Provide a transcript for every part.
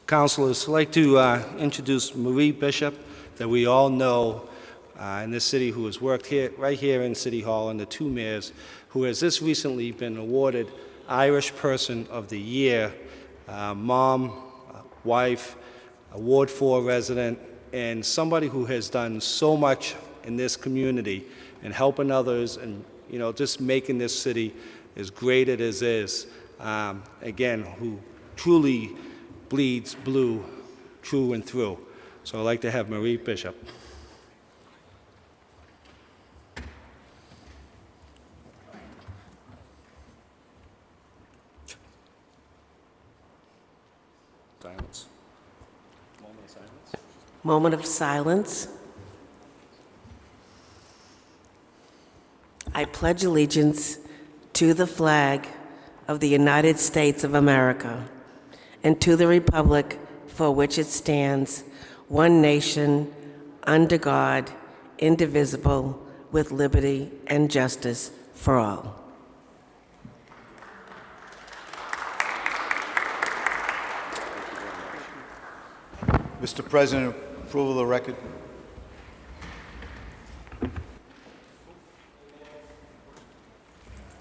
Councilors, I'd like to introduce Marie Bishop, that we all know in this city, who has worked here, right here in City Hall, and the two mayors, who has just recently been awarded Irish Person of the Year, mom, wife, a Ward 4 resident, and somebody who has done so much in this community and helping others, and just making this city as great as it is. Again, who truly bleeds blue through and through. So I'd like to have Marie Bishop. Silence. Moment of silence. Moment of silence. I pledge allegiance to the flag of the United States of America and to the republic for which it stands, one nation, under God, indivisible, with liberty and justice for all. Mr. President, approval of the record.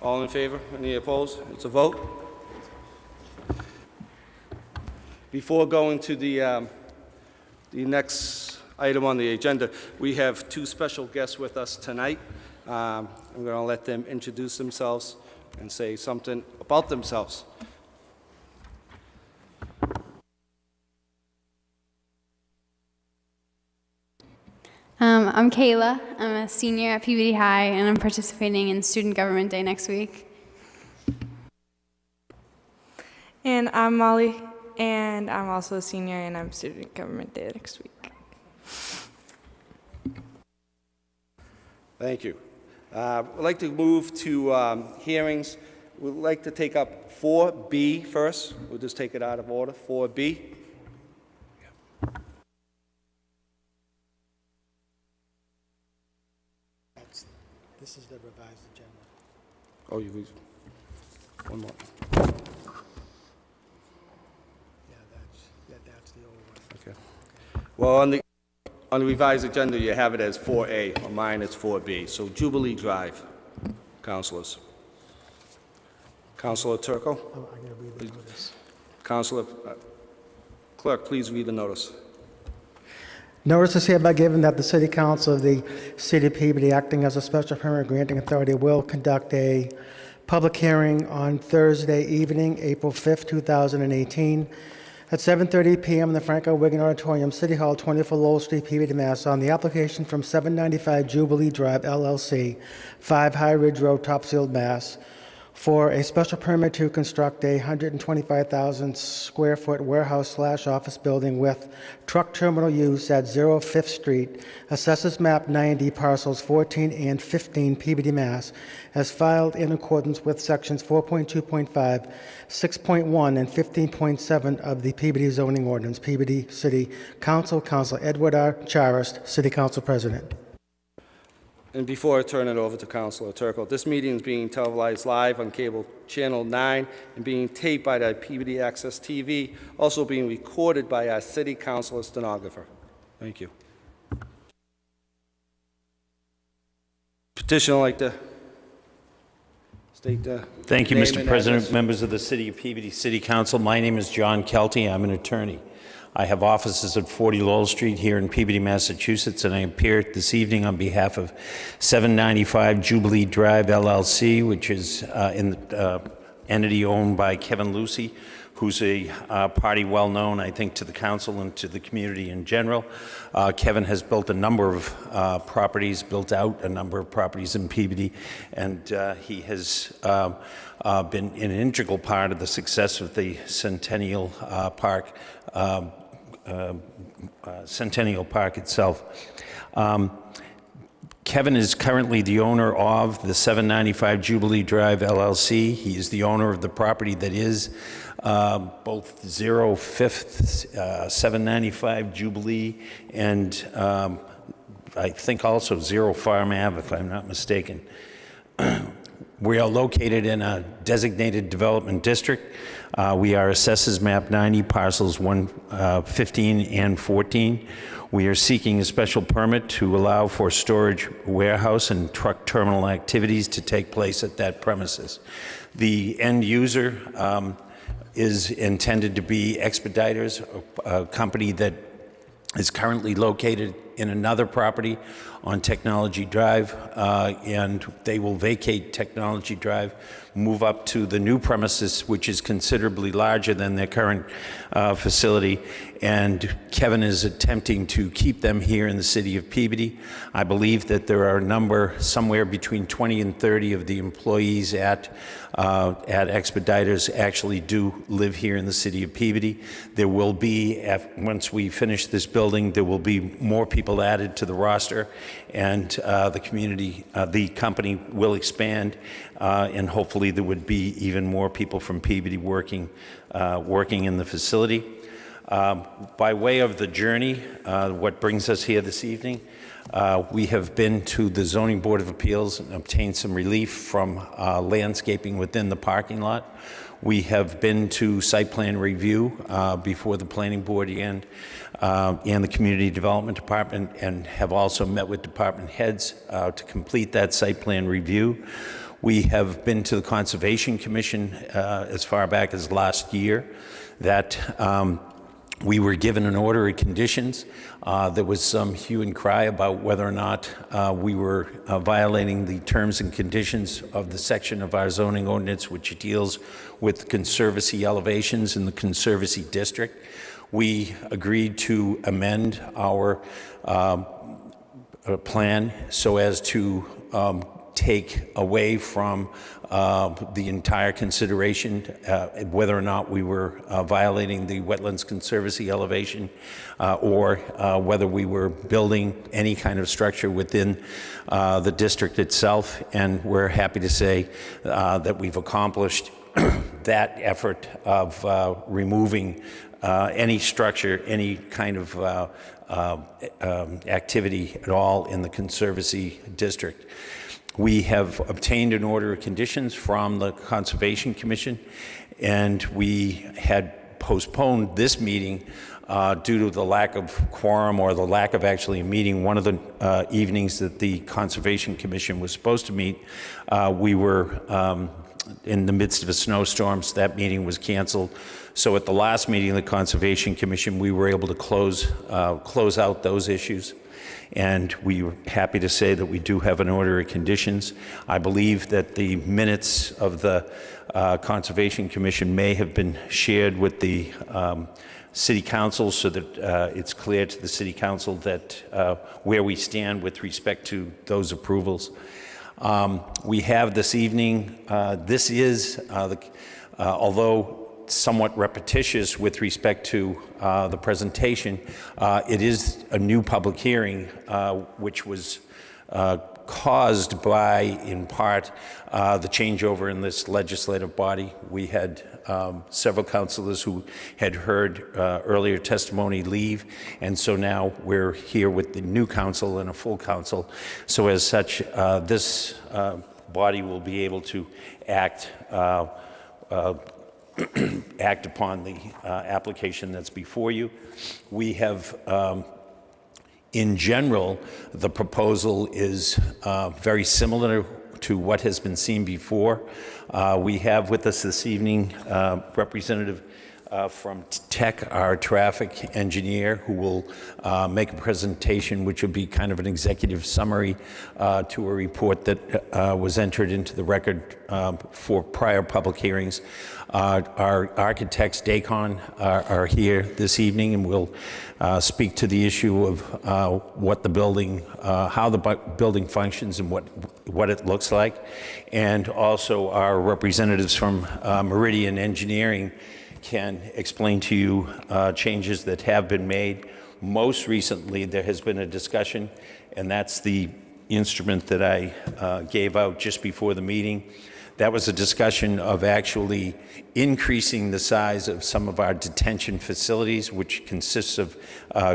All in favor? Any opposed? It's a vote. Before going to the next item on the agenda, we have two special guests with us tonight. I'm going to let them introduce themselves and say something about themselves. I'm Kayla. I'm a senior at Peabody High, and I'm participating in Student Government Day next week. And I'm Molly, and I'm also a senior, and I'm Student Government Day next week. Thank you. I'd like to move to hearings. We'd like to take up 4B first. We'll just take it out of order. 4B. This is the revised agenda. Oh, you lose. One more. That's the old one. Okay. Well, on the revised agenda, you have it as 4A. On mine, it's 4B. So Jubilee Drive, councilors. Councilor Turco. Oh, I gotta read the notice. Councilor Clerk, please read the notice. Notice is hereby given that the City Council of the City of Peabody, acting as a special permit granting authority, will conduct a public hearing on Thursday evening, April 5th, 2018, at 7:30 p.m. in the Franco Wigan Auditorium, City Hall, 24 Lowell Street, Peabody, Mass., on the application from 795 Jubilee Drive, LLC, 5 High Ridge Road, Topsfield, Mass., for a special permit to construct a 125,000 square foot warehouse/office building with truck terminal use at 0 5th Street, Assessors Map 90, parcels 14 and 15, Peabody, Mass., as filed in accordance with sections 4.2.5, 6.1, and 15.7 of the Peabody zoning ordinance. Peabody City Council, Councilor Edward R. Charest, City Council President. And before I turn it over to Councilor Turco, this meeting is being televised live on cable channel 9 and being taped by the Peabody Access TV, also being recorded by our City Council stenographer. Thank you. Petitioner, like to state the Thank you, name Mr. and President, address. members of the City of Peabody City Council. My name is John Kelty. I'm an attorney. I have offices at 40 Lowell Street here in Peabody, Massachusetts, and I appear this evening on behalf of 795 Jubilee Drive, LLC, which is entity owned by Kevin Lucy, who's a party well known, I think, to the council and to the community in general. Kevin has built a number of properties, built out a number of properties in Peabody, and he has been an integral part of the success of the Centennial Park itself. Kevin is currently the owner of the 795 Jubilee Drive LLC. He is the owner of the property that is both 0 5th 795 Jubilee and I think also 0 Farm Ave, if I'm not mistaken. We are located in a designated development district. We are Assessors Map 90, parcels 15 and 14. We are seeking a special permit to allow for storage, warehouse, and truck terminal activities to take place at that premises. The end user is intended to be Expeditors, a company that is currently located in another property on Technology Drive, and they will vacate Technology Drive, move up to the new premises, which is considerably larger than their current facility. And Kevin is attempting to keep them here in the city of Peabody. I believe that there are a number, somewhere between 20 and 30 of the employees at Expeditors actually do live here in the city of Peabody. There will be, once we finish this building, there will be more people added to the roster, and the company will expand, and hopefully there would be even more people from Peabody working in the facility. By way of the journey, what brings us here this evening, we have been to the Zoning Board of Appeals and obtained some relief from landscaping within the parking lot. We have been to site plan review before the Planning Board and the Community Development Department, and have also met with department heads to complete that site plan review. We have been to the Conservation Commission as far back as last year. That we were given an order of conditions. There was some hue and cry about whether or not we were violating the terms and conditions of the section of our zoning ordinance which deals with conservancy elevations in the conservancy district. We agreed to amend our plan so as to take away from the entire consideration whether or not we were violating the Wetlands Conservancy elevation or whether we were building any kind of structure within the district itself. And we're happy to say that we've accomplished that effort of removing any structure, any kind of activity at all in the Conservancy district. We have obtained an order of conditions from the Conservation Commission, and we had postponed this meeting due to the lack of quorum, or the lack of actually a meeting. One of the evenings that the Conservation Commission was supposed to meet, we were in the midst of a snowstorm, so that meeting was canceled. So at the last meeting of the Conservation Commission, we were able to close out those issues. And we were happy to say that we do have an order of conditions. I believe that the minutes of the Conservation Commission may have been shared with the City Council, so that it's clear to the City Council that where we stand with respect to those approvals. We have this evening, this is, although somewhat repetitious with respect to the presentation, it is a new public hearing which was caused by, in part, the changeover in this legislative body. We had several councilors who had heard earlier testimony leave, and so now we're here with the new council and a full council. So as such, this body will be able to act act upon the application that's before you. We have, in general, the proposal is very similar to what has been seen before. We have with us this evening Representative from Tech, our traffic engineer, who will make a presentation which will be kind of an executive summary to a report that was entered into the record for prior public hearings. Our architects, DACON, are here this evening and will speak to the issue of what the building, how the building functions and what it looks like. And also our representatives from Meridian Engineering can explain to you changes that have been made. Most recently, there has been a discussion, and that's the instrument that I gave out just before the meeting, That was a discussion of actually increasing the size of some of our detention facilities, which consists of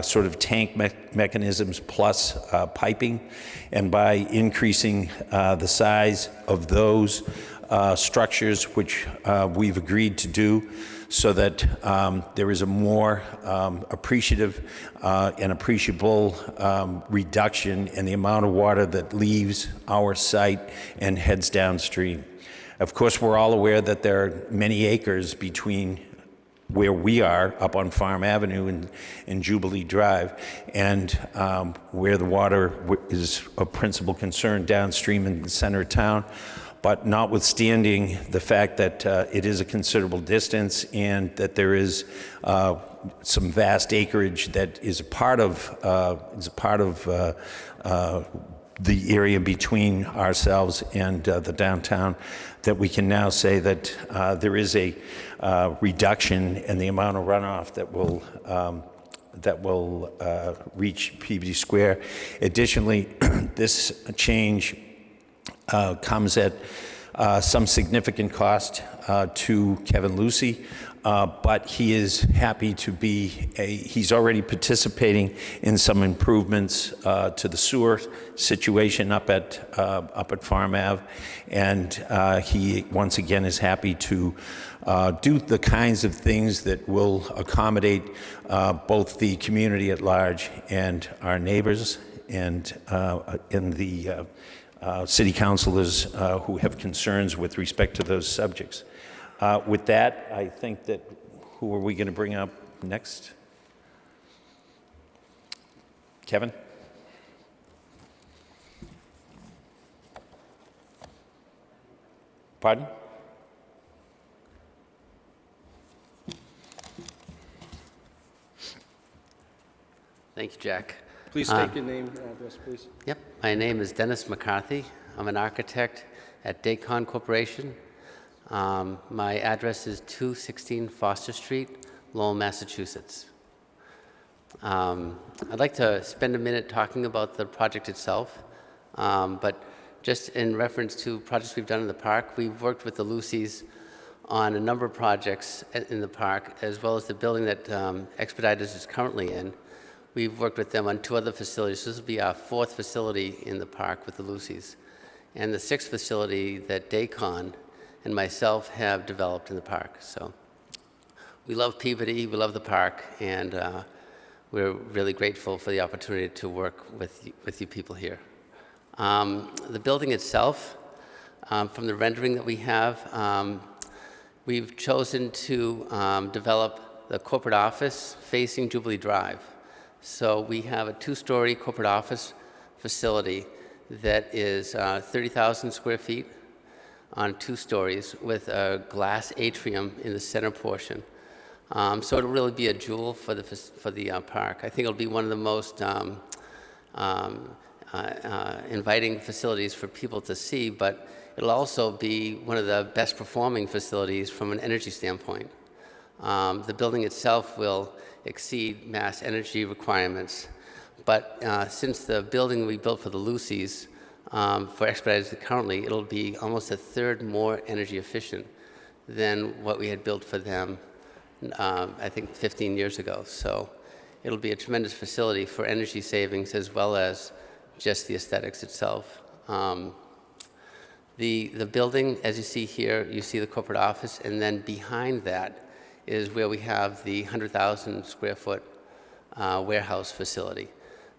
sort of tank mechanisms plus piping. And by increasing the size of those structures, which we've agreed to do, so that there is a more appreciative and appreciable reduction in the amount of water that leaves our site and heads downstream. Of course, we're all aware that there are many acres between where we are up on Farm Avenue and Jubilee Drive, and where the water is a principal concern downstream in the center of town. But notwithstanding the fact that it is a considerable distance and that there is some vast acreage that is a part of the area between ourselves and the downtown, that we can now say that there is a reduction in the amount of runoff that will reach Peabody Square. Additionally, this change comes at some significant cost to Kevin Lucy, but he is happy to be he's already participating in some improvements to the sewer situation up at Farm Ave, and he once again is happy to do the kinds of things that will accommodate both the community at large and our neighbors and in the city councilors who have concerns with respect to those subjects. With that, I think that, who are we going to bring up next? Kevin? Pardon? Thank you, Jack. Please state your name and address, please. Yep, my name is Dennis McCarthy. I'm an architect at Dacon Corporation. My address is 216 Foster Street, Lowell, Massachusetts. I'd like to spend a minute talking about the project itself, but just in reference to projects we've done in the park, we've worked with the Lucys on a number of projects in the park, as well as the building that Expeditors is currently in. We've worked with them on 2 other facilities. This will be our 4th facility in the park with the Lucys, and the 6th facility that Dacon and myself have developed in the park. So we love Peabody, we love the park, and we're really grateful for the opportunity to work with you people here. The building itself, from the rendering that we have, we've chosen to develop the corporate office facing Jubilee Drive. So we have a 2-story corporate office facility that is 30,000 square feet on 2 stories with a glass atrium in the center portion. So it'll really be a jewel for the park. I think it'll be one of the most inviting facilities for people to see, but it'll also be one of the best performing facilities from an energy standpoint. The building itself will exceed mass energy requirements, but since the building we built for the Lucys for Expeditors currently, it'll be almost a third more energy efficient than what we had built for them, I think 15 years ago. So it'll be a tremendous facility for energy savings as well as just the aesthetics itself. The building, as you see here, you see the corporate office, and then behind that is where we have the 100,000 square foot warehouse facility.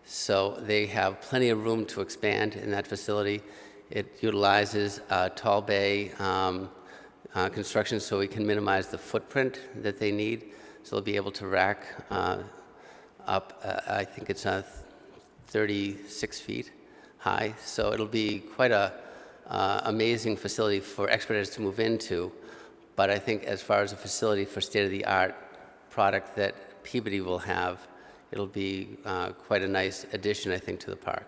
So they have plenty of room to expand in that facility. It utilizes tall bay construction so we can minimize the footprint that they need. So they'll be able to rack up, I think it's 36 feet high. So it'll be quite a amazing facility for Expeditors to move into. But I think as far as a facility for state-of-the-art product that Peabody will have, it'll be quite a nice addition, I think, to the park.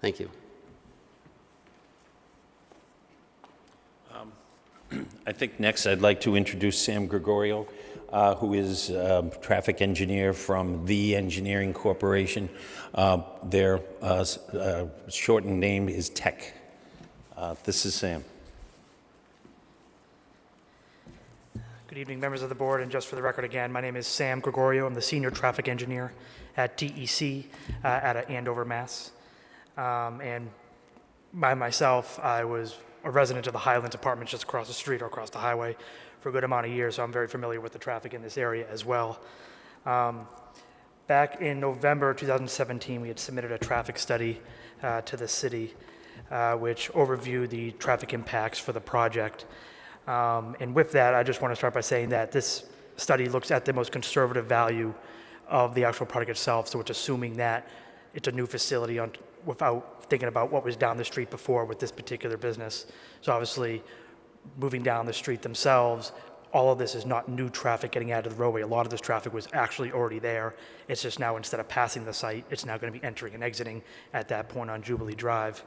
Thank you. I think next I'd like to introduce Sam Gregorio, who is a traffic engineer from The Engineering Corporation. Their shortened name is TEC. This is Sam. Good evening, members of the board, and just for the record again, my name is Sam Gregorio. I'm the senior traffic engineer at DEC out of Andover, Mass. And by myself, I was a resident of the Highlands Apartments just across the street or across the highway for a good amount of years, so I'm very familiar with the traffic in this area as well. Back in November 2017, we had submitted a traffic study to the city, which overviewed the traffic impacts for the project. And with that, I just want to start by saying that this study looks at the most conservative value of the actual product itself. So it's assuming that it's a new facility without thinking about what was down the street before with this particular business. So obviously, moving down the street themselves, all of this is not new traffic getting out of the roadway. A lot of this traffic was actually already there. It's just now, instead of passing the site, it's now going to be entering and exiting at that point on Jubilee Drive.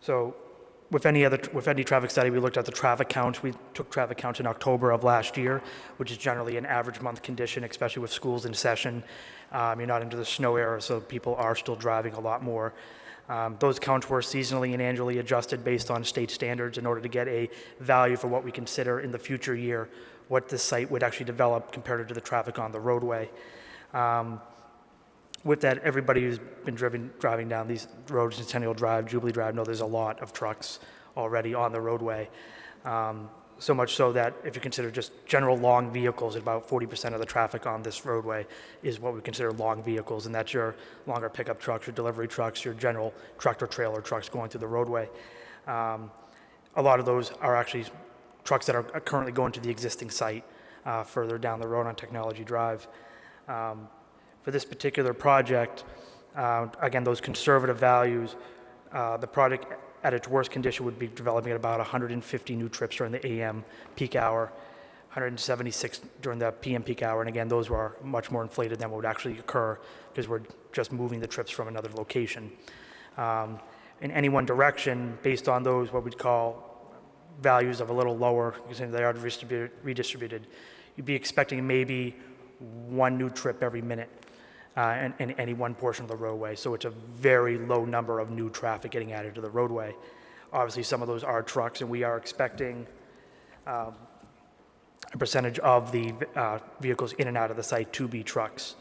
So with any traffic study, we looked at the traffic counts. We took traffic counts in October of last year, which is generally an average month condition, especially with schools in session. You're not into the snow era, so people are still driving a lot more. Those counts were seasonally and annually adjusted based on state standards in order to get a value for what we consider in the future year, what this site would actually develop compared to the traffic on the roadway. With that, everybody who's been driving down these roads, Centennial Drive, Jubilee Drive, know there's a lot of trucks already on the roadway. So much so that if you consider just general long vehicles, about 40% of the traffic on this roadway is what we consider long vehicles, and that's your longer pickup trucks, your delivery trucks, your general tractor trailer trucks going through the roadway. A lot of those are actually trucks that are currently going to the existing site further down the road on Technology Drive. For this particular project, again, those conservative values, the project at its worst condition would be developing at about 150 new trips during the AM peak hour, 176 during the PM peak hour, and again, those were much more inflated than what would actually occur because we're just moving the trips from another location. In any one direction, based on those, what we'd call values of a little lower, because they are redistributed, you'd be expecting maybe one new trip every minute in any one portion of the roadway. So it's a very low number of new traffic getting added to the roadway. Obviously, some of those are trucks, and we are expecting a percentage of the vehicles in and out of the site to be trucks.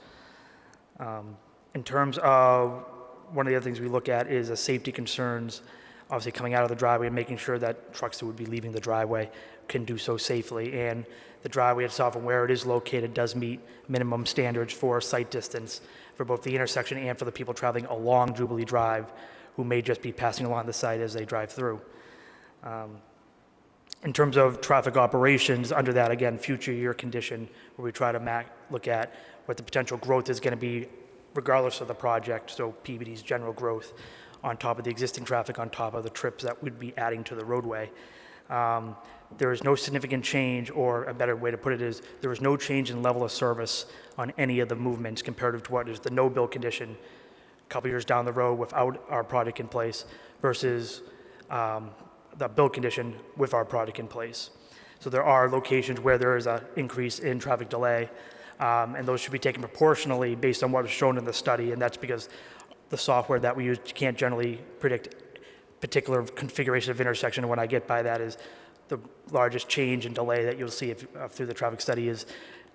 In terms of one of the other things we look at is the safety concerns, obviously coming out of the driveway and making sure that trucks that would be leaving the driveway can do so safely. And the driveway itself and where it is located does meet minimum standards for sight distance for both the intersection and for the people traveling along Jubilee Drive who may just be passing along the site as they drive through. In terms of traffic operations, under that, again, future year condition, where we try to look at what the potential growth is going to be regardless of the project, so Peabody's general growth on top of the existing traffic, on top of the trips that we'd be adding to the roadway. There is no significant change, or a better way to put it is, there is no change in level of service on any of the movements comparative to what is the no-build condition a couple years down the road without our product in place versus the build condition with our product in place. So there are locations where there is an increase in traffic delay, and those should be taken proportionally based on what was shown in the study, and that's because the software that we use can't generally predict particular configuration of intersection. And when I get by that is the largest change in delay that you'll see through the traffic study is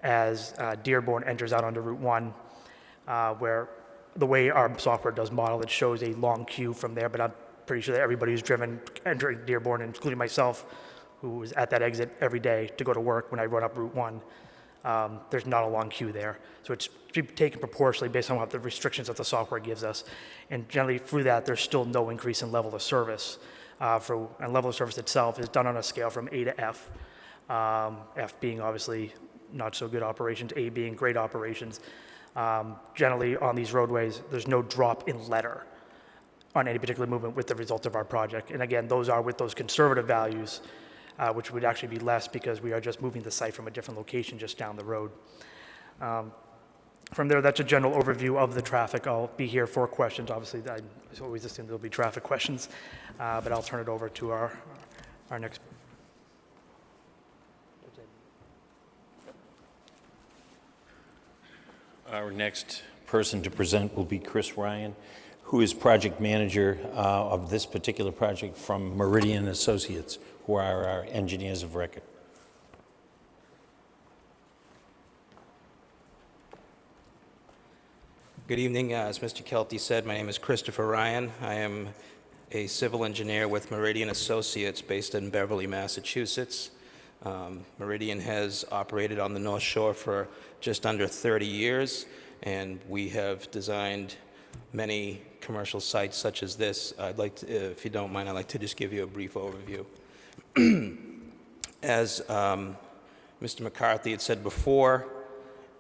as Dearborn enters out onto Route 1, where the way our software does model, it shows a long queue from there, but I'm pretty sure that everybody who's driven entering Dearborn, including myself, who is at that exit every day to go to work when I run up Route 1, there's not a long queue there. So it's taken proportionally based on what the restrictions that the software gives us. And generally through that, there's still no increase in level of service. And level of service itself is done on a scale from A to F, F being obviously not so good operations, A being great operations. Generally on these roadways, there's no drop in letter on any particular movement with the result of our project. And again, those are with those conservative values, which would actually be less because we are just moving the site from a different location just down the road. From there, that's a general overview of the traffic. I'll be here for questions. Obviously, I always assume there'll be traffic questions, but I'll turn it over to our next. Our next person to present will be Chris Ryan, who is project manager of this particular project from Meridian Associates, who are our engineers of record. Good evening. As Mr. Kelty said, my name is Christopher Ryan. I am a civil engineer with Meridian Associates based in Beverly, Massachusetts. Meridian has operated on the North Shore for just under 30 years, and we have designed many commercial sites such as this. I'd like to, if you don't mind, I'd like to just give you a brief overview. As Mr. McCarthy had said before,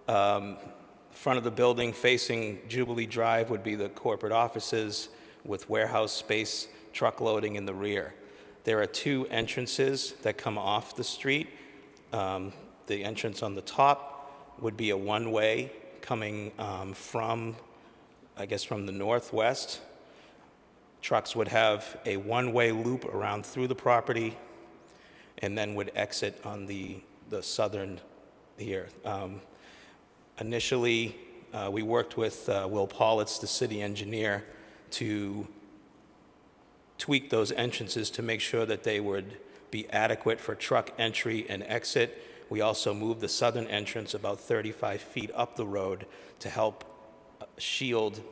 front of the building facing Jubilee Drive would be the corporate offices with warehouse space, truck loading in the rear. There are two entrances that come off the street. The entrance on the top would be a one-way coming from the northwest. Trucks would have a one-way loop around through the property and then would exit on the southern here. Initially, we worked with Will Politz, the city engineer, to tweak those entrances to make sure that they would be adequate for truck entry and exit. We also moved the southern entrance about 35 feet up the road to help shield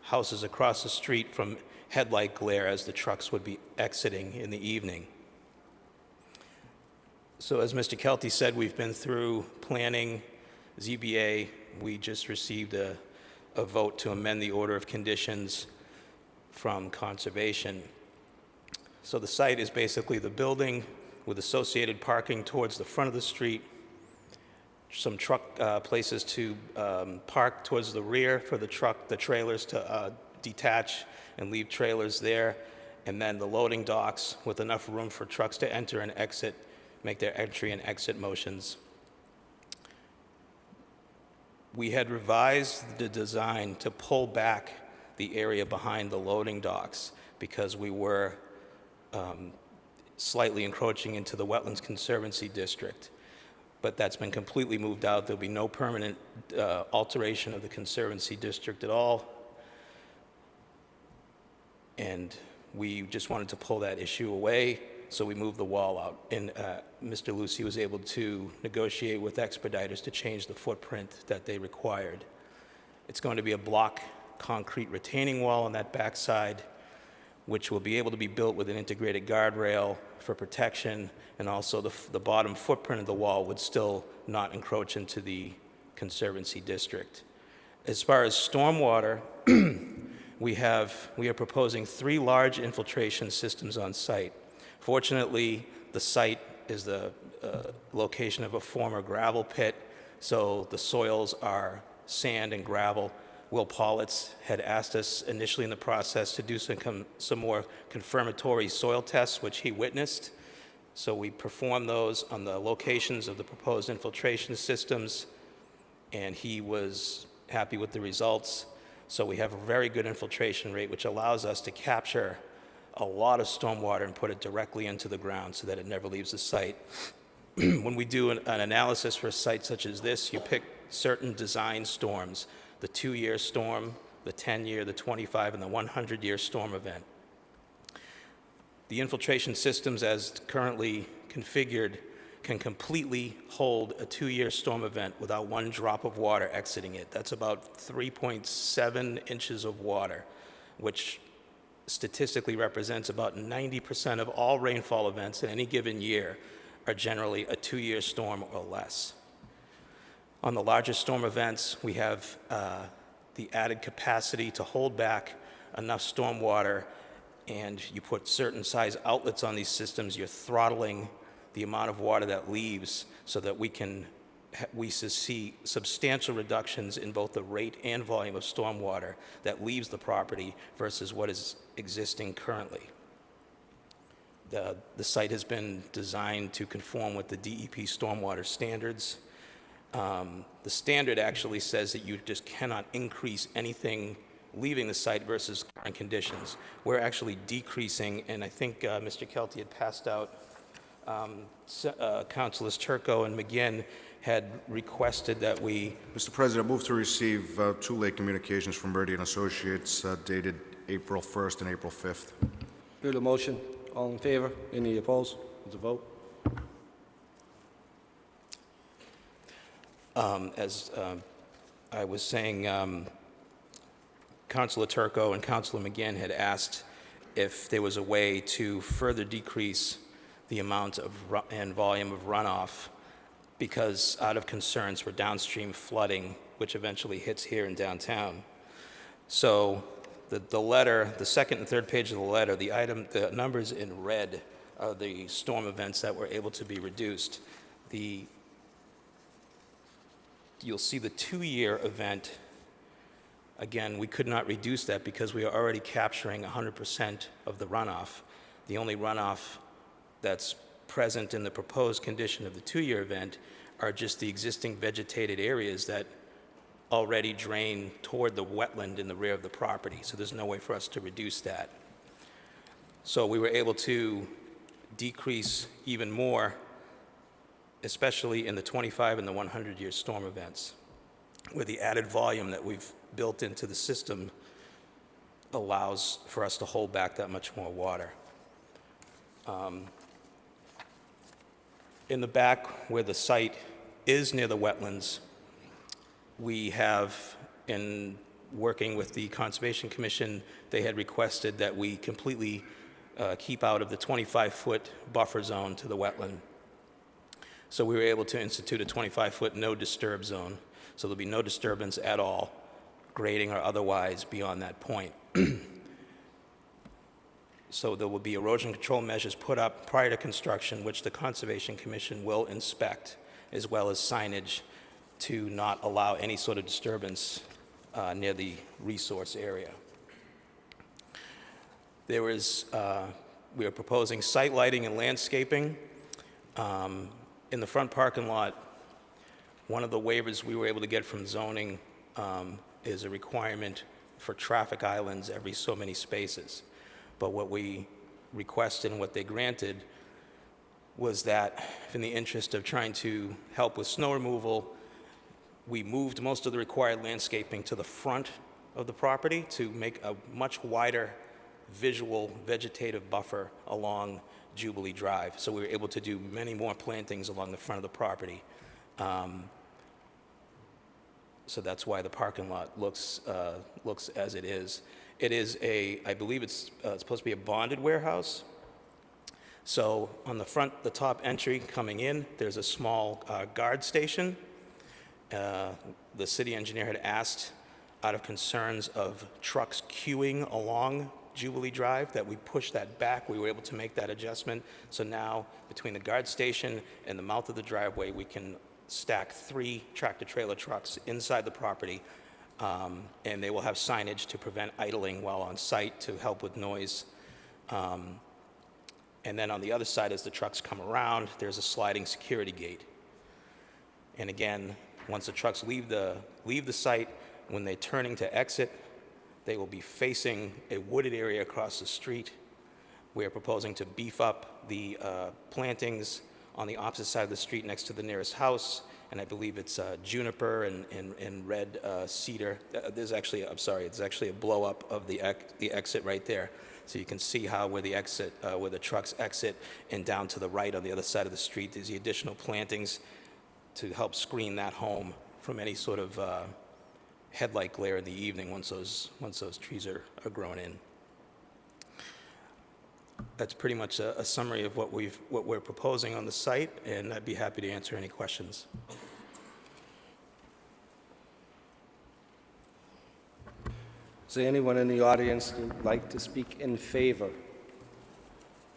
houses across the street from headlight glare as the trucks would be exiting in the evening. So as Mr. Kelty said, we've been through planning, ZBA. We just received a vote to amend the order of conditions from conservation. So the site is basically the building with associated parking towards the front of the street, some truck places to park towards the rear for the trailers to detach and leave trailers there, and then the loading docks with enough room for trucks to enter and exit, make their entry and exit motions. We had revised the design to pull back the area behind the loading docks because we were slightly encroaching into the Wetlands Conservancy District. But that's been completely moved out. There'll be no permanent alteration of the Conservancy District at all. And we just wanted to pull that issue away, so we moved the wall out. And Mr. Lucy was able to negotiate with expediters to change the footprint that they required. It's going to be a block concrete retaining wall on that backside, which will be able to be built with an integrated guardrail for protection, and also the bottom footprint of the wall would still not encroach into the Conservancy District. As far as stormwater, we are proposing 3 large infiltration systems on site. Fortunately, the site is the location of a former gravel pit, so the soils are sand and gravel. Will Politz had asked us initially in the process to do some more confirmatory soil tests, which he witnessed. So we performed those on the locations of the proposed infiltration systems, and he was happy with the results. So we have a very good infiltration rate, which allows us to capture a lot of stormwater and put it directly into the ground so that it never leaves the site. When we do an analysis for a site such as this, you pick certain design storms, the 2-year storm, the 10-year, the 25, and the 100-year storm event. The infiltration systems as currently configured can completely hold a 2-year storm event without 1 drop of water exiting it. That's about 3.7 inches of water, which statistically represents about 90% of all rainfall events in any given year are generally a 2-year storm or less. On the larger storm events, we have the added capacity to hold back enough storm water, and you put certain size outlets on these systems, you're throttling the amount of water that leaves so that we see substantial reductions in both the rate and volume of storm water that leaves the property versus what is existing currently. The site has been designed to conform with the DEP stormwater standards. The standard actually says that you just cannot increase anything leaving the site versus current conditions. We're actually decreasing, and I think Mr. Kelty had passed out Councilors Turco and McGinn had requested that we, Mr. President, move to receive two late communications from Meridian Associates dated April 1st and April 5th. Heard the motion. All in favor? Any opposed? It's a vote. as I was saying, Councilor Turco and Councilor McGinn had asked if there was a way to further decrease the amount of and volume of runoff because out of concerns for downstream flooding, which eventually hits here in downtown. So the letter, the second and third page of the letter, the numbers in red are the storm events that were able to be reduced. You'll see the 2-year event. Again, we could not reduce that because we are already capturing 100% of the runoff. The only runoff that's present in the proposed condition of the 2-year event are just the existing vegetated areas that already drain toward the wetland in the rear of the property. So there's no way for us to reduce that. So we were able to decrease even more, especially in the 25 and the 100-year storm events, where the added volume that we've built into the system allows for us to hold back that much more water. In the back, where the site is near the wetlands, we have, in working with the Conservation Commission, they had requested that we completely keep out of the 25-foot buffer zone to the wetland. So we were able to institute a 25-foot no disturb zone. So there'll be no disturbance at all, grading or otherwise, beyond that point. So there will be erosion control measures put up prior to construction, which the Conservation Commission will inspect, as well as signage to not allow any sort of disturbance near the resource area. There is, we are proposing site lighting and landscaping. In the front parking lot, one of the waivers we were able to get from zoning is a requirement for traffic islands every so many spaces. But what we requested and what they granted was that in the interest of trying to help with snow removal, we moved most of the required landscaping to the front of the property to make a much wider visual vegetative buffer along Jubilee Drive. So we were able to do many more plantings along the front of the property. So that's why the parking lot looks as it is. It is I believe it's supposed to be a bonded warehouse. So on the front, the top entry coming in, there's a small guard station. The city engineer had asked, out of concerns of trucks queuing along Jubilee Drive, that we push that back. We were able to make that adjustment. So now between the guard station and the mouth of the driveway, we can stack 3 tractor-trailer trucks inside the property, and they will have signage to prevent idling while on site to help with noise. And then on the other side, as the trucks come around, there's a sliding security gate. And again, once the trucks leave the site, when they're turning to exit, they will be facing a wooded area across the street. We're proposing to beef up the plantings on the opposite side of the street next to the nearest house, and I believe it's juniper and red cedar. There's actually, I'm sorry, it's actually a blow up of the exit right there. So you can see how where the trucks exit, and down to the right on the other side of the street, there's the additional plantings to help screen that home from any sort of headlight glare in the evening once those trees are grown in. That's pretty much a summary of what we're proposing on the site, and I'd be happy to answer any questions. Is there anyone in the audience who'd like to speak in favor?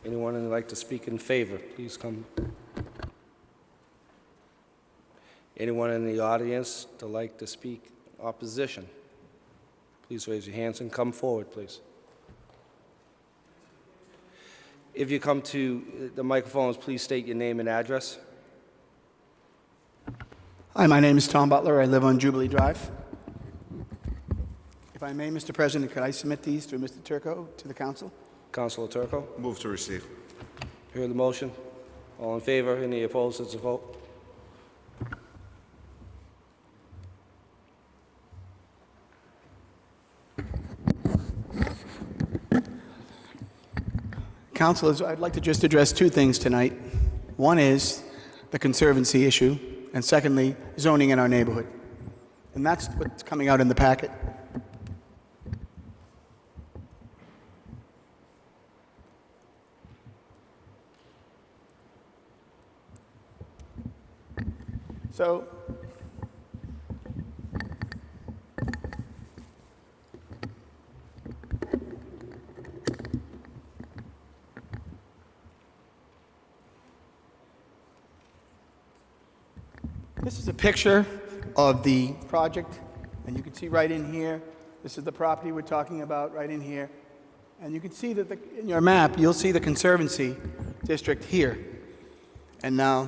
Anyone who'd like to speak in favor, please come. Anyone in the audience that'd like to speak opposition? Please raise your hands and come forward, please. If you come to the microphones, please state your name and address. Hi, my name is Tom Butler. I live on Jubilee Drive. If I may, Mr. President, could I submit these through Mr. Turco to the council? Councilor Turco, Move to receive. hear the motion. All in favor? Any opposed? It's a vote. Councilors, I'd like to just address two things tonight. One is the conservancy issue, and secondly, zoning in our neighborhood. And that's what's coming out in the packet. So, this is a picture of the project, and you can see right in here, this is the property we're talking about right in here. And you can see that in your map, you'll see the Conservancy District here. And now,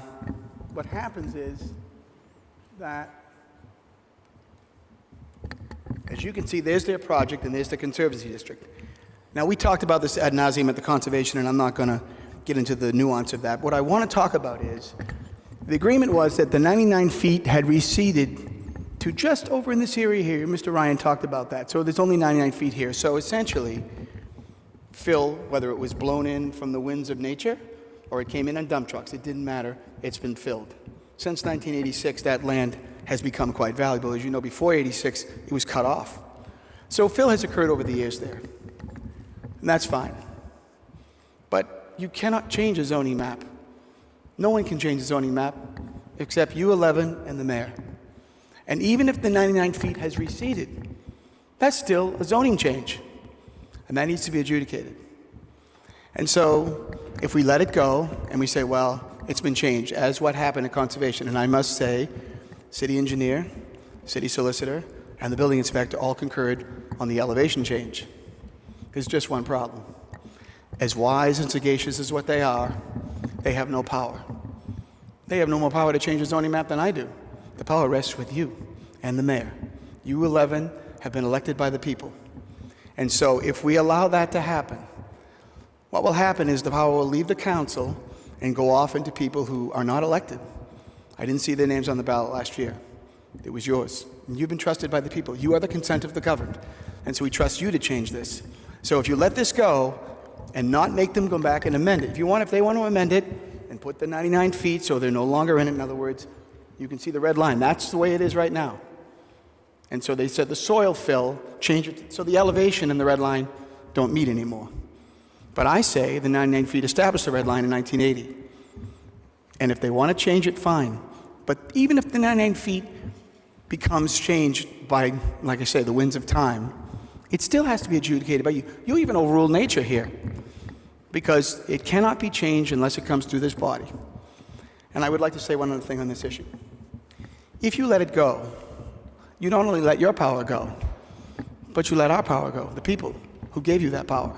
what happens is that, as you can see, there's their project and there's the Conservancy District. Now, we talked about this ad nauseum at the Conservation, and I'm not going to get into the nuance of that. What I want to talk about is, the agreement was that the 99 feet had receded to just over in this area here. Mr. Ryan talked about that. So there's only 99 feet here. So essentially, fill, whether it was blown in from the winds of nature or it came in on dump trucks, it didn't matter. It's been filled. Since 1986, that land has become quite valuable. As you know, before 86, it was cut off. So fill has occurred over the years there. And that's fine. But you cannot change a zoning map. No one can change the zoning map except you 11 and the mayor. And even if the 99 feet has receded, that's still a zoning change. And that needs to be adjudicated. And so if we let it go and we say, well, it's been changed, as what happened at Conservation, and I must say, city engineer, city solicitor, and the building inspector all concurred on the elevation change. There's just one problem. As wise and sagacious as what they are, they have no power. They have no more power to change the zoning map than I do. The power rests with you and the mayor. You 11 have been elected by the people. And so if we allow that to happen, what will happen is the power will leave the council and go off into people who are not elected. I didn't see their names on the ballot last year. It was yours. And you've been trusted by the people. You are the consent of the governed. And so we trust you to change this. So if you let this go and not make them go back and amend it, if they want to amend it and put the 99 feet so they're no longer in it, in other words, you can see the red line. That's the way it is right now. And so they said the soil fill, change it so the elevation and the red line don't meet anymore. But I say the 99 feet established the red line in 1980. And if they want to change it, fine. But even if the 99 feet becomes changed by, like I say, the winds of time, it still has to be adjudicated by you. You even overrule nature here because it cannot be changed unless it comes through this body. And I would like to say one other thing on this issue. If you let it go, you not only let your power go, but you let our power go, the people who gave you that power.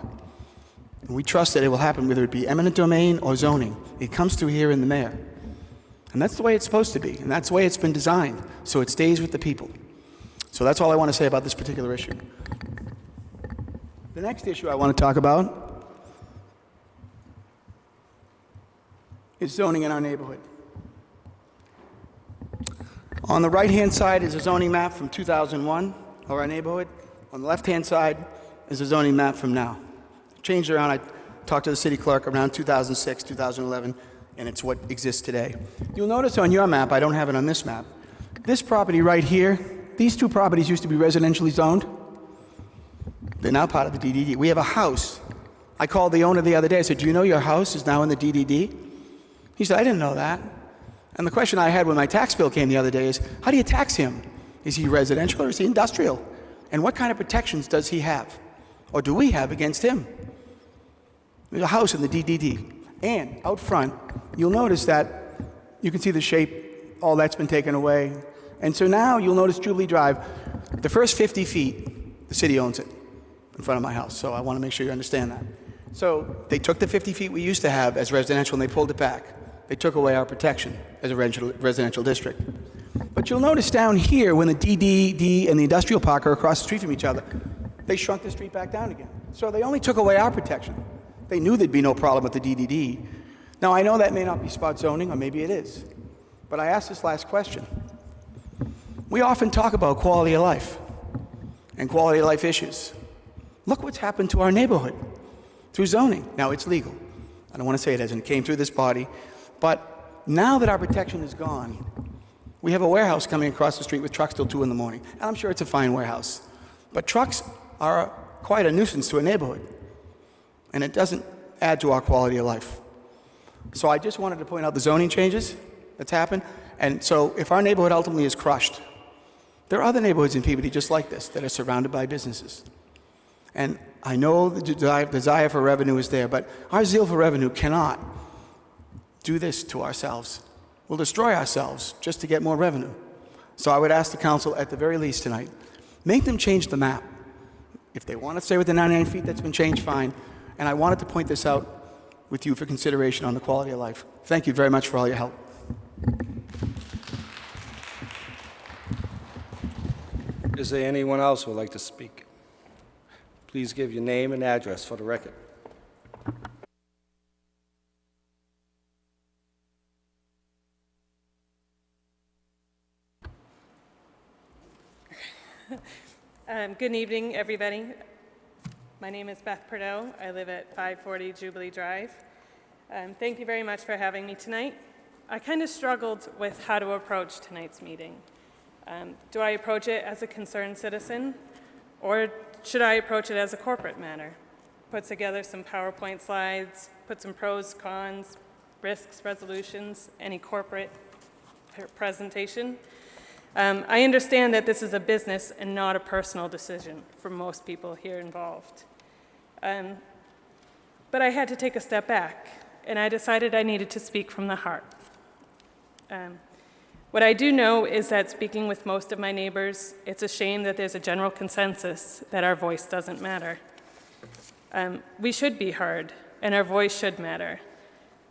And we trust that it will happen whether it be eminent domain or zoning. It comes through here in the mayor. And that's the way it's supposed to be, and that's the way it's been designed, so it stays with the people. So that's all I want to say about this particular issue. The next issue I want to talk about is zoning in our neighborhood. On the right-hand side is a zoning map from 2001 of our neighborhood. On the left-hand side is a zoning map from now. Changed around. I talked to the city clerk around 2006, 2011, and it's what exists today. You'll notice on your map, I don't have it on this map, this property right here, these two properties used to be residentially zoned. They're now part of the DDD. We have a house. I called the owner the other day. I said, do you know your house is now in the DDD? He said, I didn't know that. And the question I had when my tax bill came the other day is, how do you tax him? Is he residential or is he industrial? And what kind of protections does he have? Or do we have against him? There's a house in the DDD. And out front, you'll notice that you can see the shape, all that's been taken away. And so now you'll notice Jubilee Drive, the first 50 feet, the city owns it in front of my house. So I want to make sure you understand that. So they took the 50 feet we used to have as residential and they pulled it back. They took away our protection as a residential district. But you'll notice down here, when the DDD and the industrial park are across the street from each other, they shrunk the street back down again. So they only took away our protection. They knew there'd be no problem with the DDD. Now, I know that may not be spot zoning, or maybe it is, but I asked this last question. We often talk about quality of life and quality of life issues. Look what's happened to our neighborhood through zoning. Now, it's legal. I don't want to say it hasn't. It came through this body. But now that our protection is gone, we have a warehouse coming across the street with trucks till 2 in the morning. And I'm sure it's a fine warehouse. But trucks are quite a nuisance to a neighborhood. And it doesn't add to our quality of life. So I just wanted to point out the zoning changes that's happened. And so if our neighborhood ultimately is crushed, there are other neighborhoods in Peabody just like this that are surrounded by businesses. And I know the desire for revenue is there, but our zeal for revenue cannot do this to ourselves. We'll destroy ourselves just to get more revenue. So I would ask the council at the very least tonight, make them change the map. If they want to stay with the 99 feet, that's been changed, fine. And I wanted to point this out with you for consideration on the quality of life. Thank you very much for all your help. Is there anyone else who would like to speak? Please give your name and address for the record. Good evening, everybody. My name is Beth Perdot. I live at 540 Jubilee Drive. Thank you very much for having me tonight. I kind of struggled with how to approach tonight's meeting. Do I approach it as a concerned citizen, or should I approach it as a corporate matter? Put together some PowerPoint slides, put some pros, cons, risks, resolutions, any corporate presentation. I understand that this is a business and not a personal decision for most people here involved. But I had to take a step back, and I decided I needed to speak from the heart. What I do know is that speaking with most of my neighbors, it's a shame that there's a general consensus that our voice doesn't matter. We should be heard, and our voice should matter.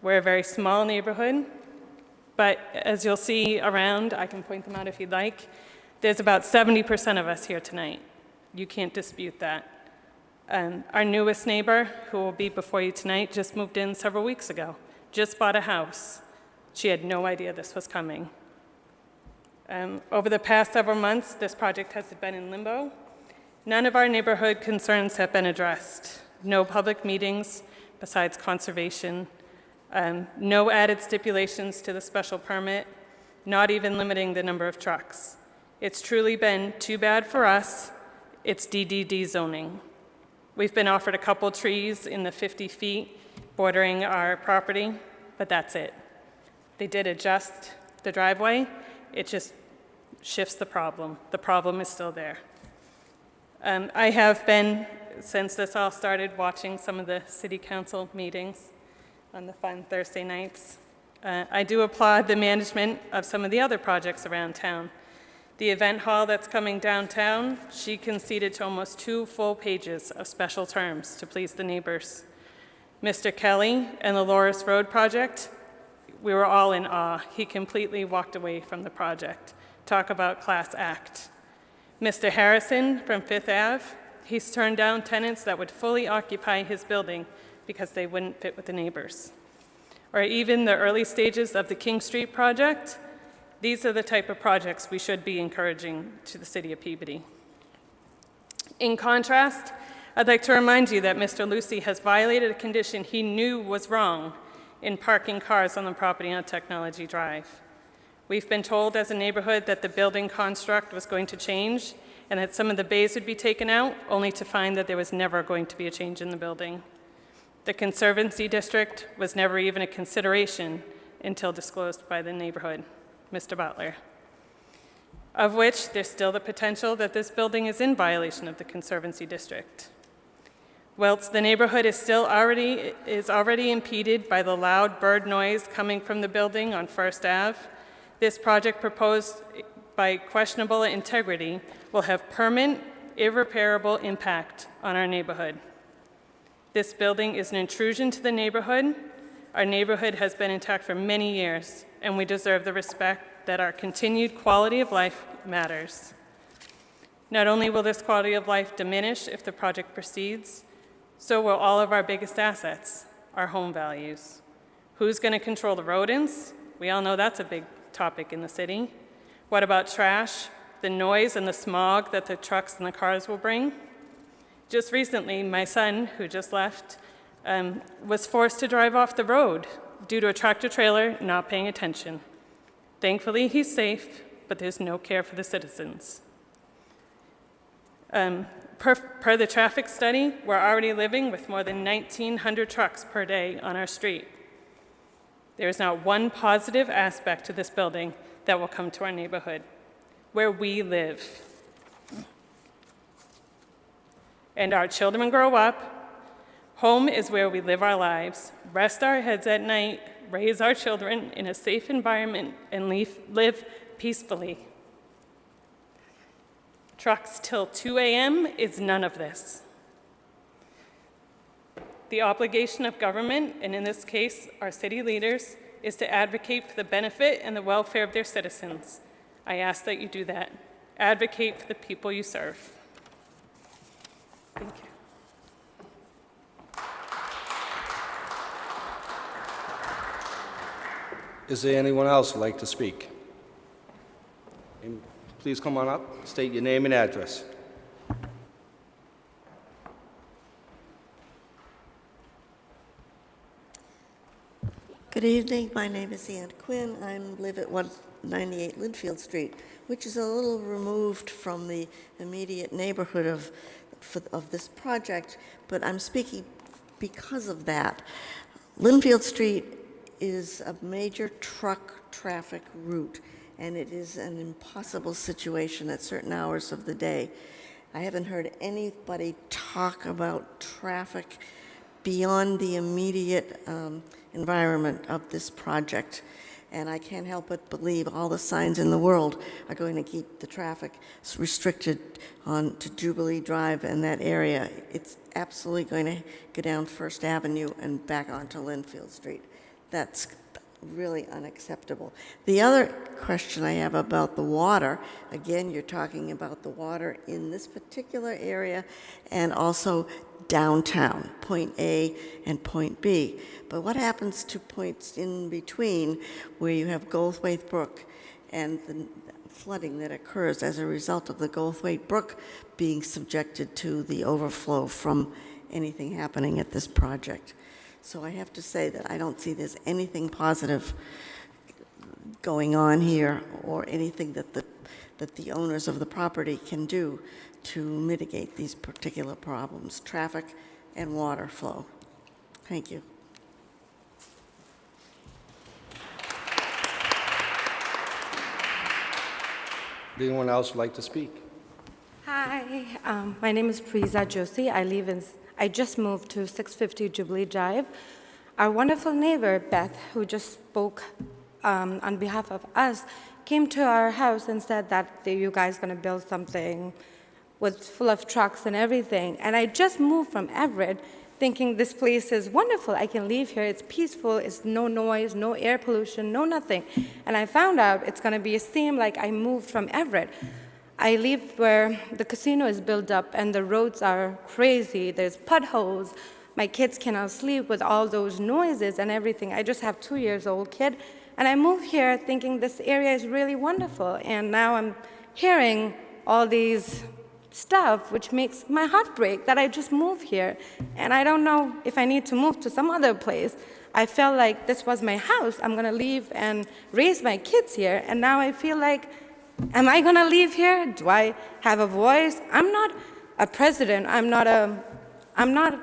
We're a very small neighborhood, but as you'll see around, I can point them out if you'd like, there's about 70% of us here tonight. You can't dispute that. Our newest neighbor, who will be before you tonight, just moved in several weeks ago, just bought a house. She had no idea this was coming. Over the past several months, this project has been in limbo. None of our neighborhood concerns have been addressed. No public meetings besides conservation. No added stipulations to the special permit, not even limiting the number of trucks. It's truly been too bad for us. It's DDD zoning. We've been offered a couple trees in the 50 feet bordering our property, but that's it. They did adjust the driveway. It just shifts the problem. The problem is still there. I have been, since this all started, watching some of the city council meetings on the fun Thursday nights. I do applaud the management of some of the other projects around town. The event hall that's coming downtown, she conceded to almost 2 full pages of special terms to please the neighbors. Mr. Kelly and the Loris Road project, we were all in awe. He completely walked away from the project. Talk about class act. Mr. Harrison from Fifth Ave, he's turned down tenants that would fully occupy his building because they wouldn't fit with the neighbors. Or even the early stages of the King Street project, these are the type of projects we should be encouraging to the city of Peabody. In contrast, I'd like to remind you that Mr. Lucy has violated a condition he knew was wrong in parking cars on the property on Technology Drive. We've been told as a neighborhood that the building construct was going to change and that some of the bays would be taken out, only to find that there was never going to be a change in the building. The Conservancy District was never even a consideration until disclosed by the neighborhood, Mr. Butler, of which there's still the potential that this building is in violation of the Conservancy District. Whilst the neighborhood is already impeded by the loud bird noise coming from the building on First Ave, this project proposed by questionable integrity will have permanent, irreparable impact on our neighborhood. This building is an intrusion to the neighborhood. Our neighborhood has been intact for many years, and we deserve the respect that our continued quality of life matters. Not only will this quality of life diminish if the project proceeds, so will all of our biggest assets, our home values. Who's going to control the rodents? We all know that's a big topic in the city. What about trash, the noise and the smog that the trucks and the cars will bring? Just recently, my son, who just left, was forced to drive off the road due to a tractor trailer not paying attention. Thankfully, he's safe, but there's no care for the citizens. Per the traffic study, we're already living with more than 1,900 trucks per day on our street. There is not one positive aspect to this building that will come to our neighborhood, where we live. And our children grow up. Home is where we live our lives, rest our heads at night, raise our children in a safe environment, and live peacefully. Trucks till 2 a.m. is none of this. The obligation of government, and in this case, our city leaders, is to advocate for the benefit and the welfare of their citizens. I ask that you do that. Advocate for the people you serve. Thank you. Is there anyone else who'd like to speak? Please come on up, state your name and address. Good evening. My name is Ann Quinn. I live at 198 Linfield Street, which is a little removed from the immediate neighborhood of this project, but I'm speaking because of that. Linfield Street is a major truck traffic route, and it is an impossible situation at certain hours of the day. I haven't heard anybody talk about traffic beyond the immediate environment of this project. And I can't help but believe all the signs in the world are going to keep the traffic restricted on to Jubilee Drive and that area. It's absolutely going to go down First Avenue and back onto Linfield Street. That's really unacceptable. The other question I have about the water, again, you're talking about the water in this particular area and also downtown, point A and point B. But what happens to points in between where you have Goldthwaite Brook and the flooding that occurs as a result of the Goldthwaite Brook being subjected to the overflow from anything happening at this project? So I have to say that I don't see there's anything positive going on here or anything that the owners of the property can do to mitigate these particular problems, traffic and water flow. Thank you. Would anyone else like to speak? Hi, my name is Priza Joshi. I just moved to 650 Jubilee Drive. Our wonderful neighbor, Beth, who just spoke on behalf of us, came to our house and said that you guys going to build something full of trucks and everything. And I just moved from Everett thinking this place is wonderful. I can live here. It's peaceful. It's no noise, no air pollution, no nothing. And I found out it's going to be a same like I moved from Everett. I live where the casino is built up and the roads are crazy. There's potholes. My kids cannot sleep with all those noises and everything. I just have a 2-year-old kid. And I moved here thinking this area is really wonderful. And now I'm hearing all these stuff which makes my heart break that I just moved here. And I don't know if I need to move to some other place. I felt like this was my house. I'm going to leave and raise my kids here. And now I feel like, am I going to live here? Do I have a voice? I'm not a president. I'm not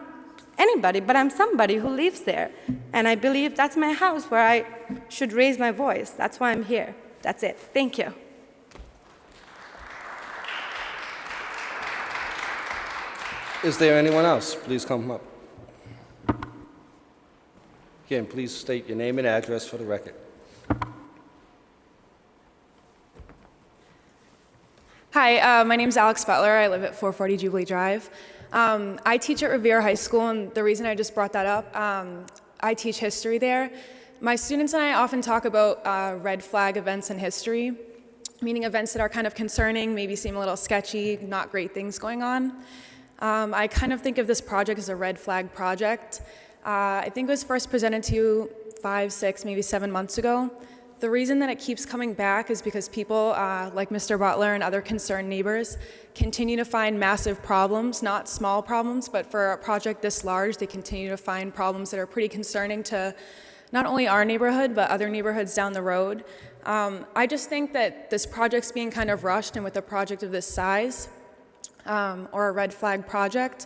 anybody, but I'm somebody who lives there. And I believe that's my house where I should raise my voice. That's why I'm here. That's it. Thank you. Is there anyone else? Please come up. Again, please state your name and address for the record. Hi, my name is Alex Butler. I live at 440 Jubilee Drive. I teach at Revere High School, and the reason I just brought that up, I teach history there. My students and I often talk about red flag events in history, meaning events that are kind of concerning, maybe seem a little sketchy, not great things going on. I kind of think of this project as a red flag project. I think it was first presented to you 5, 6, maybe 7 months ago. The reason that it keeps coming back is because people like Mr. Butler and other concerned neighbors continue to find massive problems, not small problems, but for a project this large, they continue to find problems that are pretty concerning to not only our neighborhood, but other neighborhoods down the road. I just think that this project's being kind of rushed, and with a project of this size, or a red flag project,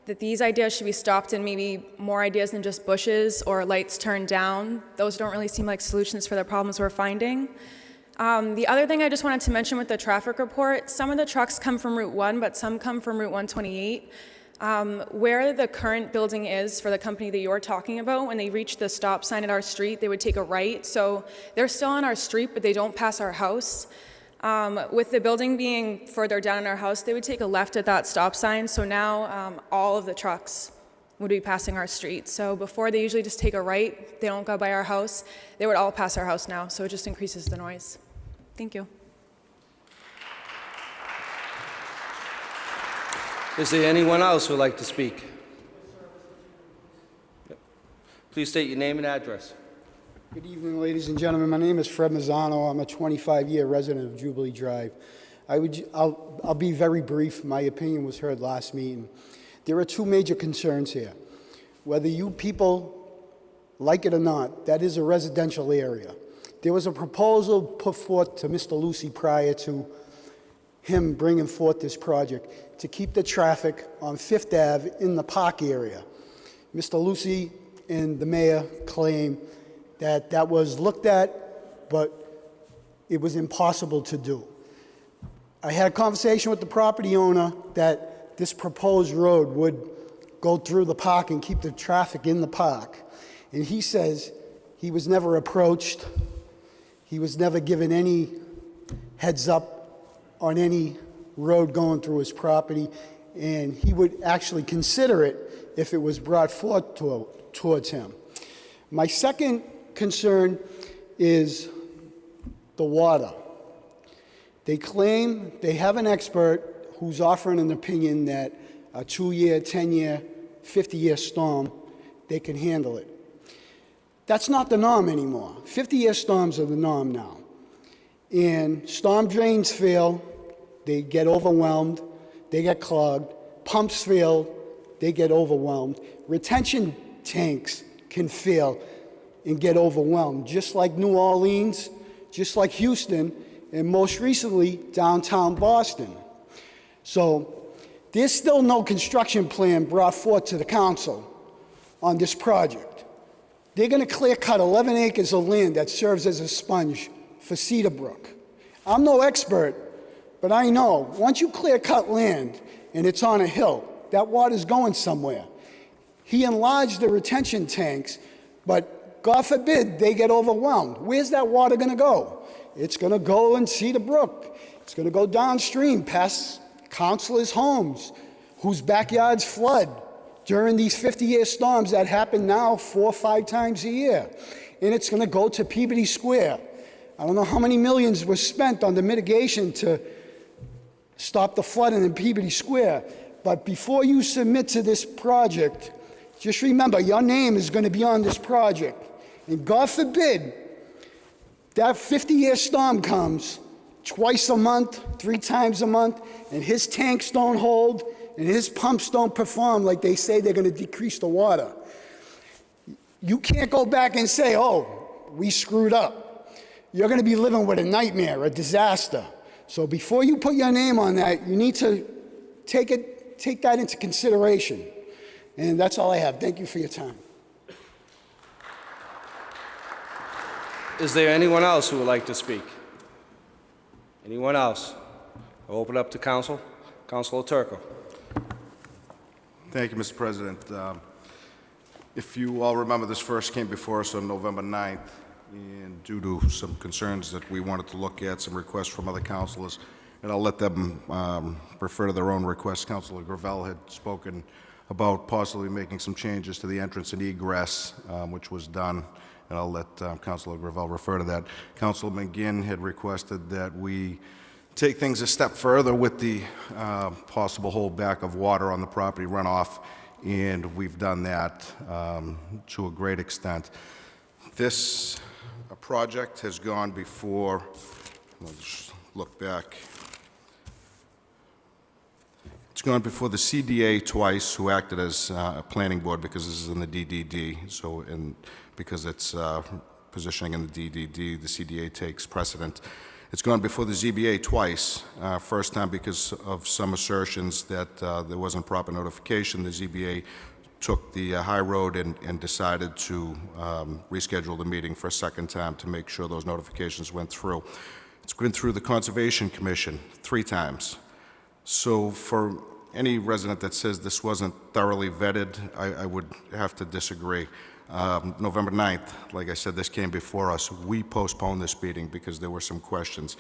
that these ideas should be stopped, and maybe more ideas than just bushes or lights turned down. Those don't really seem like solutions for the problems we're finding. The other thing I just wanted to mention with the traffic report, some of the trucks come from Route 1, but some come from Route 128. Where the current building is for the company that you're talking about, when they reach the stop sign at our street, they would take a right. So they're still on our street, but they don't pass our house. With the building being further down in our house, they would take a left at that stop sign. So now all of the trucks would be passing our street. So before, they usually just take a right. They don't go by our house. They would all pass our house now. So it just increases the noise. Thank you. Is there anyone else who would like to speak? Yep. Please state your name and address. Good evening, ladies and gentlemen. My name is Fred Mazzano. I'm a 25-year resident of Jubilee Drive. I'll be very brief. My opinion was heard last meeting. There are two major concerns here. Whether you people like it or not, that is a residential area. There was a proposal put forth to Mr. Lucy prior to him bringing forth this project to keep the traffic on Fifth Ave in the park area. Mr. Lucy and the mayor claim that that was looked at, but it was impossible to do. I had a conversation with the property owner that this proposed road would go through the park and keep the traffic in the park. And he says he was never approached, he was never given any heads up on any road going through his property, and he would actually consider it if it was brought forth towards him. My second concern is the water. They claim they have an expert who's offering an opinion that a 2-year, 10-year, 50-year storm, they can handle it. That's not the norm anymore. 50-year storms are the norm now. And storm drains fail, they get overwhelmed, they get clogged. Pumps fail, they get overwhelmed. Retention tanks can fail and get overwhelmed, just like New Orleans, just like Houston, and most recently, downtown Boston. So there's still no construction plan brought forth to the council on this project. They're going to clear cut 11 acres of land that serves as a sponge for Cedar Brook. I'm no expert, but I know once you clear cut land and it's on a hill, that water's going somewhere. He enlarged the retention tanks, but God forbid they get overwhelmed. Where's that water going to go? It's going to go in Cedar Brook. It's going to go downstream past councilors' homes whose backyards flood during these 50-year storms that happen now 4 or 5 times a year. And it's going to go to Peabody Square. I don't know how many millions were spent on the mitigation to stop the flooding in Peabody Square. But before you submit to this project, just remember your name is going to be on this project. And God forbid that 50-year storm comes twice a month, 3 times a month, and his tanks don't hold and his pumps don't perform like they say they're going to decrease the water. You can't go back and say, oh, we screwed up. You're going to be living with a nightmare, a disaster. So before you put your name on that, you need to take that into consideration. And that's all I have. Thank you for your time. Is there anyone else who would like to speak? Anyone else? I'll open up to council. Councilor Turco. Thank you, Mr. President. If you all remember, this first came before us on November 9th, and due to some concerns that we wanted to look at, some requests from other councilors, and I'll let them refer to their own requests. Councilor Gravel had spoken about possibly making some changes to the entrance and egress, which was done, and I'll let Councilor Gravel refer to that. Councilor McGinn had requested that we take things a step further with the possible holdback of water on the property runoff, and we've done that to a great extent. This project has gone before, I'll just look back. It's gone before the CDA twice, who acted as a planning board because this is in the DDD. So, because it's positioning in the DDD, the CDA takes precedent. It's gone before the ZBA twice. First time because of some assertions that there wasn't proper notification. The ZBA took the high road and decided to reschedule the meeting for a second time to make sure those notifications went through. It's been through the Conservation Commission 3 times. So for any resident that says this wasn't thoroughly vetted, I would have to disagree. November 9th, like I said, this came before us. We postponed this meeting because there were some questions.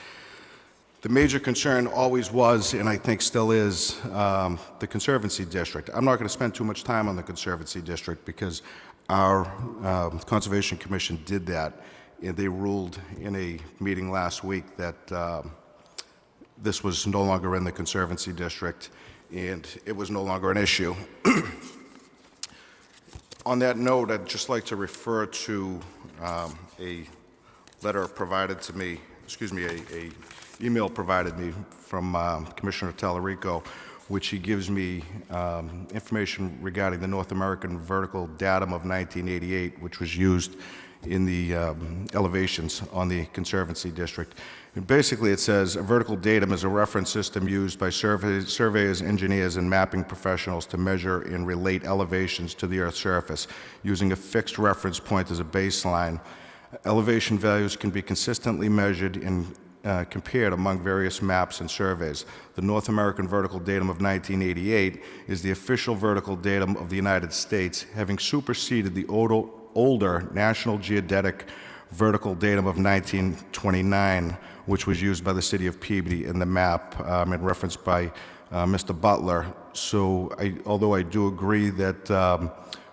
The major concern always was, and I think still is, the Conservancy District. I'm not going to spend too much time on the Conservancy District because our Conservation Commission did that, and they ruled in a meeting last week that this was no longer in the Conservancy District, and it was no longer an issue. On that note, I'd just like to refer to a letter provided to me, a email provided me from Commissioner Tallarico, which he gives me information regarding the North American vertical datum of 1988, which was used in the elevations on the Conservancy District. And basically it says, a vertical datum is a reference system used by surveyors, engineers, and mapping professionals to measure and relate elevations to the Earth's surface, using a fixed reference point as a baseline. Elevation values can be consistently measured and compared among various maps and surveys. The North American vertical datum of 1988 is the official vertical datum of the United States, having superseded the older National Geodetic vertical datum of 1929, which was used by the city of Peabody in the map and referenced by Mr. Butler. So although I do agree that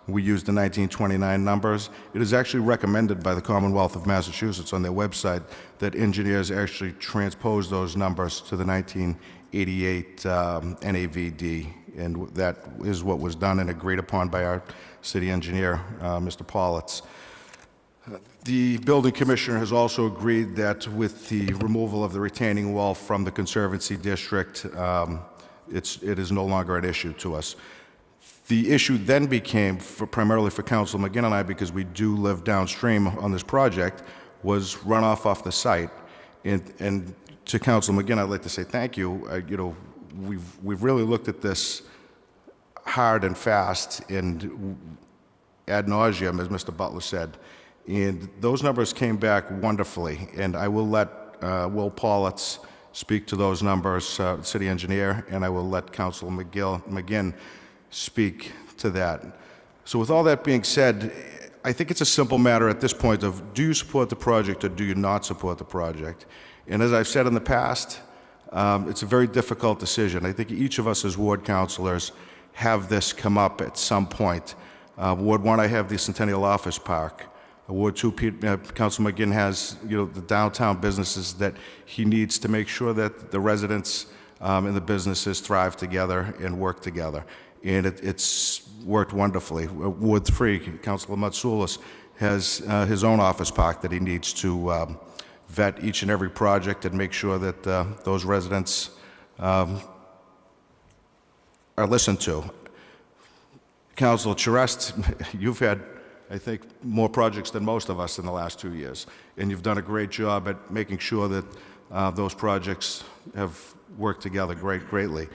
we use the 1929 numbers, it is actually recommended by the Commonwealth of Massachusetts on their website that engineers actually transpose those numbers to the 1988 NAVD, and that is what was done and agreed upon by our city engineer, Mr. Politz. The building commissioner has also agreed that with the removal of the retaining wall from the Conservancy District, it is no longer an issue to us. The issue then became, primarily for Council McGinn and I, because we do live downstream on this project, was runoff off the site. And to Council McGinn, I'd like to say thank you. We've really looked at this hard and fast and ad nauseum, as Mr. Butler said. And those numbers came back wonderfully. And I will let Will Politz speak to those numbers, city engineer, and I will let Council McGinn speak to that. So with all that being said, I think it's a simple matter at this point of, do you support the project or do you not support the project? And as I've said in the past, it's a very difficult decision. I think each of us as ward councilors have this come up at some point. Ward 1, I have the Centennial Office Park. Ward 2, Council McGinn has, the downtown businesses that he needs to make sure that the residents and the businesses thrive together and work together. And it's worked wonderfully. Ward 3, Councilor Matsoulis, has his own office park that he needs to vet each and every project and make sure that those residents are listened to. Councilor Charest, you've had, I think, more projects than most of us in the last 2 years, and you've done a great job at making sure that those projects have worked together greatly.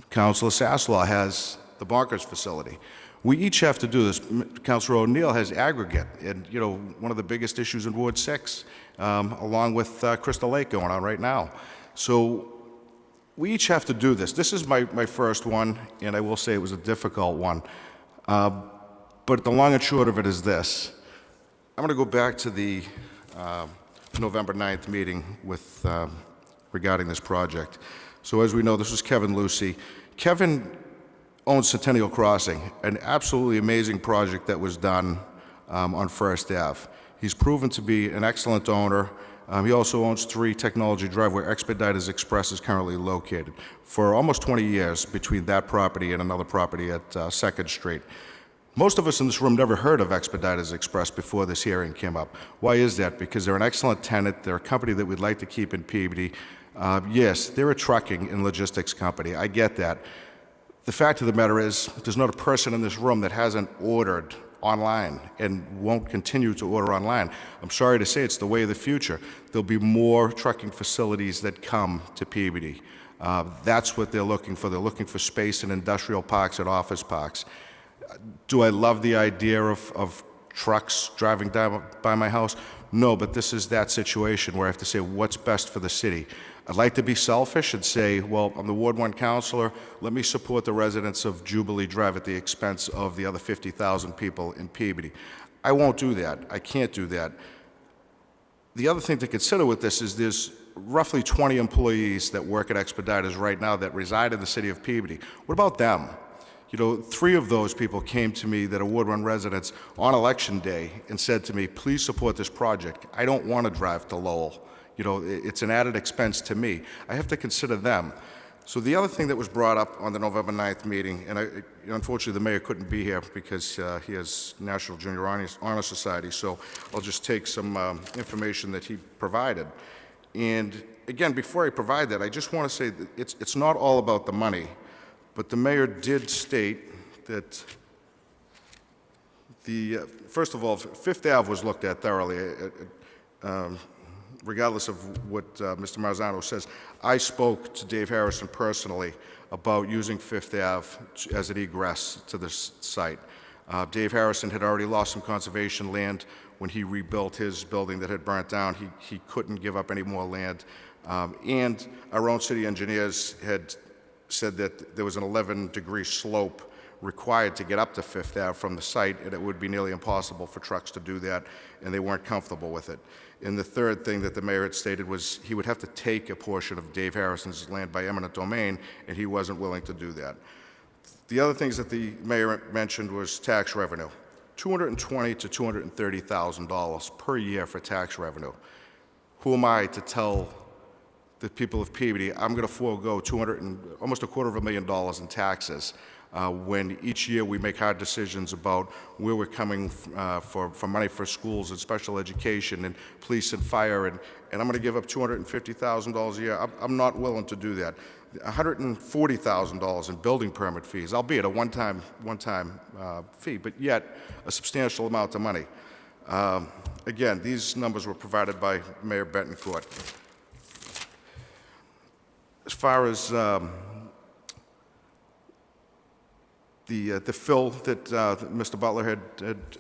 Councilor Sasslaw has the Bonkers facility. We each have to do this. Councilor O'Neill has aggregate, and one of the biggest issues in Ward 6, along with Crystal Lake going on right now. So we each have to do this. This is my first one, and I will say it was a difficult one. But the long and short of it is this. I'm going to go back to the November 9th meeting with regarding this project. So as we know, this was Kevin Lucy. Kevin owns Centennial Crossing, an absolutely amazing project that was done on First Ave. He's proven to be an excellent owner. He also owns 3 Technology Drive, where Expeditors Express is currently located, for almost 20 years between that property and another property at 2nd Street. Most of us in this room never heard of Expeditors Express before this hearing came up. Why is that? Because they're an excellent tenant. They're a company that we'd like to keep in Peabody. Yes, they're a trucking and logistics company. I get that. The fact of the matter is, there's not a person in this room that hasn't ordered online and won't continue to order online. I'm sorry to say it's the way of the future. There'll be more trucking facilities that come to Peabody. That's what they're looking for. They're looking for space in industrial parks and office parks. Do I love the idea of trucks driving down by my house? No, but this is that situation where I have to say what's best for the city. I'd like to be selfish and say, well, I'm the Ward 1 councilor. Let me support the residents of Jubilee Drive at the expense of the other 50,000 people in Peabody. I won't do that. I can't do that. The other thing to consider with this is there's roughly 20 employees that work at Expeditors right now that reside in the city of Peabody. What about them? You know, 3 of those people came to me that are Ward 1 residents on election day and said to me, please support this project. I don't want to drive to Lowell. You know, it's an added expense to me. I have to consider them. So the other thing that was brought up on the November 9th meeting, and unfortunately the mayor couldn't be here because he has National Junior Honor Society, so I'll just take some information that he provided. And again, before I provide that, I just want to say that it's not all about the money. But the mayor did state that first of all, Fifth Ave was looked at thoroughly, regardless of what Mr. Marzano says. I spoke to Dave Harrison personally about using Fifth Ave as an egress to this site. Dave Harrison had already lost some conservation land when he rebuilt his building that had burnt down. He couldn't give up any more land. And our own city engineers had said that there was an 11-degree slope required to get up to Fifth Ave from the site, and it would be nearly impossible for trucks to do that, and they weren't comfortable with it. And the third thing that the mayor had stated was he would have to take a portion of Dave Harrison's land by eminent domain, and he wasn't willing to do that. The other things that the mayor mentioned was tax revenue. $220,000 to $230,000 per year for tax revenue. Who am I to tell the people of Peabody I'm going to forego almost $250,000 in taxes when each year we make hard decisions about where we're coming for money for schools and special education and police and fire, and I'm going to give up $250,000 a year. I'm not willing to do that. $140,000 in building permit fees, albeit a one-time fee, but yet a substantial amount of money. Again, these numbers were provided by Mayor Betancourt. As far as the fill that Mr. Butler had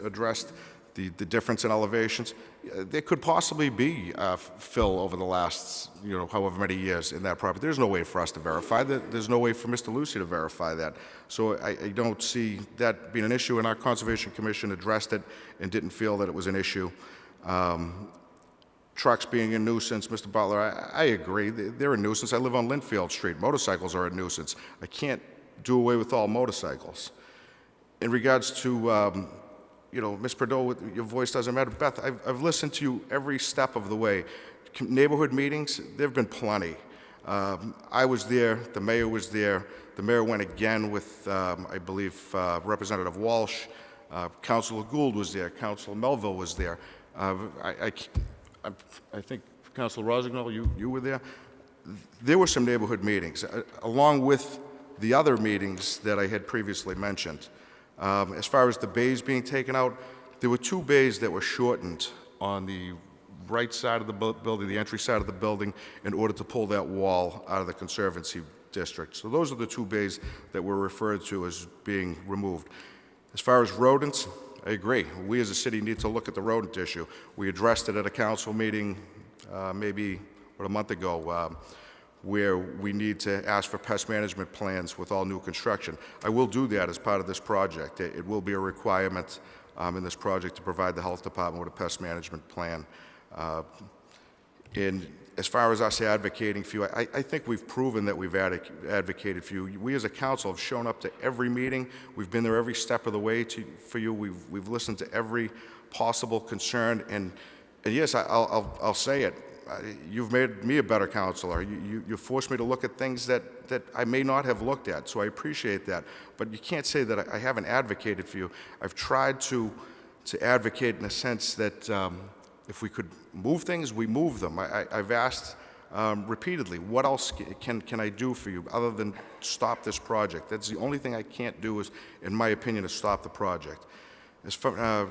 addressed, the difference in elevations, there could possibly be fill over the last, however many years in that property. There's no way for us to verify that. There's no way for Mr. Lucy to verify that. So I don't see that being an issue, and our Conservation Commission addressed it and didn't feel that it was an issue. Trucks being a nuisance, Mr. Butler, I agree. They're a nuisance. I live on Linfield Street. Motorcycles are a nuisance. I can't do away with all motorcycles. In regards to, Ms. Prideaux, your voice doesn't matter. Beth, I've listened to you every step of the way. Neighborhood meetings, there have been plenty. I was there. The mayor was there. The mayor went again with, I believe, Representative Walsh. Councilor Gould was there. Councilor Melville was there. I think, Councilor Rosignol, you were there. There were some neighborhood meetings, along with the other meetings that I had previously mentioned. As far as the bays being taken out, there were 2 bays that were shortened on the right side of the building, the entry side of the building, in order to pull that wall out of the Conservancy District. So those are the 2 bays that were referred to as being removed. As far as rodents, I agree. We as a city need to look at the rodent issue. We addressed it at a council meeting maybe a month ago where we need to ask for pest management plans with all new construction. I will do that as part of this project. It will be a requirement in this project to provide the health department with a pest management plan. And as far as us advocating for you, I think we've proven that we've advocated for you. We as a council have shown up to every meeting. We've been there every step of the way for you. We've listened to every possible concern. And yes, I'll say it. you've made me a better counselor. You forced me to look at things that I may not have looked at, so I appreciate that. But you can't say that I haven't advocated for you. I've tried to advocate in a sense that if we could move things, we move them. I've asked repeatedly, what else can I do for you other than stop this project? That's the only thing I can't do is, in my opinion, to stop the project. As far,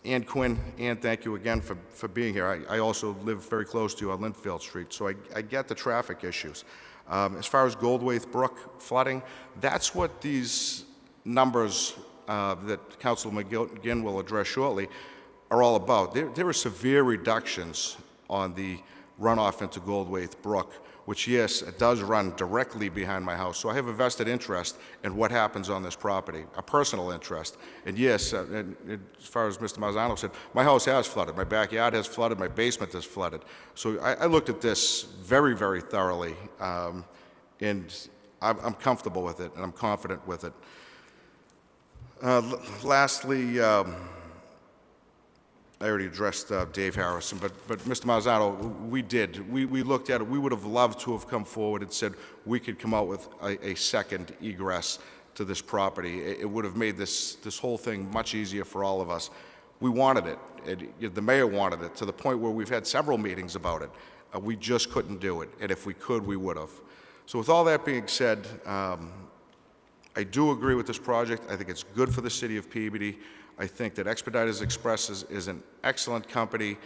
Ann Quinn, Ann, thank you again for being here. I also live very close to you on Linfield Street, so I get the traffic issues. As far as Goldwaith Brook flooding, that's what these numbers that Councilor McGinn will address shortly are all about. There are severe reductions on the runoff into Goldwaith Brook, which, yes, it does run directly behind my house. So I have a vested interest in what happens on this property, a personal interest. And yes, and as far as Mr. Marzano said, my house has flooded. My backyard has flooded. My basement has flooded. So I looked at this very, very thoroughly, and I'm comfortable with it, and I'm confident with it. Lastly, I already addressed Dave Harrison, but Mr. Marzano, we looked at it. We would have loved to have come forward and said we could come out with a second egress to this property. It would have made this whole thing much easier for all of us. We wanted it. The mayor wanted it to the point where we've had several meetings about it. We just couldn't do it, and if we could, we would have. So with all that being said, I do agree with this project. I think it's good for the city of Peabody. I think that Expeditors Express is an excellent company.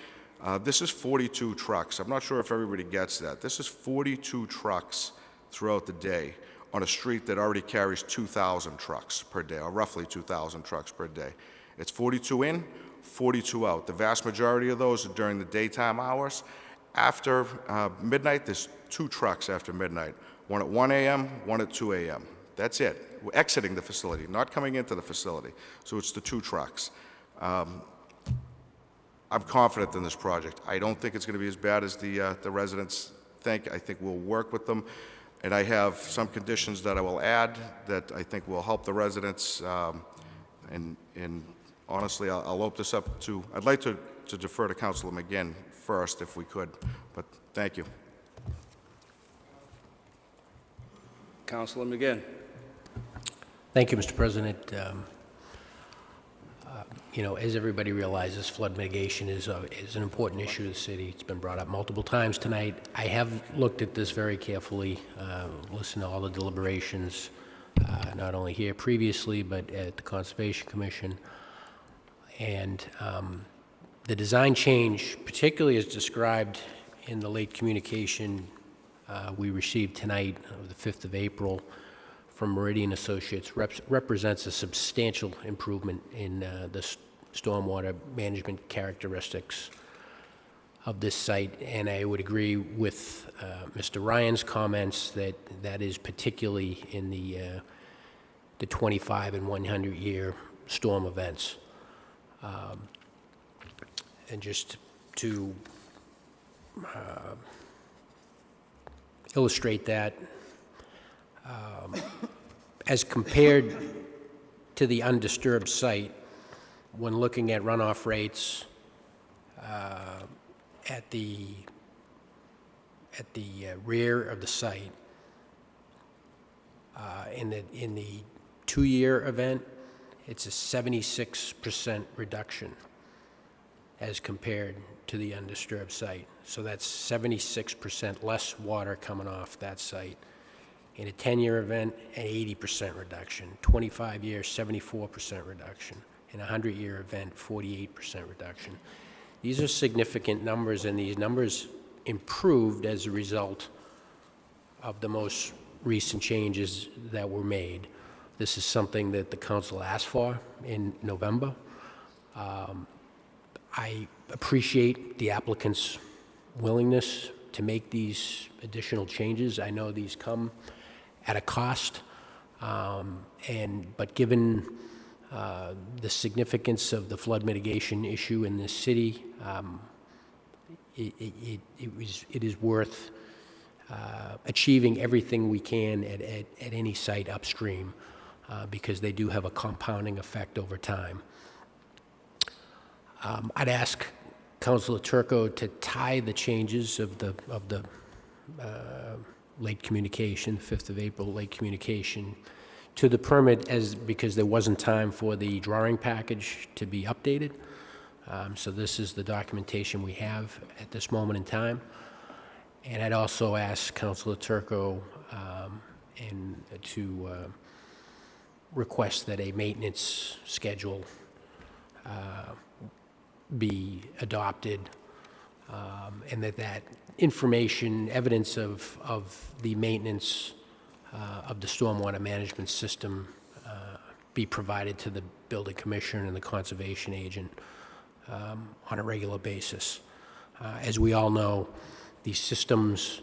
This is 42 trucks. I'm not sure if everybody gets that. This is 42 trucks throughout the day on a street that already carries 2,000 trucks per day, or roughly 2,000 trucks per day. It's 42 in, 42 out. The vast majority of those are during the daytime hours. After midnight, there's 2 trucks after midnight, one at 1 a.m., one at 2 a.m. That's it. We're exiting the facility, not coming into the facility. So it's the 2 trucks. I'm confident in this project. I don't think it's going to be as bad as the residents think. I think we'll work with them. And I have some conditions that I will add that I think will help the residents. And honestly, I'll open this up to, I'd like to defer to Councilor McGinn first if we could, but thank you. Councilor McGinn. Thank you, Mr. President. You know, as everybody realizes, flood mitigation is an important issue to the city. It's been brought up multiple times tonight. I have looked at this very carefully, listened to all the deliberations, not only here previously, but at the Conservation Commission. And the design change, particularly as described in the late communication we received tonight, the 5th of April, from Meridian Associates, represents a substantial improvement in the stormwater management characteristics of this site. And I would agree with Mr. Ryan's comments that that is particularly in the 25 and 100 year storm events. And just to illustrate that, as compared to the undisturbed site, when looking at runoff rates at the rear of the site, in the 2-year event, it's a 76% reduction as compared to the undisturbed site. So that's 76% less water coming off that site. In a 10-year event, an 80% reduction. 25 years, 74% reduction. In a 100-year event, 48% reduction. These are significant numbers, and these numbers improved as a result of the most recent changes that were made. This is something that the council asked for in November. I appreciate the applicant's willingness to make these additional changes. I know these come at a cost, but given the significance of the flood mitigation issue in this city, it is worth achieving everything we can at any site upstream, because they do have a compounding effect over time. I'd ask Councilor Turco to tie the changes of the late communication, 5th of April late communication, to the permit because there wasn't time for the drawing package to be updated. So this is the documentation we have at this moment in time. And I'd also ask Councilor Turco to request that a maintenance schedule be adopted, and that information, evidence of the maintenance of the stormwater management system be provided to the building commissioner and the conservation agent on a regular basis. As we all know, these systems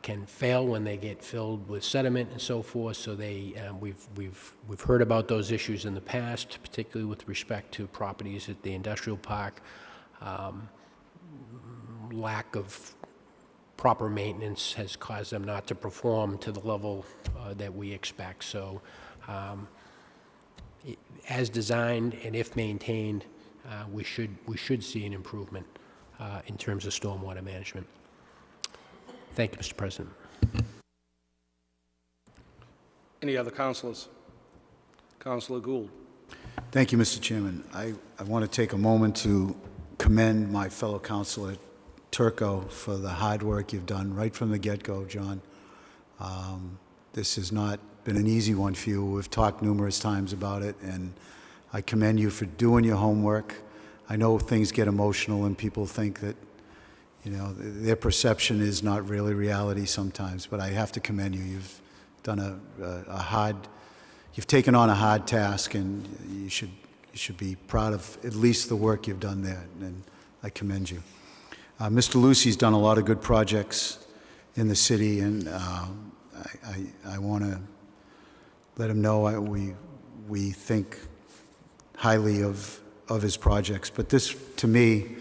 can fail when they get filled with sediment and so forth. So we've heard about those issues in the past, particularly with respect to properties at the industrial park. Lack of proper maintenance has caused them not to perform to the level that we expect. So as designed and if maintained, we should see an improvement in terms of stormwater management. Thank you, Mr. President. Any other councilors? Councilor Gould. Thank you, Mr. Chairman. I want to take a moment to commend my fellow councilor Turco for the hard work you've done right from the get-go, John. This has not been an easy one for you. We've talked numerous times about it, and I commend you for doing your homework. I know things get emotional and people think that, you know, their perception is not really reality sometimes, but I have to commend you. You've done you've taken on a hard task, and you should be proud of at least the work you've done there, and I commend you. Mr. Lucy's done a lot of good projects in the city, and I want to let him know we think highly of his projects. But this, to me,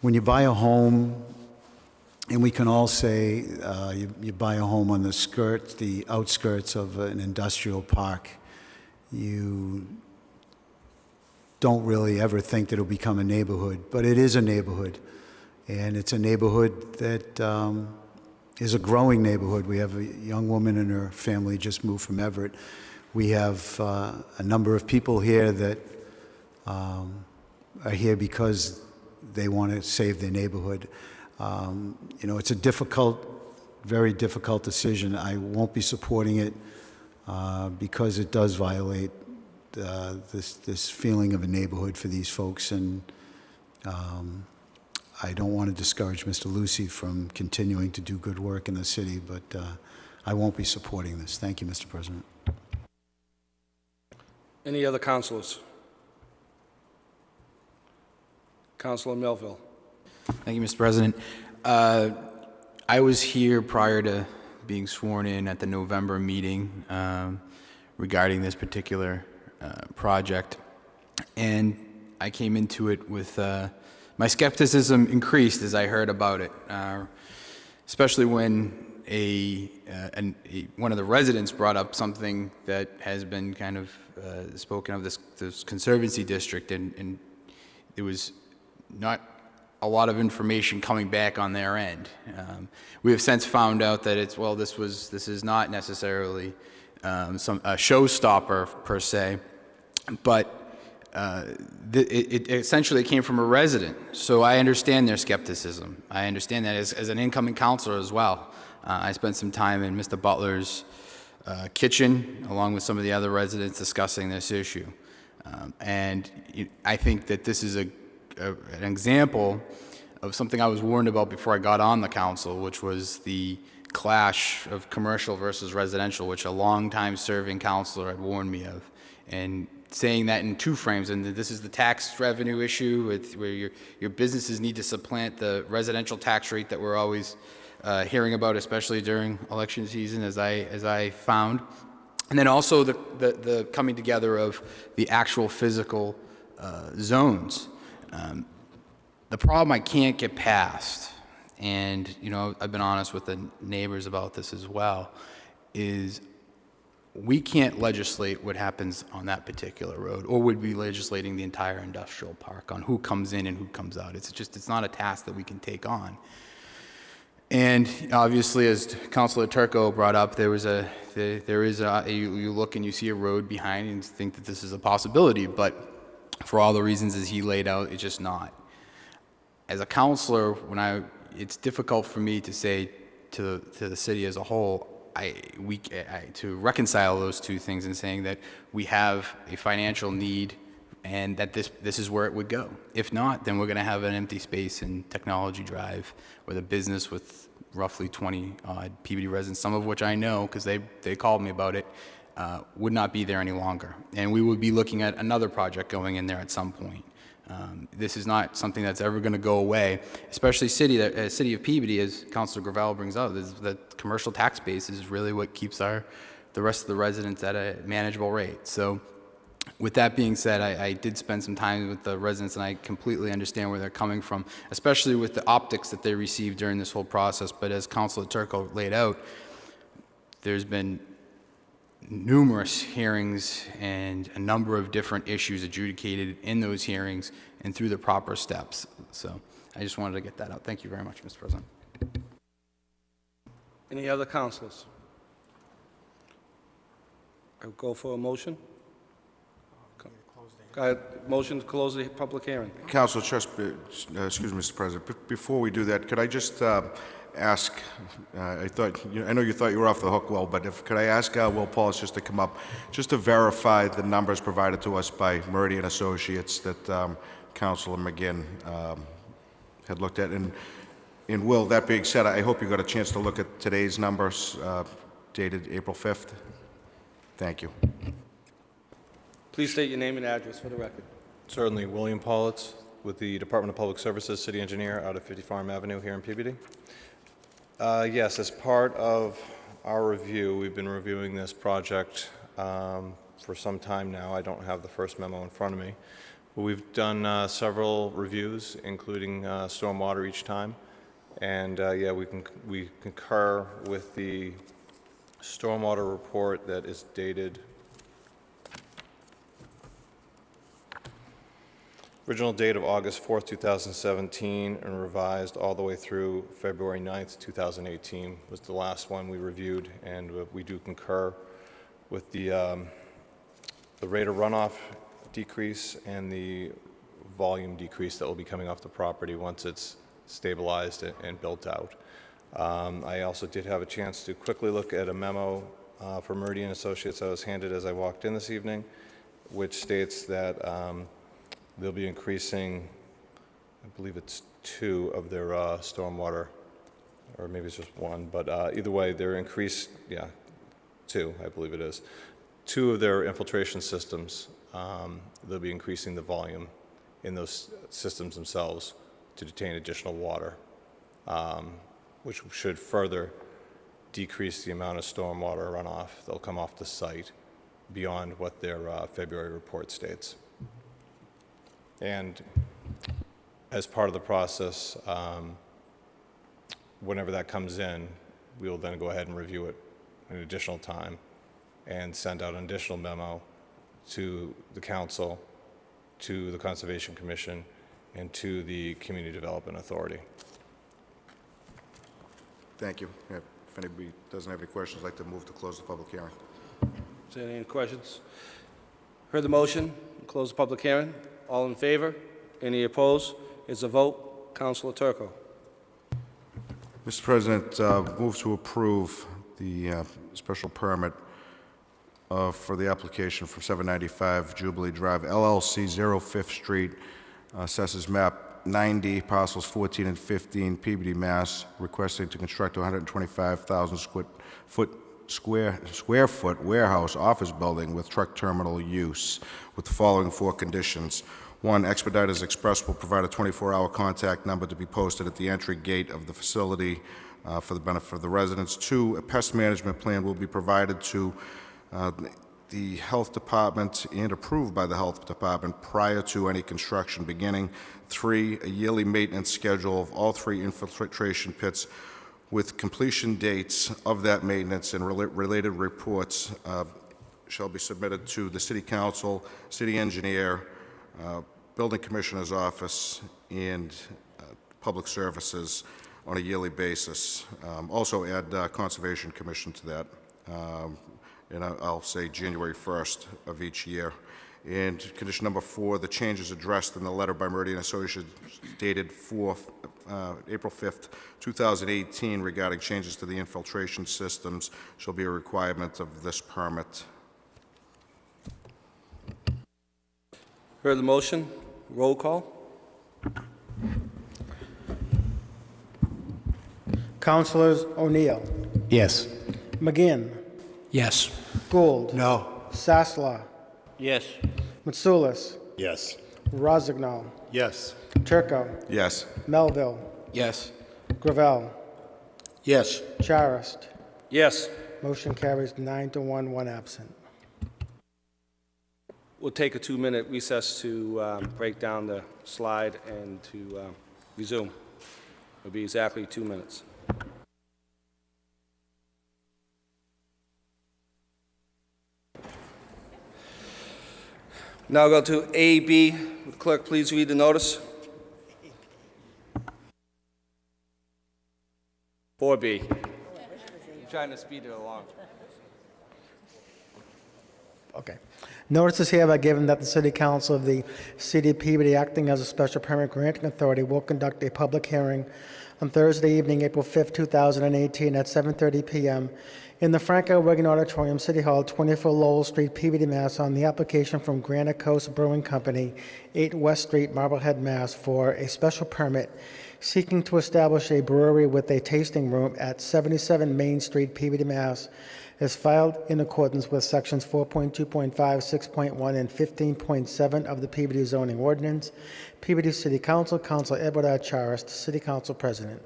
when you buy a home, and we can all say you buy a home on the outskirts of an industrial park, you don't really ever think that it'll become a neighborhood, but it is a neighborhood. And it's a neighborhood that is a growing neighborhood. We have a young woman and her family just moved from Everett. We have a number of people here that are here because they want to save their neighborhood. You know, it's a very difficult decision. I won't be supporting it because it does violate this feeling of a neighborhood for these folks, and I don't want to discourage Mr. Lucy from continuing to do good work in the city, but I won't be supporting this. Thank you, Mr. President. Any other councilors? Councilor Melville. Thank you, Mr. President. I was here prior to being sworn in at the November meeting regarding this particular project, and I came into it with my skepticism increased as I heard about it, especially when one of the residents brought up something that has been kind of spoken of, this conservancy district, and there was not a lot of information coming back on their end. We have since found out that this is not necessarily a showstopper per se, but it essentially came from a resident. So I understand their skepticism. I understand that as an incoming counselor as well. I spent some time in Mr. Butler's kitchen along with some of the other residents discussing this issue. And I think that this is an example of something I was warned about before I got on the council, which was the clash of commercial versus residential, which a long-time serving counselor had warned me of. And saying that in two frames, and this is the tax revenue issue where your businesses need to supplant the residential tax rate that we're always hearing about, especially during election season, as I found. And then also the coming together of the actual physical zones. The problem I can't get past, and I've been honest with the neighbors about this as well, is we can't legislate what happens on that particular road, or would be legislating the entire industrial park on who comes in and who comes out. It's not a task that we can take on. And obviously, as Councilor Turco brought up, you look and you see a road behind and think that this is a possibility, but for all the reasons as he laid out, it's just not. As a councilor, it's difficult for me to say to the city as a whole, to reconcile those two things and saying that we have a financial need and that this is where it would go. If not, then we're going to have an empty space in Technology Drive with a business with roughly 20 Peabody residents, some of which I know because they called me about it, would not be there any longer. And we would be looking at another project going in there at some point. This is not something that's ever going to go away, especially city of Peabody, as Councilor Gravel brings up. The commercial tax base is really what keeps the rest of the residents at a manageable rate. So with that being said, I did spend some time with the residents, and I completely understand where they're coming from, especially with the optics that they received during this whole process. But as Councilor Turco laid out, there's been numerous hearings and a number of different issues adjudicated in those hearings and through the proper steps. So I just wanted to get that out. Thank you very much, Mr. President. Any other councilors? I'll go for a motion. Motion to close the public hearing. Councilor Chess, excuse me, Mr. President, before we do that, could I just ask, I know you thought you were off the hook, Will, but could I ask Will Paulus just to come up, just to verify the numbers provided to us by Meridian Associates that Councilor McGinn had looked at. And Will, that being said, I hope you got a chance to look at today's numbers dated April 5th. Thank you. Please state your name and address for the record. Certainly. William Paulitz with the Department of Public Services, City Engineer out of 50 Farm Avenue here in Peabody. Yes, as part of our review, we've been reviewing this project for some time now. I don't have the first memo in front of me. But we've done several reviews, including stormwater each time. And yeah, we concur with the stormwater report that is dated original date of August 4th, 2017, and revised all the way through February 9th, 2018 was the last one we reviewed, and we do concur with the rate of runoff decrease and the volume decrease that will be coming off the property once it's stabilized and built out. I also did have a chance to quickly look at a memo for Meridian Associates I was handed as I walked in this evening, which states that they'll be increasing, I believe it's 2 of their stormwater, or maybe it's just 1, but either way, they're increased, 2, I believe it is. 2 of their infiltration systems, they'll be increasing the volume in those systems themselves to detain additional water, which should further decrease the amount of stormwater runoff that'll come off the site beyond what their February report states. And as part of the process, whenever that comes in, we will then go ahead and review it an additional time and send out an additional memo to the council, to the Conservation Commission, and to the Community Development Authority. Thank you. If anybody doesn't have any questions, I'd like to move to close the public hearing. Is there any questions? Heard the motion, close the public hearing. All in favor? Any opposed? Is a vote. Councilor Turco. Mr. President, move to approve the special permit for the application for 795 Jubilee Drive, LLC, 05th Street, assesses map 90, parcels 14 and 15, Peabody, Mass., requesting to construct a 125,000 square foot warehouse office building with truck terminal use with the following 4 conditions. 1, Expeditors Express will provide a 24-hour contact number to be posted at the entry gate of the facility for the benefit of the residents. 2, a pest management plan will be provided to the health department and approved by the health department prior to any construction beginning. 3, a yearly maintenance schedule of all 3 infiltration pits with completion dates of that maintenance and related reports shall be submitted to the City Council, City Engineer, Building Commissioner's Office, and Public Services on a yearly basis. Also add Conservation Commission to that, and I'll say January 1st of each year. And condition number 4, the changes addressed in the letter by Meridian Associates dated April 5th, 2018 regarding changes to the infiltration systems shall be a requirement of this permit. Heard the motion. Roll call. Councilors O'Neill, Yes. McGinn, Yes. Gould, No. Sasla, Yes. Mitsoulas, Yes. Rozignol, Yes. Turco, Yes. Melville, Yes. Gravel, Yes. Charist. Yes. Motion carries 9-1, one absent. We'll take a 2-minute recess to break down the slide and to resume. It'll be exactly 2 minutes. Now go to A.B. Clerk, please read the notice. 4B. I'm trying to speed it along. Okay. Notice is hereby given that the City Council of the City of Peabody, acting as a special permit granting authority, will conduct a public hearing on Thursday evening, April 5th, 2018, at 7:30 p.m. in the Franco Reagan Auditorium, City Hall, 24 Lowell Street, Peabody, Mass., on the application from Granite Coast Brewing Company, 8 West Street, Marblehead, Mass., for a special permit seeking to establish a brewery with a tasting room at 77 Main Street, Peabody, Mass., is filed in accordance with sections 4.2.5, 6.1, and 15.7 of the Peabody zoning ordinance. Peabody City Council, Councilor Edward R. Charist, City Council President.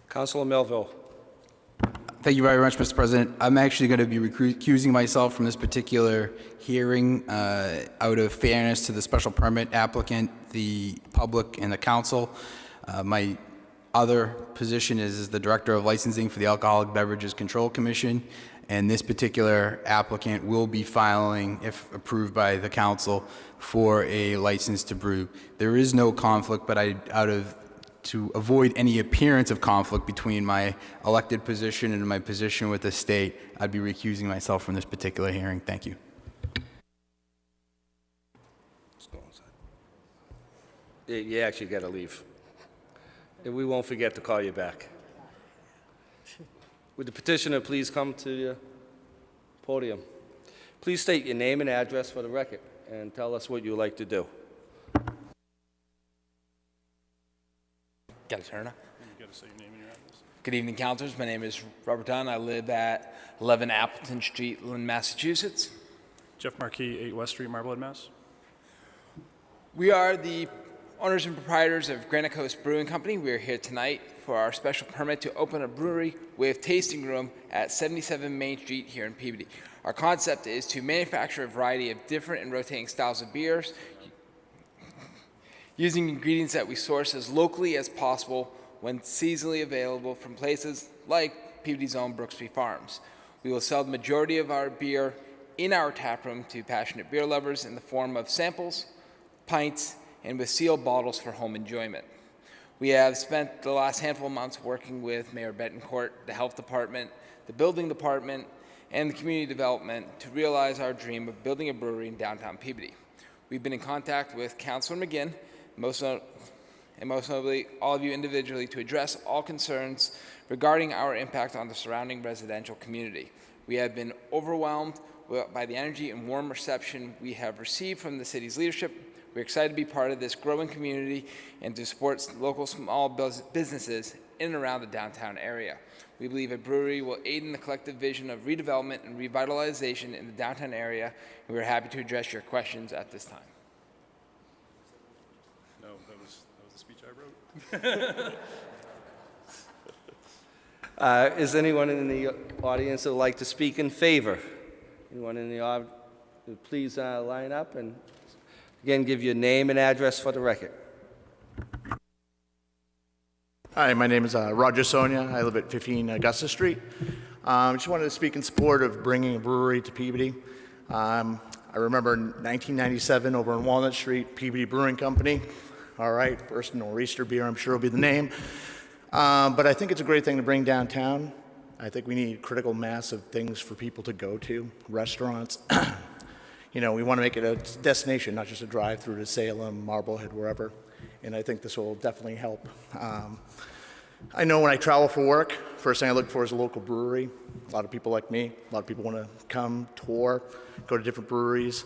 Councilor Melville. Thank you very much, Mr. President. I'm actually going to be recusing myself from this particular hearing out of fairness to the special permit applicant, the public, and the council. My other position is the Director of Licensing for the Alcoholic Beverages Control Commission, and this particular applicant will be filing, if approved by the council, for a license to brew. There is no conflict, but to avoid any appearance of conflict between my elected position and my position with the state, I'd be recusing myself from this particular hearing. Thank you. You actually got to leave. And we won't forget to call you back. Would the petitioner please come to the podium? Please state your name and address for the record and tell us what you would like to do. Got to turn. Good evening, councilors. My name is Robert Dunn. I live at 11 Appleton Street, Lynn, Massachusetts. Jeff Marquis, 8 West Street, Marblehead, Mass. We are the owners and proprietors of Granite Coast Brewing Company. We are here tonight for our special permit to open a brewery with tasting room at 77 Main Street here in Peabody. Our concept is to manufacture a variety of different and rotating styles of beers using ingredients that we source as locally as possible when seasonally available from places like Peabody's own Brooksby Farms. We will sell the majority of our beer in our tap room to passionate beer lovers in the form of samples, pints, and with sealed bottles for home enjoyment. We have spent the last handful of months working with Mayor Betancourt, the Health Department, the Building Department, and the Community Development to realize our dream of building a brewery in downtown Peabody. We've been in contact with Councilor McGinn, most notably all of you individually, to address all concerns regarding our impact on the surrounding residential community. We have been overwhelmed by the energy and warm reception we have received from the city's leadership. We're excited to be part of this growing community and to support local small businesses in and around the downtown area. We believe a brewery will aid in the collective vision of redevelopment and revitalization in the downtown area, and we're happy to address your questions at this time. No, that was the speech I wrote. Is anyone in the audience that would like to speak in favor? Anyone in the audience? Please line up and again give your name and address for the record. Hi, my name is Roger Sonia. I live at 15 Augusta Street. Just wanted to speak in support of bringing a brewery to Peabody. I remember in 1997 over on Walnut Street, Peabody Brewing Company. All right, first Nor'easter beer, I'm sure will be the name. But I think it's a great thing to bring downtown. I think we need critical mass of things for people to go to, restaurants. You know, we want to make it a destination, not just a drive-through to Salem, Marblehead, wherever. And I think this will definitely help. I know when I travel for work, first thing I look for is a local brewery. A lot of people like me. A lot of people want to come, tour, go to different breweries.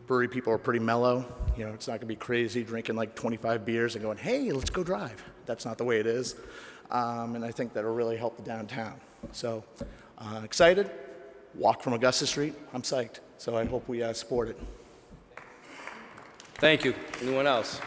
Brewery people are pretty mellow. You know, it's not going to be crazy drinking like 25 beers and going, hey, let's go drive. That's not the way it is. And I think that'll really help the downtown. So excited. Walk from Augusta Street. I'm psyched. So I hope we support it. Thank you. Anyone else?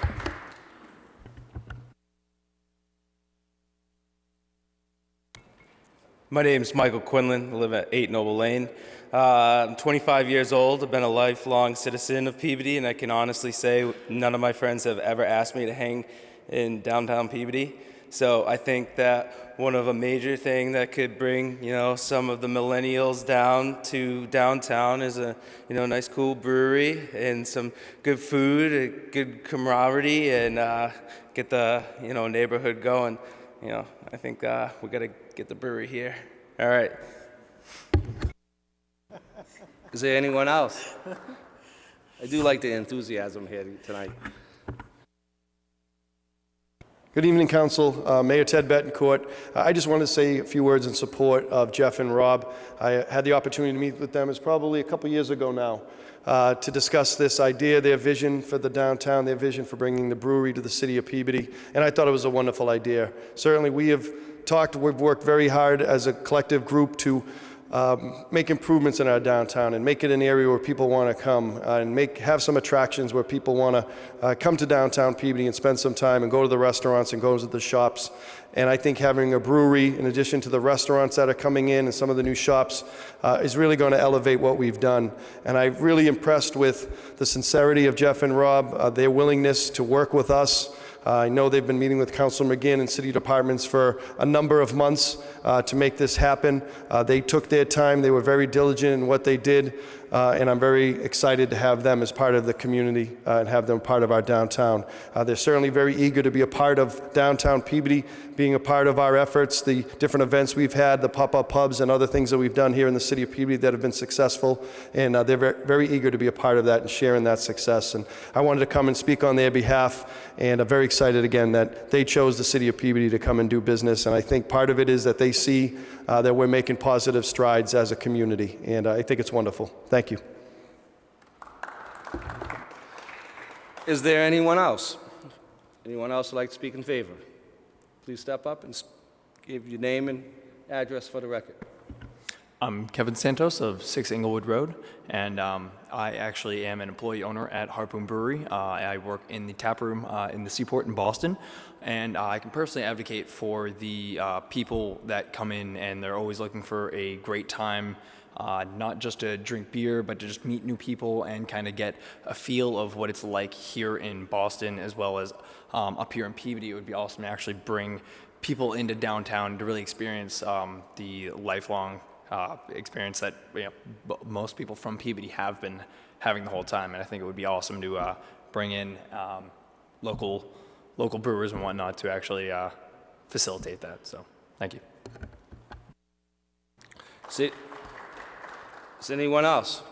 My name is Michael Quinlan. I live at 8 Noble Lane. I'm 25 years old. I've been a lifelong citizen of Peabody, and I can honestly say none of my friends have ever asked me to hang in downtown Peabody. So I think that one of a major thing that could bring, you know, some of the millennials down to downtown is a, you know, nice cool brewery and some good food, a good camaraderie, and get the, you know, neighborhood going. You know, I think we got to get the brewery here. All right. Is there anyone else? I do like the enthusiasm here tonight. Good evening, Council. Mayor Ted Betancourt. I just wanted to say a few words in support of Jeff and Rob. I had the opportunity to meet with them, it's probably a couple years ago now, to discuss this idea, their vision for the downtown, their vision for bringing the brewery to the city of Peabody, and I thought it was a wonderful idea. Certainly we have we've worked very hard as a collective group to make improvements in our downtown and make it an area where people want to come and have some attractions where people want to come to downtown Peabody and spend some time and go to the restaurants and go to the shops. And I think having a brewery, in addition to the restaurants that are coming in and some of the new shops, is really going to elevate what we've done. And I'm really impressed with the sincerity of Jeff and Rob, their willingness to work with us. I know they've been meeting with Councilor McGinn and city departments for a number of months to make this happen. They took their time. They were very diligent in what they did, and I'm very excited to have them as part of the community and have them part of our downtown. They're certainly very eager to be a part of downtown Peabody, being a part of our efforts, the different events we've had, the pop-up pubs and other things that we've done here in the city of Peabody that have been successful, and they're very eager to be a part of that and sharing that success. And I wanted to come and speak on their behalf, and I'm very excited again that they chose the city of Peabody to come and do business, and I think part of it is that they see that we're making positive strides as a community, and I think it's wonderful. Thank you. Is there anyone else? Anyone else who'd like to speak in favor? Please step up and give your name and address for the record. I'm Kevin Santos of 6 Inglewood Road, and I actually am an employee owner at Harpoon Brewery. I work in the tap room in the Seaport in Boston, and I can personally advocate for the people that come in and they're always looking for a great time, not just to drink beer, but to just meet new people and kind of get a feel of what it's like here in Boston, as well as up here in Peabody. It would be awesome to actually bring people into downtown to really experience the lifelong experience that most people from Peabody have been having the whole time, and I think it would be awesome to bring in local brewers and whatnot to actually facilitate that. So, thank you. Is anyone else?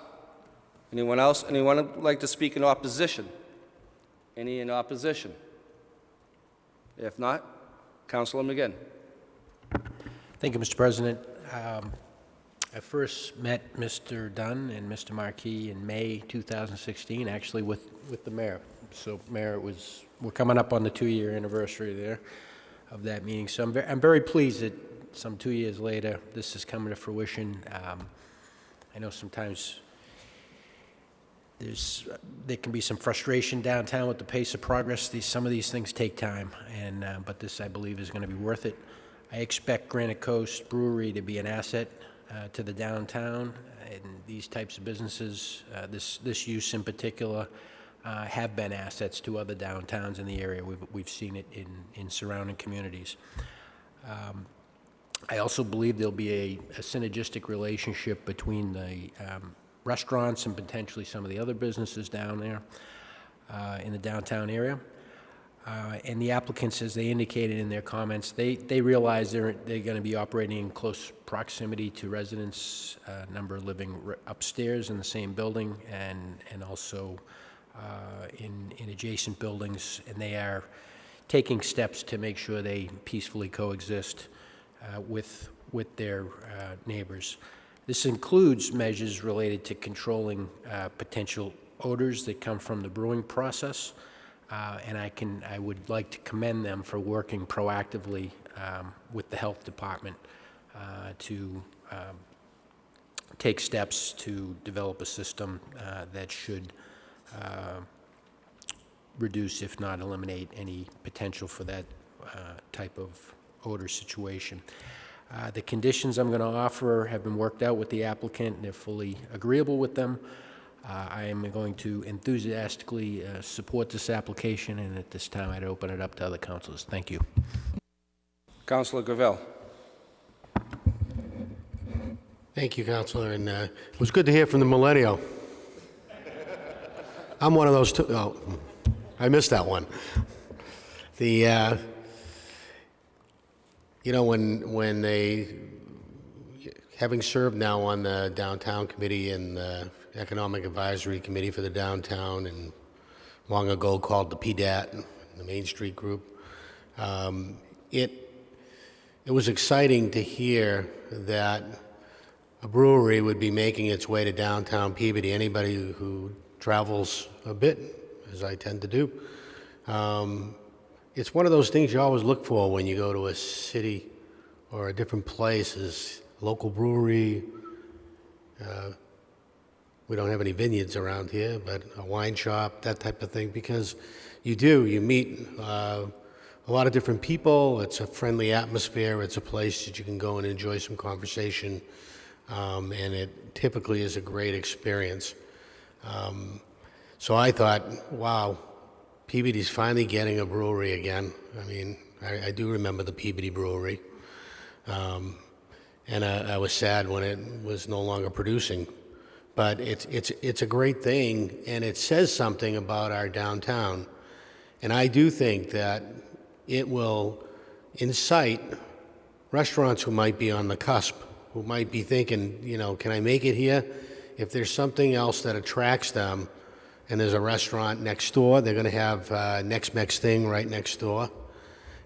Anyone else? Anyone would like to speak in opposition? Any in opposition? If not, Councilor McGinn. Thank you, Mr. President. I first met Mr. Dunn and Mr. Markey in May 2016, actually with the mayor. So, Mayor, we're coming up on the 2-year anniversary there of that meeting. So I'm very pleased that some 2 years later this is coming to fruition. I know sometimes there can be some frustration downtown with the pace of progress. Some of these things take time, but this, I believe, is going to be worth it. I expect Granite Coast Brewery to be an asset to the downtown, and these types of businesses, this use in particular, have been assets to other downtowns in the area. We've seen it in surrounding communities. I also believe there'll be a synergistic relationship between restaurants and potentially some of the other businesses down there in the downtown area. And the applicants, as they indicated in their comments, they realize they're going to be operating in close proximity to residents, a number living upstairs in the same building and also in adjacent buildings, and they are taking steps to make sure they peacefully coexist with their neighbors. This includes measures related to controlling potential odors that come from the brewing process, and I would like to commend them for working proactively with the health department to take steps to develop a system that should reduce, if not eliminate, any potential for that type of odor situation. The conditions I'm going to offer have been worked out with the applicant, and they're fully agreeable with them. I am going to enthusiastically support this application, and at this time I'd open it up to other councilors. Thank you. Councilor Gravel. Thank you, Councilor, and it was good to hear from the Millennial. I'm one of those two. Oh, I missed that one. The, you know, when they, having served now on the Downtown Committee and the Economic Advisory Committee for the Downtown, and long ago called the PDAT, the Main Street Group, it was exciting to hear that a brewery would be making its way to downtown Peabody. Anybody who travels a bit, as I tend to do, it's one of those things you always look for when you go to a city or a different place, is local brewery. We don't have any vineyards around here, but a wine shop, that type of thing, because you meet a lot of different people. It's a friendly atmosphere. It's a place that you can go and enjoy some conversation, and it typically is a great experience. So I thought, wow, Peabody's finally getting a brewery again. I mean, I do remember the Peabody Brewery, and I was sad when it was no longer producing. But it's a great thing, and it says something about our downtown. And I do think that it will incite restaurants who might be on the cusp, who might be thinking, you know, can I make it here? If there's something else that attracts them, and there's a restaurant next door, they're going to have Next Mex Thing right next door.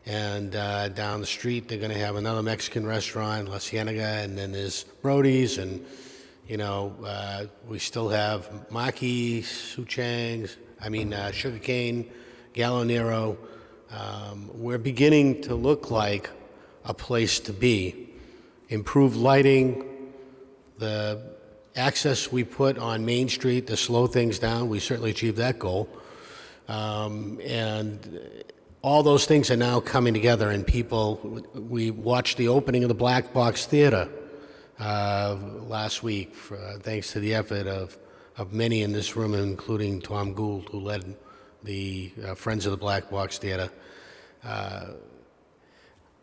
And down the street, they're going to have another Mexican restaurant, La Cienega, and then there's Brody's, and you know, we still have Maki, Suchang's, Sugarcane, Gallo. We're beginning to look like a place to be. Improved lighting, the access we put on Main Street to slow things down, we certainly achieved that goal. And all those things are now coming together, and we watched the opening of the Black Box Theater last week, thanks to the effort of many in this room, including Tom Gould, who led the Friends of the Black Box Theater.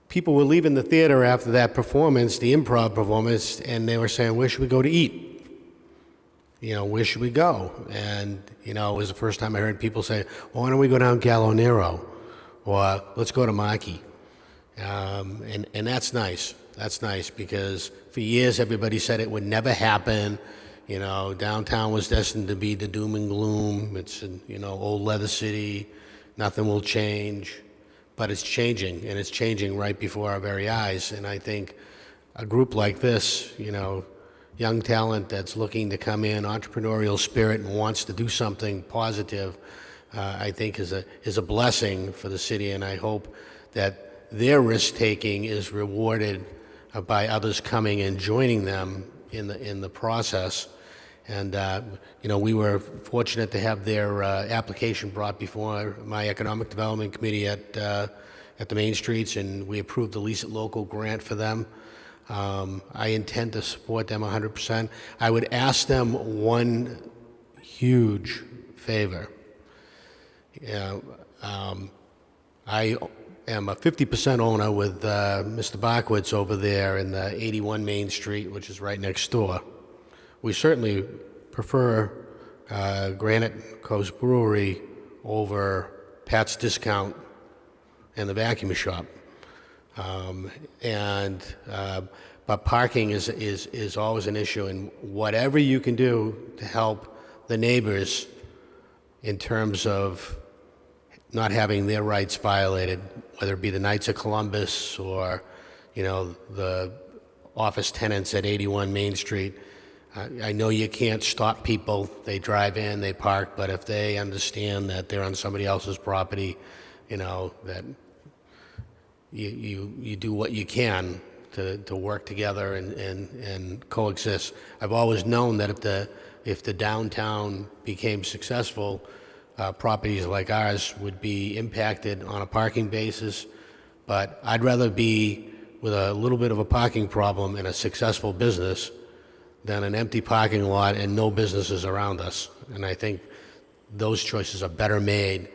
People were leaving the theater after that performance, the improv performance, and they were saying, where should we go to eat? You know, where should we go? And, you know, it was the first time I heard people say, well, why don't we go down Gallo Nero? Or let's go to Maki. And that's nice. That's nice, because for years everybody said it would never happen. You know, downtown was destined to be the doom and gloom. It's, you know, old leather city. Nothing will change. But it's changing, and it's changing right before our very eyes. And I think a group like this, you know, young talent that's looking to come in, entrepreneurial spirit, and wants to do something positive, I think is a blessing for the city. And I hope that their risk-taking is rewarded by others coming and joining them in the process. And you know, we were fortunate to have their application brought before my Economic Development Committee at the Main Streets, and we approved the Lease It Local grant for them. I intend to support them 100%. I would ask them one huge favor. I am a 50% owner with Mr. Bachwitz over there in the 81 Main Street, which is right next door. We certainly prefer Granite Coast Brewery over Pat's Discount and the vacuum shop. But parking is always an issue, and whatever you can do to help the neighbors in terms of not having their rights violated, whether it be the Knights of Columbus or, the office tenants at 81 Main Street. I know you can't stop people. They drive in, they park, but if they understand that they're on somebody else's property, that you do what you can to work together and coexist. I've always known that if the downtown became successful, properties like ours would be impacted on a parking basis, but I'd rather be with a little bit of a parking problem in a successful business than an empty parking lot and no businesses around us. And I think those choices are better made.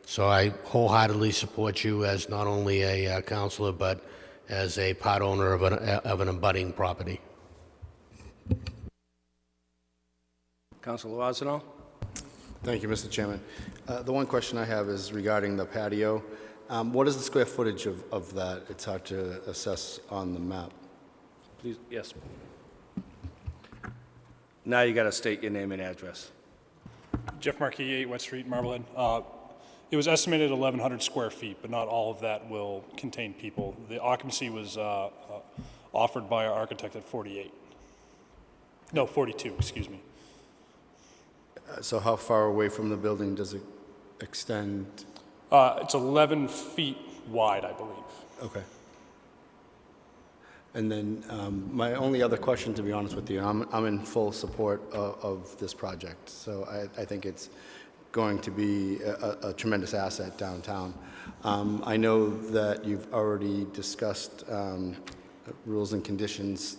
So I wholeheartedly support you as not only a councilor, but as a part owner of an abutting property. Councilor Lozano? Thank you, Mr. Chairman. The one question I have is regarding the patio. What is the square footage of that? It's hard to assess on the map. Please, yes. Now you got to state your name and address. Jeff Marquis, 8 West Street, Marblehead. It was estimated 1,100 square feet, but not all of that will contain people. The occupancy was offered by our architect at 48. No, 42, excuse me. So how far away from the building does it extend? It's 11 feet wide, I believe. Okay. And then my only other question, to be honest with you, I'm in full support of this project. So I think it's going to be a tremendous asset downtown. I know that you've already discussed rules and conditions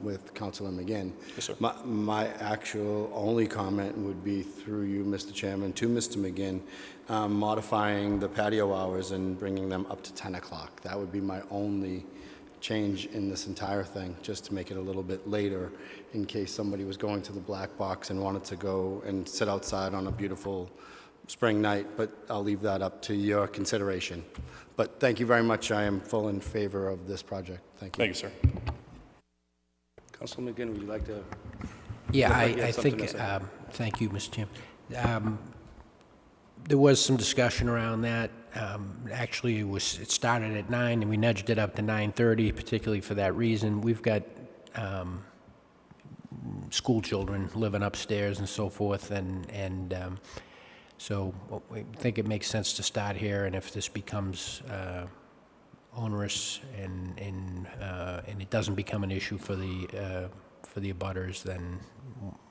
with Councilor McGinn. Yes, sir. My actual only comment would be through you, Mr. Chairman, to Mr. McGinn, modifying the patio hours and bringing them up to 10 o'clock. That would be my only change in this entire thing, just to make it a little bit later in case somebody was going to the black box and wanted to go and sit outside on a beautiful spring night, but I'll leave that up to your consideration. But thank you very much. I am full in favor of this project. Thank you. Thank you, sir. Councilor McGinn, would you like to? Yeah, like you had I something think, to say? thank you, Mr. Chairman. There was some discussion around that. Actually, it started at 9, and we nudged it up to 9:30, particularly for that reason. We've got school children living upstairs and so forth, and so we think it makes sense to start here, and if this becomes onerous and it doesn't become an issue for the abutters, then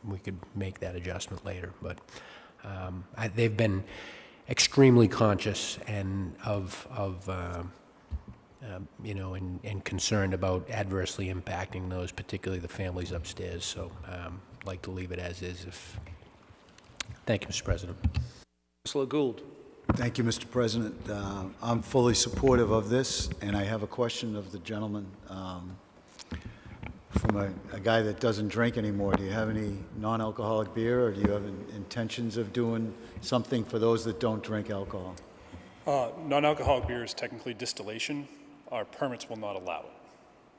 we could make that adjustment later. But they've been extremely conscious and and concerned about adversely impacting those, particularly the families upstairs. So I'd like to leave it as is. Thank you, Mr. President. Councilor Gould. Thank you, Mr. President. I'm fully supportive of this, and I have a question of the gentleman. From a guy that doesn't drink anymore, do you have any non-alcoholic beer, or do you have intentions of doing something for those that don't drink alcohol? Non-alcoholic beer is technically distillation. Our permits will not allow it.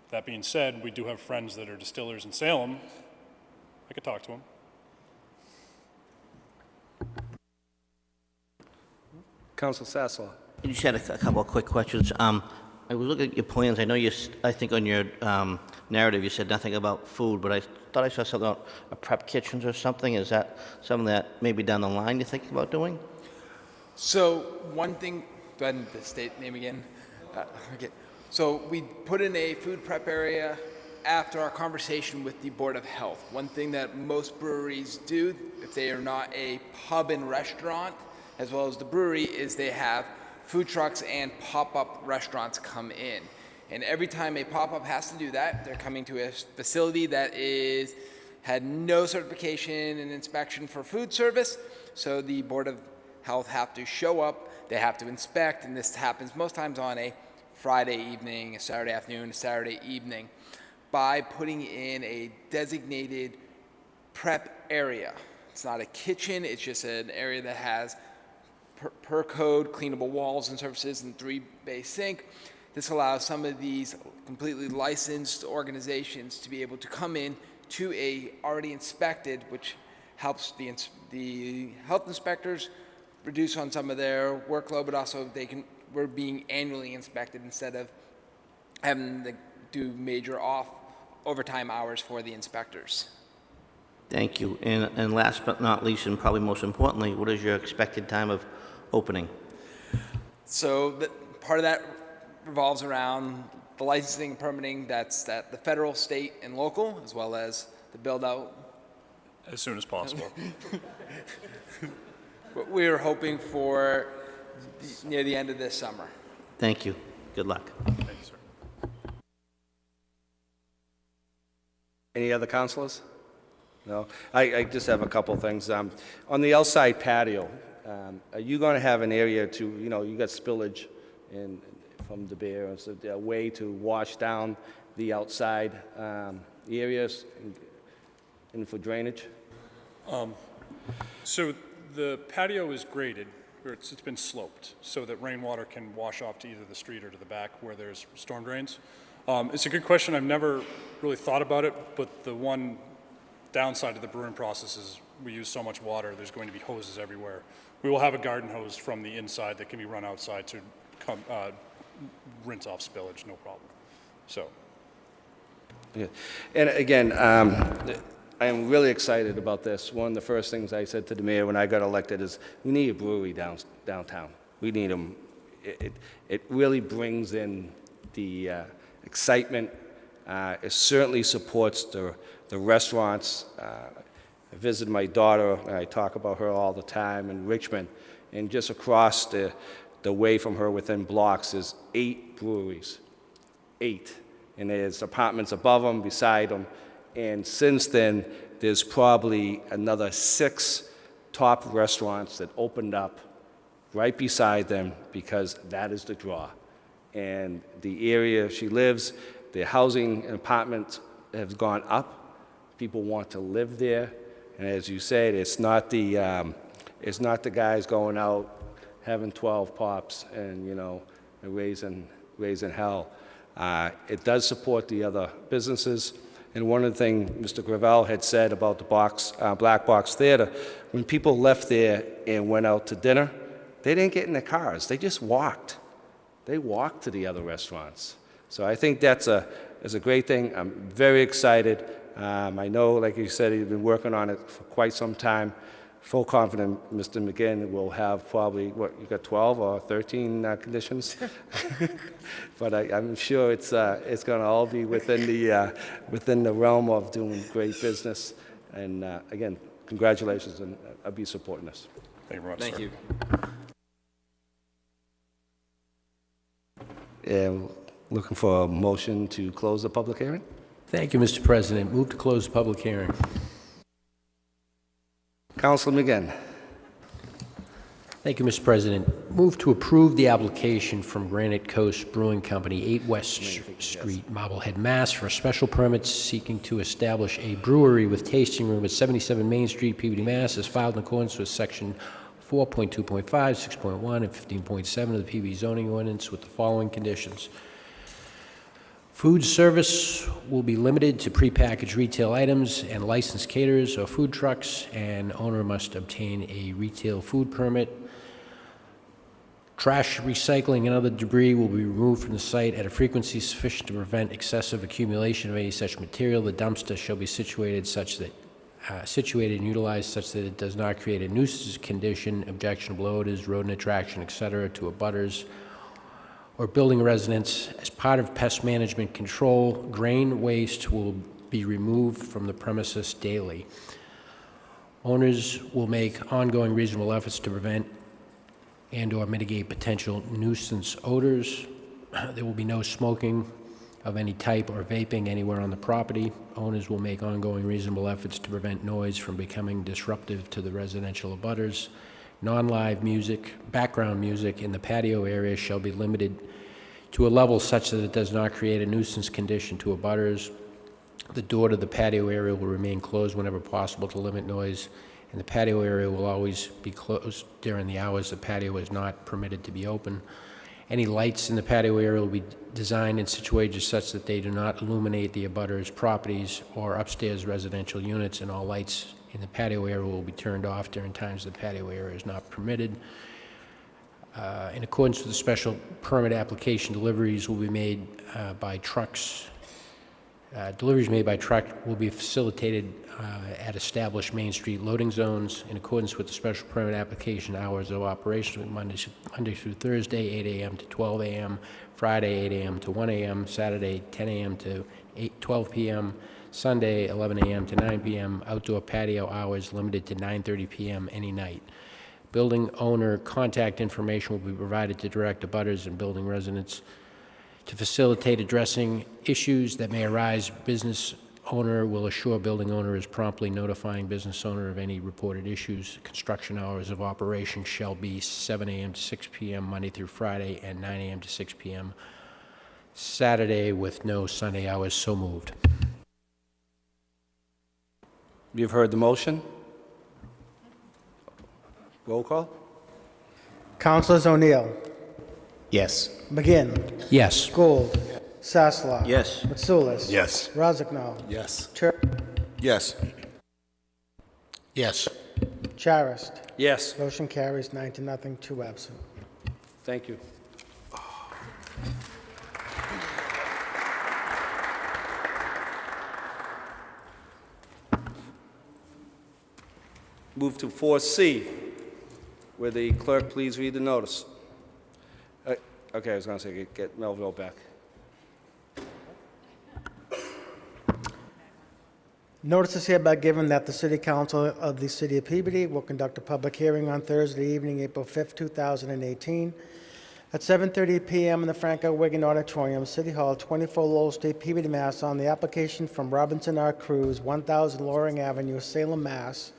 That being said, we do have friends that are distillers in Salem. I could talk to them. Councilor Sasslaw. I just had a couple of quick questions. I was looking at your plans. I know I think on your narrative you said nothing about food, but I thought I saw something about prep kitchens or something. Is that something that maybe down the line you're thinking about doing? So one thing, go ahead and the state name again. Okay. So we put in a food prep area after our conversation with the Board of Health. One thing that most breweries do, if they are not a pub and restaurant, as well as the brewery, is they have food trucks and pop-up restaurants come in. And every time a pop-up has to do that, they're coming to a facility that had no certification and inspection for food service. So the Board of Health have to show up, they have to inspect, and this happens most times on a Friday evening, a Saturday afternoon, a Saturday evening. By putting in a designated prep area. It's not a kitchen, it's just an area that has per code cleanable walls and surfaces and 3-bay sink. This allows some of these completely licensed organizations to be able to come in to a already inspected, which helps the health inspectors reduce on some of their workload, but also we're being annually inspected instead of having to do major overtime hours for the inspectors. Thank you. And last but not least, and probably most importantly, what is your expected time of opening? So part of that revolves around the licensing and permitting that's at the federal, state, and local, as well as the build-out. As soon as possible. But we're hoping for near the end of this summer. Thank you. Good luck. Thank you, sir. Any other councilors? No? I just have a couple things. On the outside patio, are you going to have an area to, you got spillage from the beer, and so a way to wash down the outside areas and for drainage? So the patio is graded, or it's been sloped, so that rainwater can wash off to either the street or to the back where there's storm drains. It's a good question. I've never really thought about it, but the one downside of the brewing process is we use so much water, there's going to be hoses everywhere. We will have a garden hose from the inside that can be run outside to rinse off spillage, no problem. So. Yeah. And again, I am really excited about this. One of the first things I said to the mayor when I got elected is we need a brewery downtown. We need them. It really brings in the excitement. It certainly supports the restaurants. I visited my daughter, and I talk about her all the time in Richmond, and just across the way from her within blocks is 8 breweries. 8. And there's apartments above them, beside them. And since then, there's probably another 6 top restaurants that opened up right beside them because that is the draw. And the area she lives, the housing and apartments have gone up. People want to live there. And as you said, it's not the guys going out having 12 pops and, raising hell. It does support the other businesses. And one of the things Mr. Gravel had said about the Black Box Theater, when people left there and went out to dinner, they didn't get in their cars. They just walked. They walked to the other restaurants. So I think that's a great thing. I'm very excited. I know, like you said, you've been working on it for quite some time. Full confident Mr. McGinn will have probably, you got 12 or 13 conditions? But I'm sure it's going to all be within the realm of doing great business. And again, congratulations, and I'll be supporting this. Thank you very much, Thank sir. you. And looking for a motion to close the public hearing? Thank you, Mr. President. Move to close the public hearing. Councilor McGinn. Thank you, Mr. President. Move to approve the application from Granite Coast Brewing Company, 8 West Street, Marblehead, Mass. for a special permit seeking to establish a brewery with tasting room at 77 Main Street, Peabody, Mass. as filed in accordance with Section 4.2.5, 6.1, and 15.7 of the Peabody zoning ordinance with the following conditions. Food service will be limited to prepackaged retail items and licensed caterers or food trucks, and owner must obtain a retail food permit. Trash, recycling, and other debris will be removed from the site at a frequency sufficient to prevent excessive accumulation of any such material. The dumpster shall be situated and utilized such that it does not create a nuisance condition, objectionable odors, rodent attraction, etc. to abutters or building residents. As part of pest management control, grain waste will be removed from the premises daily. Owners will make ongoing reasonable efforts to prevent and/or mitigate potential nuisance odors. There will be no smoking of any type or vaping anywhere on the property. Owners will make ongoing reasonable efforts to prevent noise from becoming disruptive to the residential abutters. Non-live music, background music in the patio area shall be limited to a level such that it does not create a nuisance condition to abutters. The door to the patio area will remain closed whenever possible to limit noise, and the patio area will always be closed during the hours the patio is not permitted to be open. Any lights in the patio area will be designed and situated such that they do not illuminate the abutters' properties or upstairs residential units, and all lights in the patio area will be turned off during times the patio area is not permitted. In accordance with the special permit application, deliveries will be made by trucks. Deliveries made by truck will be facilitated at established Main Street loading zones in accordance with the special permit application. Hours of operation Monday through Thursday, 8 a.m. to 12 a.m., Friday, 8 a.m. to 1 a.m., Saturday, 10 a.m. to 12 p.m., Sunday, 11 a.m. to 9 p.m., outdoor patio hours limited to 9:30 p.m. any night. Building owner contact information will be provided to direct abutters and building residents to facilitate addressing issues that may arise. Business owner will assure building owner is promptly notifying business owner of any reported issues. Construction hours of operation shall be 7 a.m. to 6 p.m. Monday through Friday and 9 a.m. to 6 p.m. Saturday with no Sunday hours. So moved. You've heard the motion. Roll call. Councilors O'Neill, Yes. McGinn, Yes. Gould, Sasslaw. Yes. Mitsoulas. Yes. Rozignol. Yes. Yes. Yes. Charist. Yes. Motion carries 9-0, 2 absent. Thank you. Move to 4C. Will the clerk please read the notice? Okay, I was going to say, get Melville back. Notice is hereby given that the City Council of the City of Peabody will conduct a public hearing on Thursday evening, April 5th, 2018, at 7:30 p.m. in the Franco Wigan Auditorium, City Hall, 24 Lowell Street, Peabody, Mass., on the application from Robinson R. Cruz, 1000 Loring Avenue, Salem, Mass.,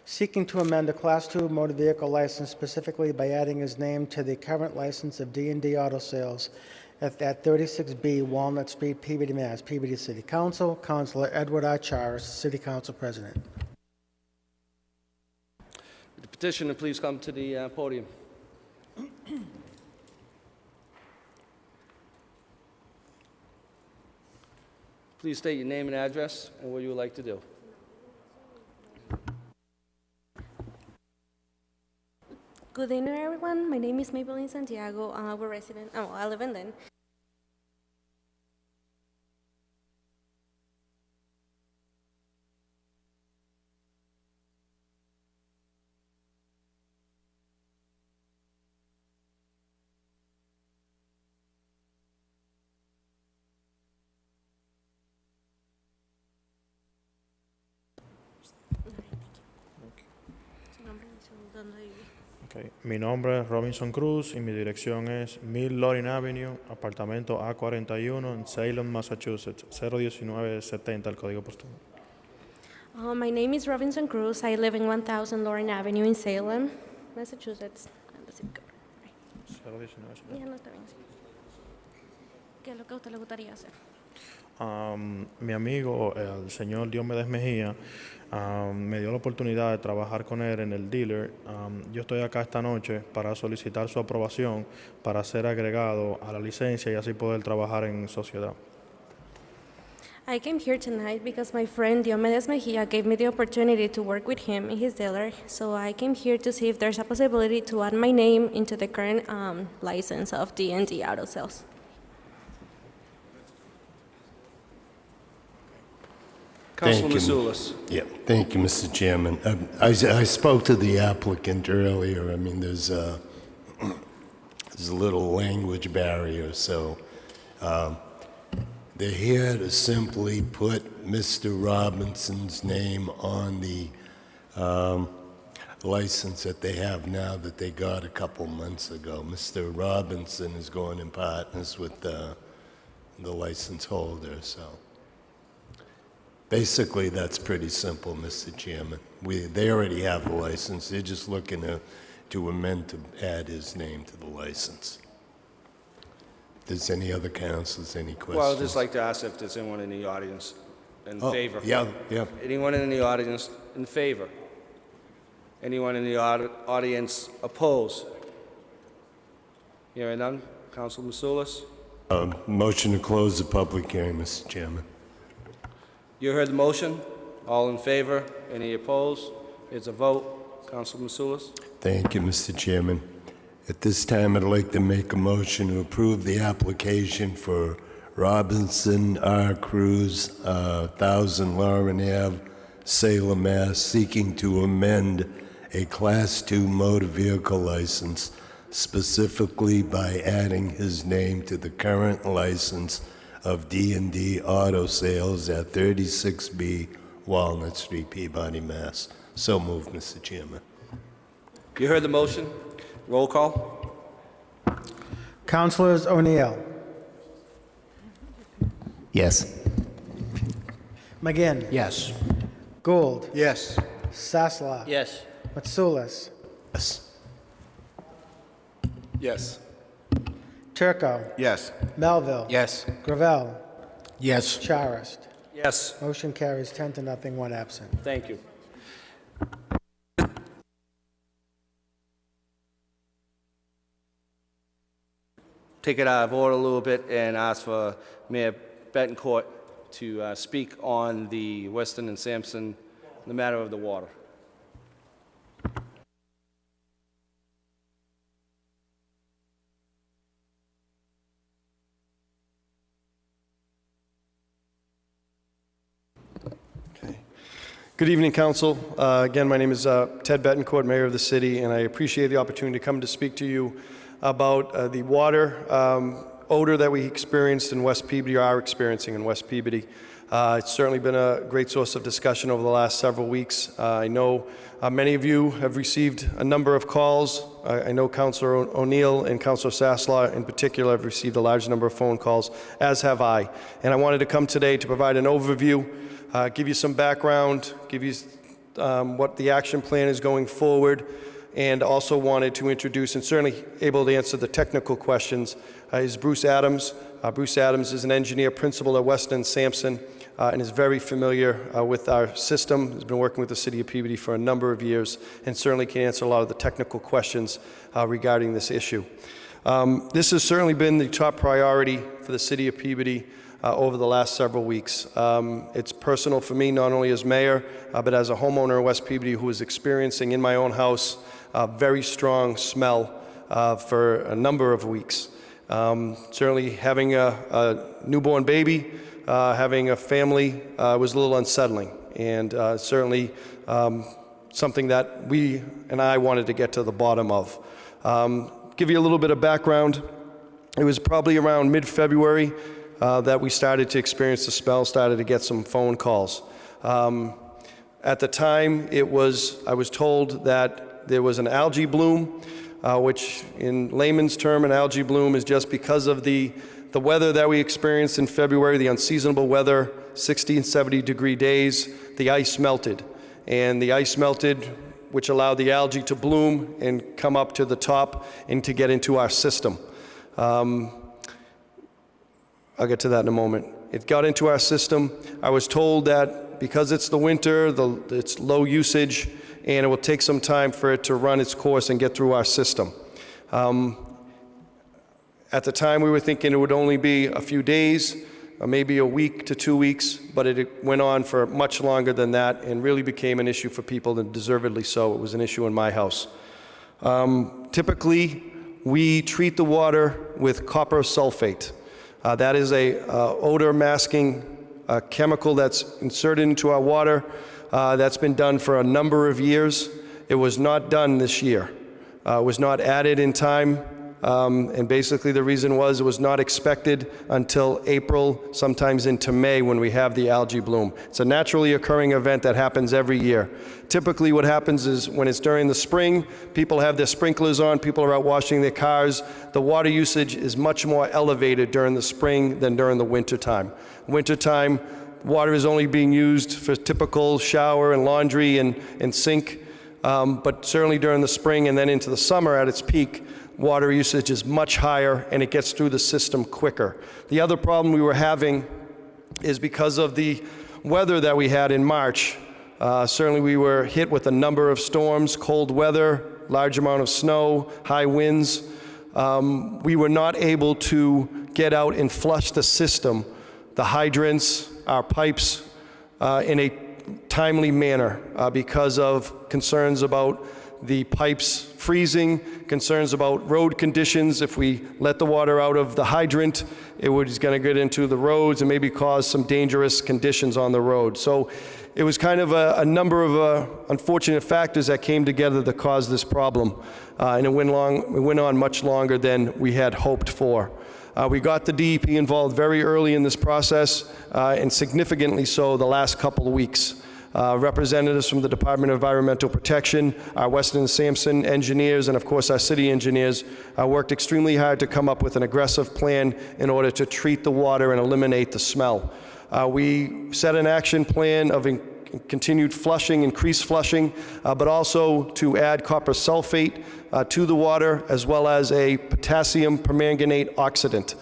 seeking to amend a Class II motor vehicle license specifically by adding his name to the current license of D&D Auto Sales at 36B Walnut Street, Peabody, Mass. Peabody City Council, Councilor Edward R. Charis, City Council President. The petitioner, please come to the podium. Please state your name and address and what you would like to do. Good evening, everyone. My name is Maybelline Santiago. We're resident. Oh, I live in Lynn. Okay. Mi nombre es Robinson Cruz y mi dirección es 1000 Loring Avenue, apartamento A41 en Salem, Massachusetts, 01970 el código postal. My name is Robinson Cruz. I live in 1000 Loring Avenue in Salem, Massachusetts. And the zip code. 01970. Ya no está bien. ¿Qué es lo que a usted le gustaría hacer? Mi amigo, el señor Diomedes Mejía, me dio la oportunidad de trabajar con él en el dealer. Yo estoy acá esta noche para solicitar su aprobación para ser agregado a la licencia y así poder trabajar en sociedad. I came here tonight because my friend Diomedes Mejia gave me the opportunity to work with him in his dealer. So I came here to see if there's a possibility to add my name into the current license of D&D Auto Sales. Councilman Mitsoulas. Yeah, thank you, Mr. Chairman. I spoke to the applicant earlier. I mean, there's a little language barrier, so they're here to simply put Mr. Robinson's name on the license that they have now that they got a couple months ago. Mr. Robinson is going in partners with the license holder, so. Basically, that's pretty simple, Mr. Chairman. They already have a license. They're just looking to amend to add his name to the license. Does any other councilors, any questions? Well, I'd just like to ask if there's anyone in the audience, In Oh, favor? yeah, yeah. Anyone in the audience in favor? Anyone in the audience opposed? Hearing none. Council Mitsoulas? Motion to close the public hearing, Mr. Chairman. You heard the motion. All in favor? Any opposed? It's a vote. Council Mitsoulas? Thank you, Mr. Chairman. At this time, I'd like to make a motion to approve the application for Robinson R. Cruz, 1000 Lauren Ave, Salem, Mass., seeking to amend a Class II motor vehicle license, specifically by adding his name to the current license of D&D Auto Sales at 36B Walnut Street, Peabody, Mass. So moved, Mr. Chairman. You heard the motion. Roll call. Councilors O'Neill, Yes. McGinn, Yes. Gould, Yes. Sasla, Yes. Mitsoulas, Yes. Yes. Turco, Yes. Melville, Yes. Gravel, Yes. Charist. Yes. Motion carries 10-0, 1 absent. Thank you. Take it out of order a little bit and ask for Mayor Betancourt to speak on the Weston and Sampson, the matter of the water. Good evening, Council. Again, my name is Ted Betancourt, Mayor of the city, and I appreciate the opportunity to come to speak to you about the water odor that we experienced in West Peabody, or are experiencing in West Peabody. It's certainly been a great source of discussion over the last several weeks. I know many of you have received a number of calls. I know Councilor O'Neill and Councilor Sasslaw in particular have received a large number of phone calls, as have I. And I wanted to come today to provide an overview, give you some background, give you what the action plan is going forward, and also wanted to introduce, and certainly able to answer the technical questions, is Bruce Adams. Bruce Adams is an engineer principal at Weston and Sampson and is very familiar with our system. He's been working with the City of Peabody for a number of years and certainly can answer a lot of the technical questions regarding this issue. This has certainly been the top priority for the City of Peabody over the last several weeks. It's personal for me, not only as mayor, but as a homeowner in West Peabody who is experiencing in my own house a very strong smell for a number of weeks. Certainly having a newborn baby, having a family was a little unsettling, and certainly something that we and I wanted to get to the bottom of. Give you a little bit of background. It was probably around mid-February that we started to experience the smell, started to get some phone calls. At the time, I was told that there was an algae bloom, which in layman's term, an algae bloom is just because of the weather that we experienced in February, the unseasonable weather, 60 and 70 degree days, the ice melted. And the ice melted, which allowed the algae to bloom and come up to the top and to get into our system. I'll get to that in a moment. It got into our system. I was told that because it's the winter, it's low usage, and it will take some time for it to run its course and get through our system. At the time, we were thinking it would only be a few days, maybe a week to 2 weeks, but it went on for much longer than that and really became an issue for people, and deservedly so. It was an issue in my house. Typically, we treat the water with copper sulfate. That is a odor masking chemical that's inserted into our water. That's been done for a number of years. It was not done this year. It was not added in time. And basically the reason was it was not expected until April, sometimes into May, when we have the algae bloom. It's a naturally occurring event that happens every year. Typically what happens is when it's during the spring, people have their sprinklers on, people are out washing their cars. The water usage is much more elevated during the spring than during the winter time. Winter time, water is only being used for typical shower and laundry and sink, but certainly during the spring and then into the summer at its peak, water usage is much higher and it gets through the system quicker. The other problem we were having is because of the weather that we had in March. Certainly we were hit with a number of storms, cold weather, large amount of snow, high winds. We were not able to get out and flush the system, the hydrants, our pipes, in a timely manner because of concerns about the pipes freezing, concerns about road conditions. If we let the water out of the hydrant, it was going to get into the roads and maybe cause some dangerous conditions on the road. So it was kind of a number of unfortunate factors that came together that caused this problem. And it went on much longer than we had hoped for. We got the DEP involved very early in this process, and significantly so the last couple of weeks. Representatives from the Department of Environmental Protection, our Weston and Sampson engineers, and of course our city engineers worked extremely hard to come up with an aggressive plan in order to treat the water and eliminate the smell. We set an action plan of continued flushing, increased flushing, but also to add copper sulfate to the water, as well as a potassium permanganate oxidant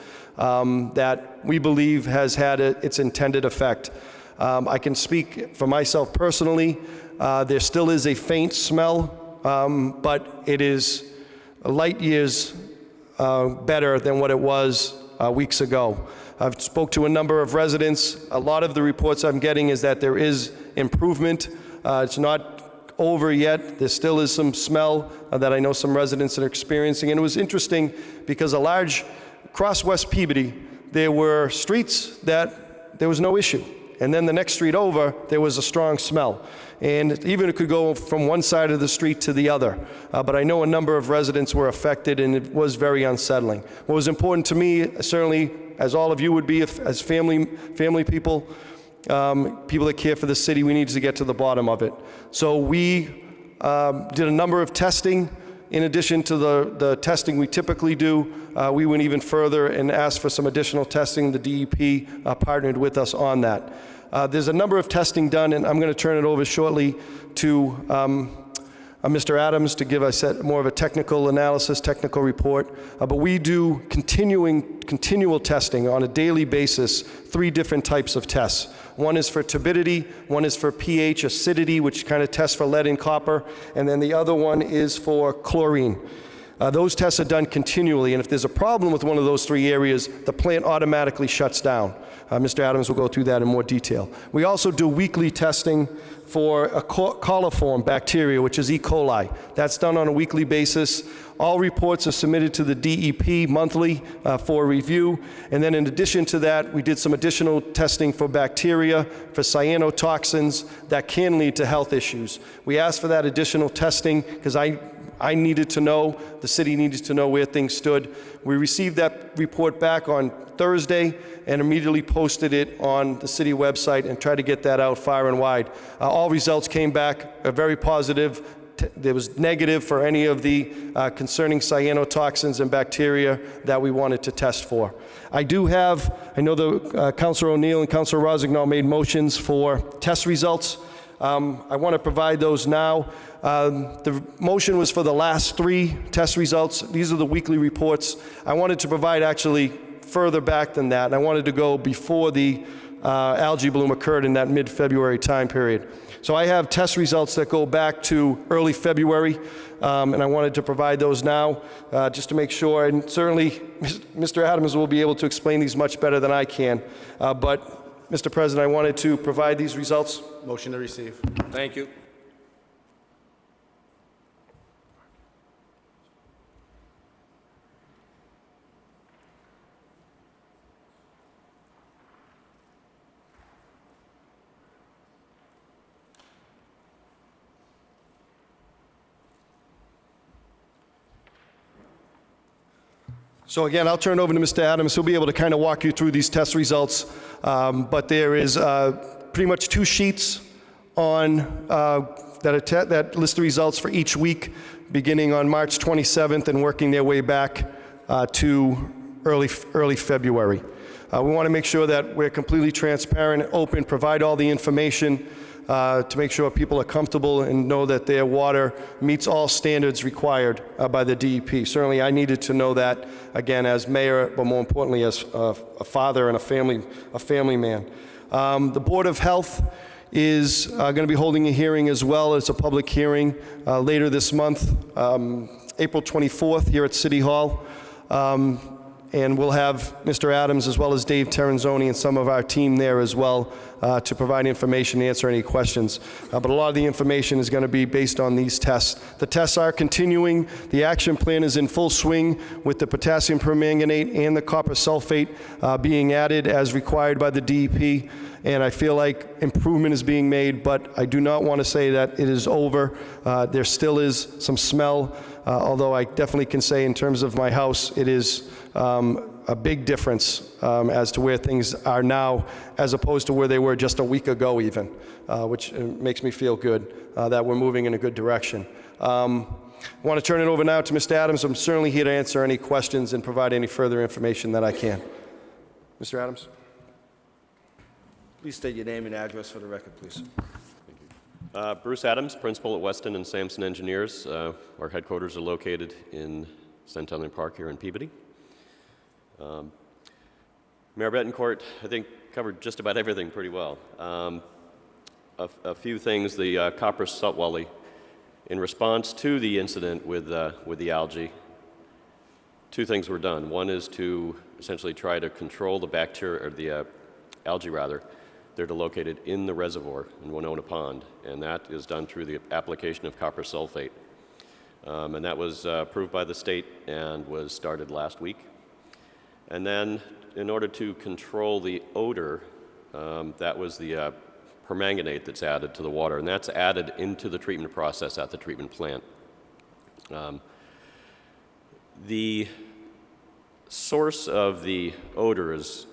that we believe has had its intended effect. I can speak for myself personally. There still is a faint smell, but it is light years better than what it was weeks ago. I've spoke to a number of residents. A lot of the reports I'm getting is that there is improvement. It's not over yet. There still is some smell that I know some residents are experiencing. And it was interesting because across West Peabody, there were streets that there was no issue. And then the next street over, there was a strong smell. And even it could go from one side of the street to the other. But I know a number of residents were affected, and it was very unsettling. What was important to me, certainly, as all of you would be, as family people, people that care for the city, we needed to get to the bottom of it. So we did a number of testing. In addition to the testing we typically do, we went even further and asked for some additional testing. The DEP partnered with us on that. There's a number of testing done, and I'm going to turn it over shortly to Mr. Adams to give us more of a technical analysis, technical report. But we do continual testing on a daily basis, 3 different types of tests. One is for turbidity, one is for pH, acidity, which kind of tests for lead and copper, and then the other one is for chlorine. Those tests are done continually, and if there's a problem with one of those 3 areas, the plant automatically shuts down. Mr. Adams will go through that in more detail. We also do weekly testing for a coliform bacteria, which is E. coli. That's done on a weekly basis. All reports are submitted to the DEP monthly for review. And then in addition to that, we did some additional testing for bacteria, for cyanotoxins that can lead to health issues. We asked for that additional testing because I needed to know, the city needed to know where things stood. We received that report back on Thursday and immediately posted it on the city website and tried to get that out far and wide. All results came back very positive. There was negative for any of the concerning cyanotoxins and bacteria that we wanted to test for. I know the Councilor O'Neill and Councilor Rossignol made motions for test results. I want to provide those now. The motion was for the last 3 test results. These are the weekly reports. I wanted to provide actually further back than that, and I wanted to go before the algae bloom occurred in that mid-February time period. So I have test results that go back to early February, and I wanted to provide those now just to make sure. And certainly, Mr. Adams will be able to explain these much better than I can. But, Mr. President, I wanted to provide these results. Motion to receive. Thank you. So again, I'll turn it over to Mr. Adams. He'll be able to kind of walk you through these test results. But there is pretty much 2 sheets on that list the results for each week, beginning on March 27th and working their way back to early February. We want to make sure that we're completely transparent, open, provide all the information to make sure people are comfortable and know that their water meets all standards required by the DEP. Certainly I needed to know that, again, as mayor, but more importantly as a father and a family man. The Board of Health is going to be holding a hearing as well. It's a public hearing later this month, April 24th, here at City Hall. And we'll have Mr. Adams as well as Dave Terenzoni and some of our team there as well to provide information and answer any questions. But a lot of the information is going to be based on these tests. The tests are continuing. The action plan is in full swing with the potassium permanganate and the copper sulfate being added as required by the DEP. And I feel like improvement is being made, but I do not want to say that it is over. There still is some smell, although I definitely can say in terms of my house, it is a big difference as to where things are now as opposed to where they were just a week ago even, which makes me feel good that we're moving in a good direction. I want to turn it over now to Mr. Adams. I'm certainly here to answer any questions and provide any further information that I can. Mr. Adams? Please state your name and address for the record, please. Bruce Adams, principal at Weston and Sampson Engineers. Our headquarters are located in Centennial Park here in Peabody. Mayor Betancourt, I think, covered just about everything pretty well. A few things, the copper saltwater, in response to the incident with the algae, two things were done. One is to essentially try to control the bacteria, or the algae rather. They're located in the reservoir in Winona Pond, and that is done through the application of copper sulfate. And that was approved by the state and was started last week. And then, in order to control the odor, that was the permanganate that's added to the water, and that's added into the treatment process at the treatment plant. The source of the odor is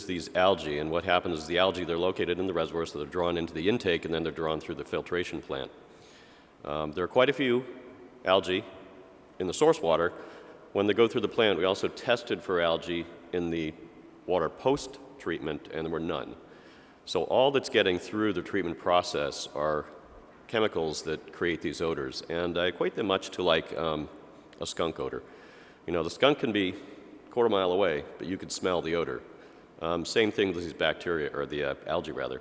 these algae, and what happens is the algae, they're located in the reservoir, so they're drawn into the intake, and then they're drawn through the filtration plant. There are quite a few algae in the source water. When they go through the plant, we also tested for algae in the water post-treatment, and there were none. So all that's getting through the treatment process are chemicals that create these odors, and I equate them much to like a skunk odor. You know, the skunk can be a quarter mile away, but you can smell the odor. Same thing with these bacteria, or the algae rather.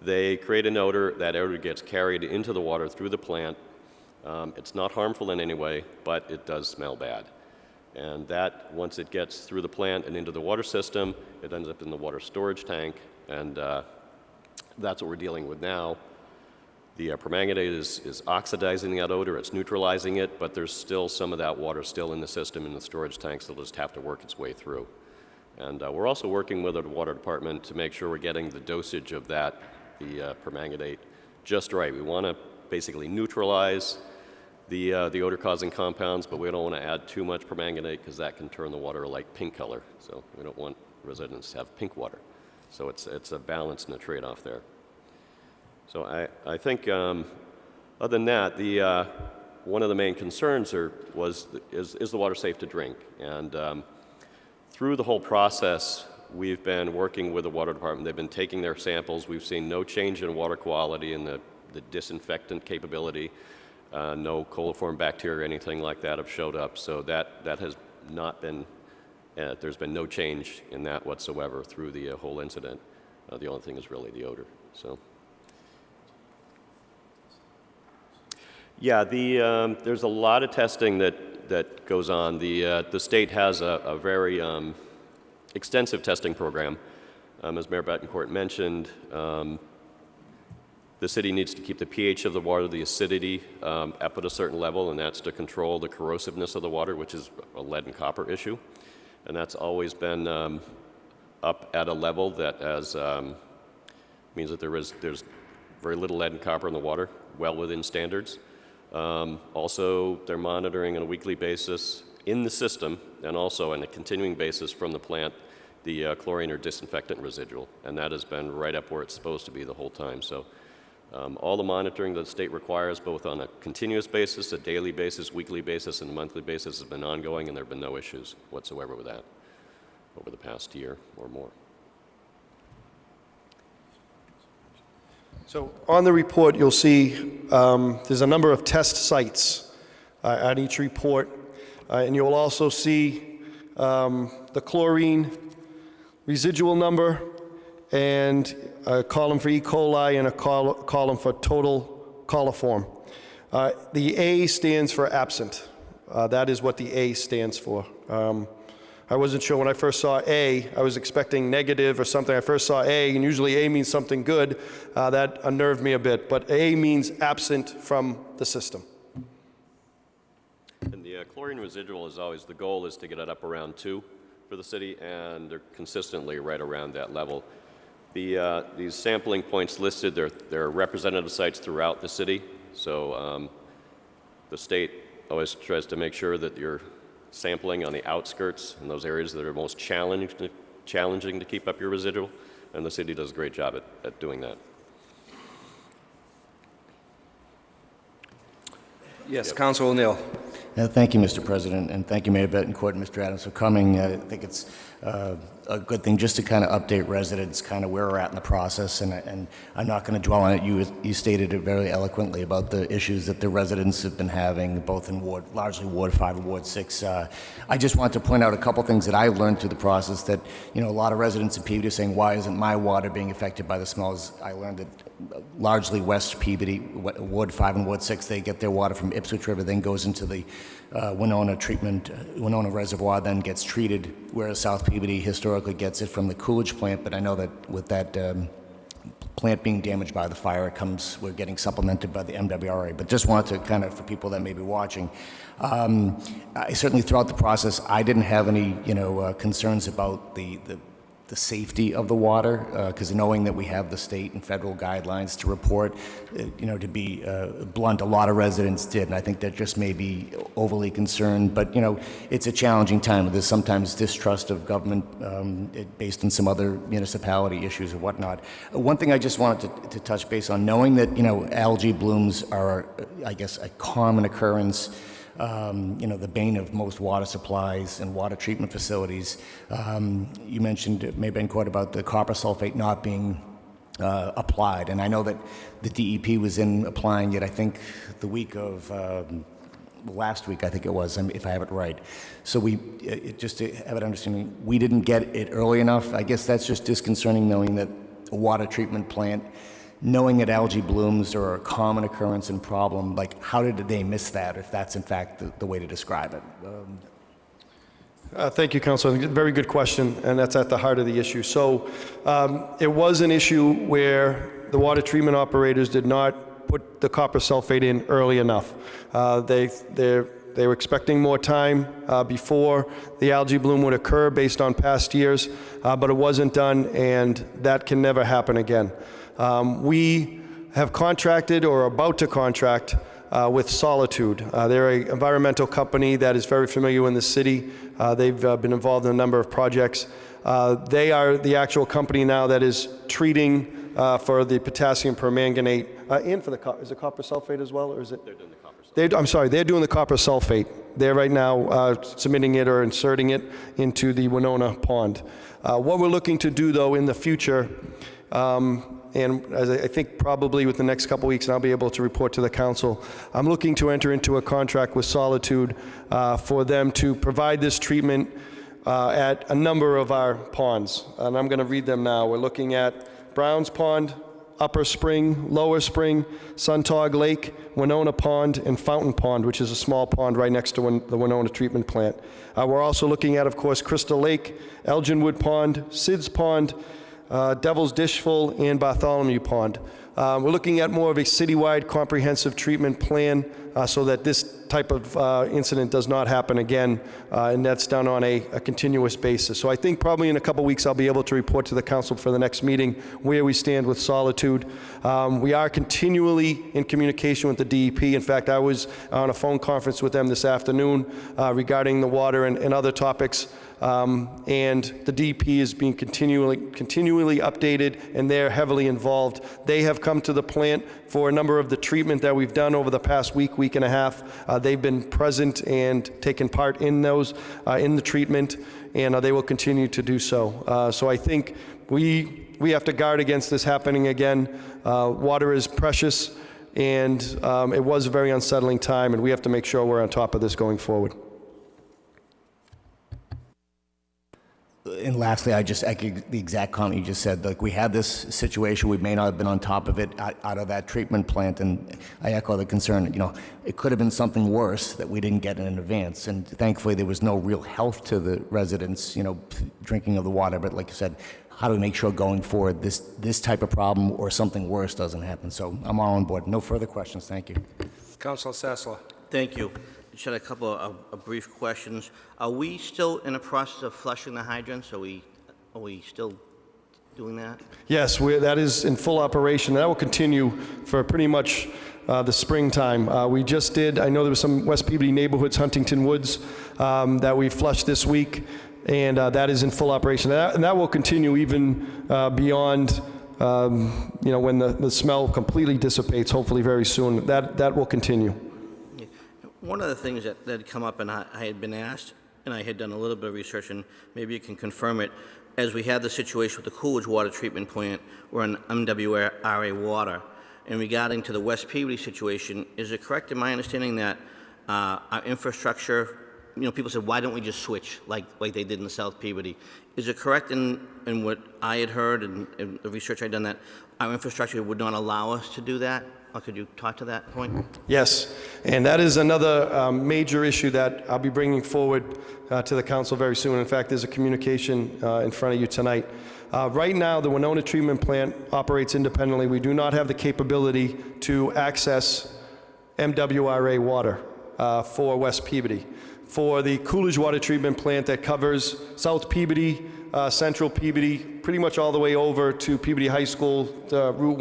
They create an odor, that odor gets carried into the water through the plant. It's not harmful in any way, but it does smell bad. And that, once it gets through the plant and into the water system, it ends up in the water storage tank, and that's what we're dealing with now. The permanganate is oxidizing that odor, it's neutralizing it, but there's still some of that water still in the system in the storage tanks that'll just have to work its way through. And we're also working with the water department to make sure we're getting the dosage of that, the permanganate, just right. We want to basically neutralize the odor-causing compounds, but we don't want to add too much permanganate because that can turn the water like pink color. So we don't want residents to have pink water. So it's a balance and a trade-off there. So I think, other than that, one of the main concerns is the water safe to drink? And through the whole process, we've been working with the water department. They've been taking their samples. We've seen no change in water quality and the disinfectant capability. No coliform bacteria or anything like that have showed up. So that has not been, there's been no change in that whatsoever through the whole incident. The only thing is really the odor. So, yeah, there's a lot of testing that goes on. The state has a very extensive testing program. As Mayor Betancourt mentioned, the city needs to keep the pH of the water, the acidity, up at a certain level, and that's to control the corrosiveness of the water, which is a lead and copper issue. And that's always been up at a level that means that there's very little lead and copper in the water, well within standards. Also, they're monitoring on a weekly basis in the system, and also on a continuing basis from the plant, the chlorine or disinfectant residual, and that has been right up where it's supposed to be the whole time. So all the monitoring that the state requires, both on a continuous basis, a daily basis, weekly basis, and a monthly basis, has been ongoing, and there have been no issues whatsoever with that over the past year or more. So on the report, you'll see there's a number of test sites on each report, and you'll also see the chlorine residual number and a column for E. coli, and a column for total coliform. The A stands for absent. That is what the A stands for. I wasn't sure when I first saw A. I was expecting negative or something. I first saw A, and usually A means something good. That unnerved me a bit. But A means absent from the system. And the chlorine residual is always, the goal is to get it up around 2 for the city, and they're consistently right around that level. These sampling points listed, they're representative sites throughout the city. So the state always tries to make sure that you're sampling on the outskirts in those areas that are most challenging to keep up your residual, and the city does a great job at doing that. Yes, Councilor O'Neill. Thank you, Mr. President, and thank you, Mayor Betancourt and Mr. Adams, for coming. I think it's a good thing just to kind of update residents kind of where we're at in the process, and I'm not going to dwell on it. You stated it very eloquently about the issues that the residents have been having, both in largely Ward 5 and Ward 6. I just want to point out a couple things that I learned through the process that, a lot of residents in Peabody are saying, why isn't my water being affected by the smells? I learned that largely West Peabody, Ward 5 and Ward 6, they get their water from Ipswich River, then goes into the Winona Reservoir, then gets treated, whereas South Peabody historically gets it from the Coolidge plant. But I know that with that plant being damaged by the fire, we're getting supplemented by the MWRA. But just wanted to kind of, for people that may be watching, I certainly throughout the process, I didn't have any, concerns about the safety of the water, because knowing that we have the state and federal guidelines to report, to be blunt, a lot of residents did, and I think that just may be overly concerned. But it's a challenging time. There's sometimes distrust of government based on some other municipality issues or whatnot. One thing I just wanted to touch base on, knowing that algae blooms are, I guess, a common occurrence. The bane of most water supplies and water treatment facilities. You mentioned, Mayor Betancourt, about the copper sulfate not being applied, and I know that the DEP was in applying it, I think, the week of last week, I think it was, if I have it right. So just to have it understanding, we didn't get it early enough. I guess that's just disconcerting, knowing that a water treatment plant, knowing that algae blooms are a common occurrence and problem, like how did they miss that, if that's in fact the way to describe it? Thank you, Councilor. Very good question, and that's at the heart of the issue. So it was an issue where the water treatment operators did not put the copper sulfate in early enough. They were expecting more time before the algae bloom would occur based on past years, but it wasn't done, and that can never happen again. We have contracted or are about to contract with Solitude. They're an environmental company that is very familiar in the city. They've been involved in a number of projects. They are the actual company now that is treating for the potassium permanganate and for the is it copper sulfate as well, or is it? They're doing the copper sulfate. I'm sorry, they're doing the copper sulfate. They're right now submitting it or inserting it into the Winona pond. What we're looking to do, though, in the future, and as I think probably with the next couple weeks, and I'll be able to report to the council, I'm looking to enter into a contract with Solitude for them to provide this treatment at a number of our ponds. And I'm going to read them now. We're looking at Browns Pond, Upper Spring, Lower Spring, Suntog Lake, Winona Pond, and Fountain Pond, which is a small pond right next to the Winona treatment plant. We're also looking at, of course, Crystal Lake, Elginwood Pond, Sid's Pond, Devil's Dishful, and Bartholomew Pond. We're looking at more of a citywide comprehensive treatment plan so that this type of incident does not happen again, and that's done on a continuous basis. So I think probably in a couple weeks I'll be able to report to the council for the next meeting where we stand with Solitude. We are continually in communication with the DEP. In fact, I was on a phone conference with them this afternoon regarding the water and other topics. And the DEP is being continually updated, and they're heavily involved. They have come to the plant for a number of the treatment that we've done over the past week and a half. They've been present and taken part in those, in the treatment, and they will continue to do so. So I think we have to guard against this happening again. Water is precious, and it was a very unsettling time, and we have to make sure we're on top of this going forward. And lastly, I just echo the exact comment you just said. Like, we had this situation, we may not have been on top of it out of that treatment plant, and I echo the concern. You know, it could have been something worse that we didn't get in advance, and thankfully there was no real health to the residents, you know, drinking of the water. But like I said, how do we make sure going forward this type of problem or something worse doesn't happen? So I'm all on board. No further questions. Thank you. Councilor Sasslaw. Thank you. Just had a couple of brief questions. Are we still in the process of flushing the hydrants? Are we still doing that? Yes, that is in full operation. That will continue for pretty much the springtime. We just did, I know there was some West Peabody neighborhoods, Huntington Woods, that we flushed this week, and that is in full operation. And that will continue even beyond, you know, when the smell completely dissipates, hopefully very soon. That will continue. One of the things that had come up, and I had been asked, and I had done a little bit of research, and maybe you can confirm it, as we had the situation with the Coolidge Water Treatment Plant, we're in MWRA water. And regarding to the West Peabody situation, is it correct in my understanding that our infrastructure, you know, people said, why don't we just switch like they did in the South Peabody? Is it correct in what I had heard and the research I'd done that our infrastructure would not allow us to do that? Or could you talk to that point? Yes, and that is another major issue that I'll be bringing forward to the council very soon. In fact, there's a communication in front of you tonight. Right now, the Winona treatment plant operates independently. We do not have the capability to access MWRA water for West Peabody. For the Coolidge water treatment plant that covers South Peabody, Central Peabody, pretty much all the way over to Peabody High School, Route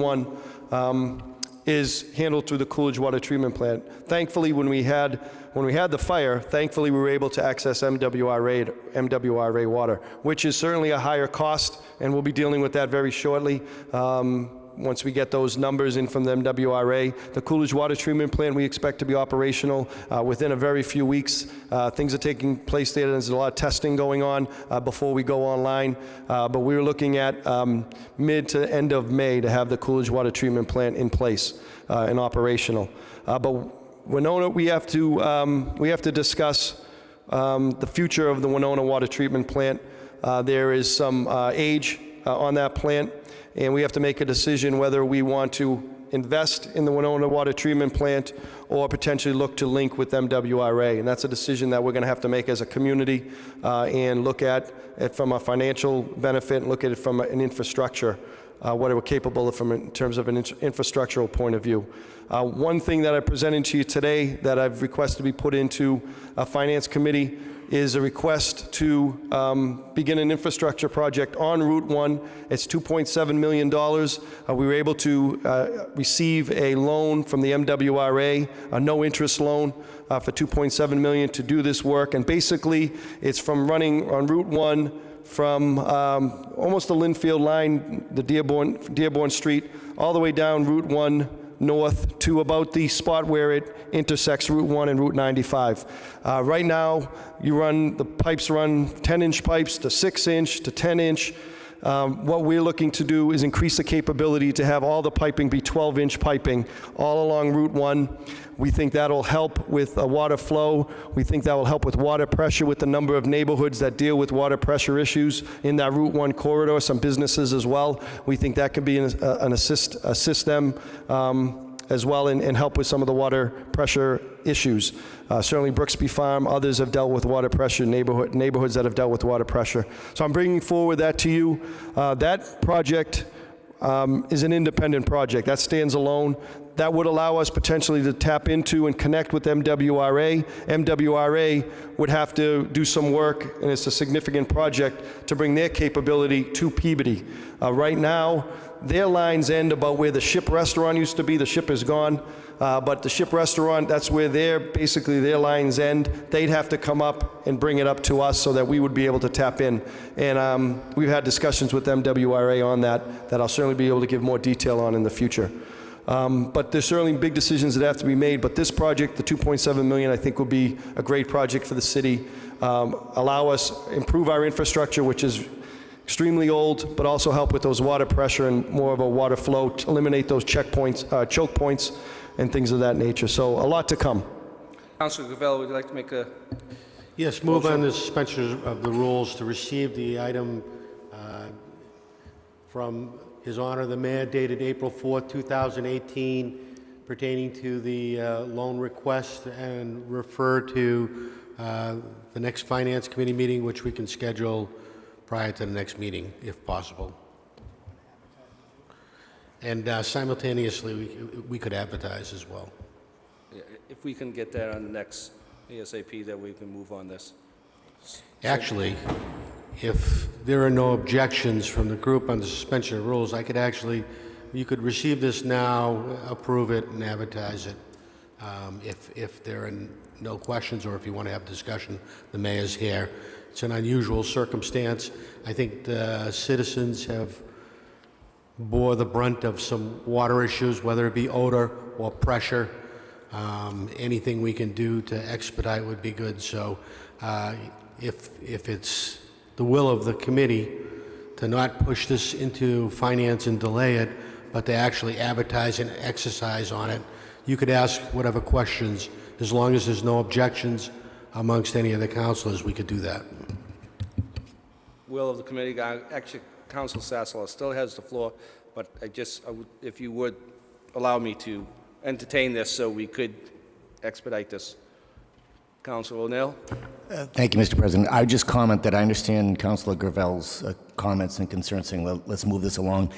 1, is handled through the Coolidge water treatment plant. Thankfully, when we had the fire, thankfully we were able to access MWRA water, which is certainly a higher cost, and we'll be dealing with that very shortly. Once we get those numbers in from the MWRA. The Coolidge water treatment plant we expect to be operational within a very few weeks. Things are taking place there. There's a lot of testing going on before we go online. But we're looking at mid to end of May to have the Coolidge water treatment plant in place and operational. But Winona, we have to discuss the future of the Winona water treatment plant. There is some age on that plant, and we have to make a decision whether we want to invest in the Winona water treatment plant or potentially look to link with MWRA. And that's a decision that we're going to have to make as a community and look at it from a financial benefit and look at it from an infrastructure, what we're capable of in terms of an infrastructural point of view. One thing that I presented to you today that I've requested to be put into a finance committee is a request to begin an infrastructure project on Route 1. It's $2.7 million. We were able to receive a loan from the MWRA, a no-interest loan for $2.7 million to do this work. And basically, it's from running on Route 1 from almost the Linfield line, the Dearborn Street, all the way down Route 1 north to about the spot where it intersects Route 1 and Route 95. Right now, the pipes run 10-inch pipes to 6-inch to 10-inch. What we're looking to do is increase the capability to have all the piping be 12-inch piping all along Route 1. We think that'll help with water flow. We think that will help with water pressure with the number of neighborhoods that deal with water pressure issues in that Route 1 corridor, some businesses as well. We think that could be an assist them as well and help with some of the water pressure issues. Certainly Brooksby Farm, others have dealt with water pressure, neighborhoods that have dealt with water pressure. So I'm bringing forward that to you. That project is an independent project. That stands alone. That would allow us potentially to tap into and connect with MWRA. MWRA would have to do some work, and it's a significant project, to bring their capability to Peabody. Right now, their lines end about where the Ship restaurant used to be. The Ship is gone. But the Ship restaurant, that's where basically their lines end. They'd have to come up and bring it up to us so that we would be able to tap in. And we've had discussions with MWRA on that I'll certainly be able to give more detail on in the future. But there's certainly big decisions that have to be made. But this project, the $2.7 million, I think will be a great project for the city. Allow us improve our infrastructure, which is extremely old, but also help with those water pressure and more of a water flow, to eliminate those choke points, and things of that nature. So a lot to come. Councilor Gravello, would you like to make a Yes, move on the suspension of the rules to receive the item from His Honor the Mayor dated April 4th, 2018, pertaining to the loan request, and refer to the next Finance Committee meeting, which we can schedule prior to the next meeting, if possible. And simultaneously, we could advertise as well. Yeah, if we can get that on the next ASAP, that we can move on this. Actually, if there are no objections from the group on the suspension of rules, I could actually, you could receive this now, approve it, and advertise it. If there are no questions, or if you want to have discussion, the mayor's here. It's an unusual circumstance. I think the citizens have bore the brunt of some water issues, whether it be odor or pressure. Anything we can do to expedite would be good. So if it's the will of the committee to not push this into finance and delay it, but to actually advertise and exercise on it, you could ask whatever questions. As long as there's no objections amongst any of the councilors, we could do that. Will of the committee, actually, Council Sasslaw still has the floor, but if you would allow me to entertain this so we could expedite this. Councilor O'Neill? Thank you, Mr. President. I would just comment that I understand Councilor Gravel's comments and concerns saying, let's move this along.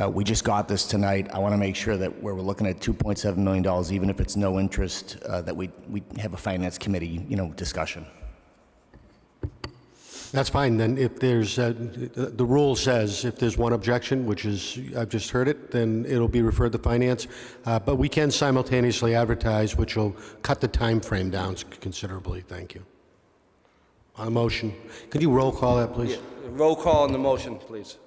We just got this tonight. I want to make sure that where we're looking at $2.7 million, even if it's no interest, that we have a finance committee, discussion. That's fine. Then if there's, the rule says if there's one objection, which is, I've just heard it, then it'll be referred to finance. But we can simultaneously advertise, which will cut the time frame down considerably. Thank you. On the motion, could you roll call that, please? Yeah, roll call on the motion, please.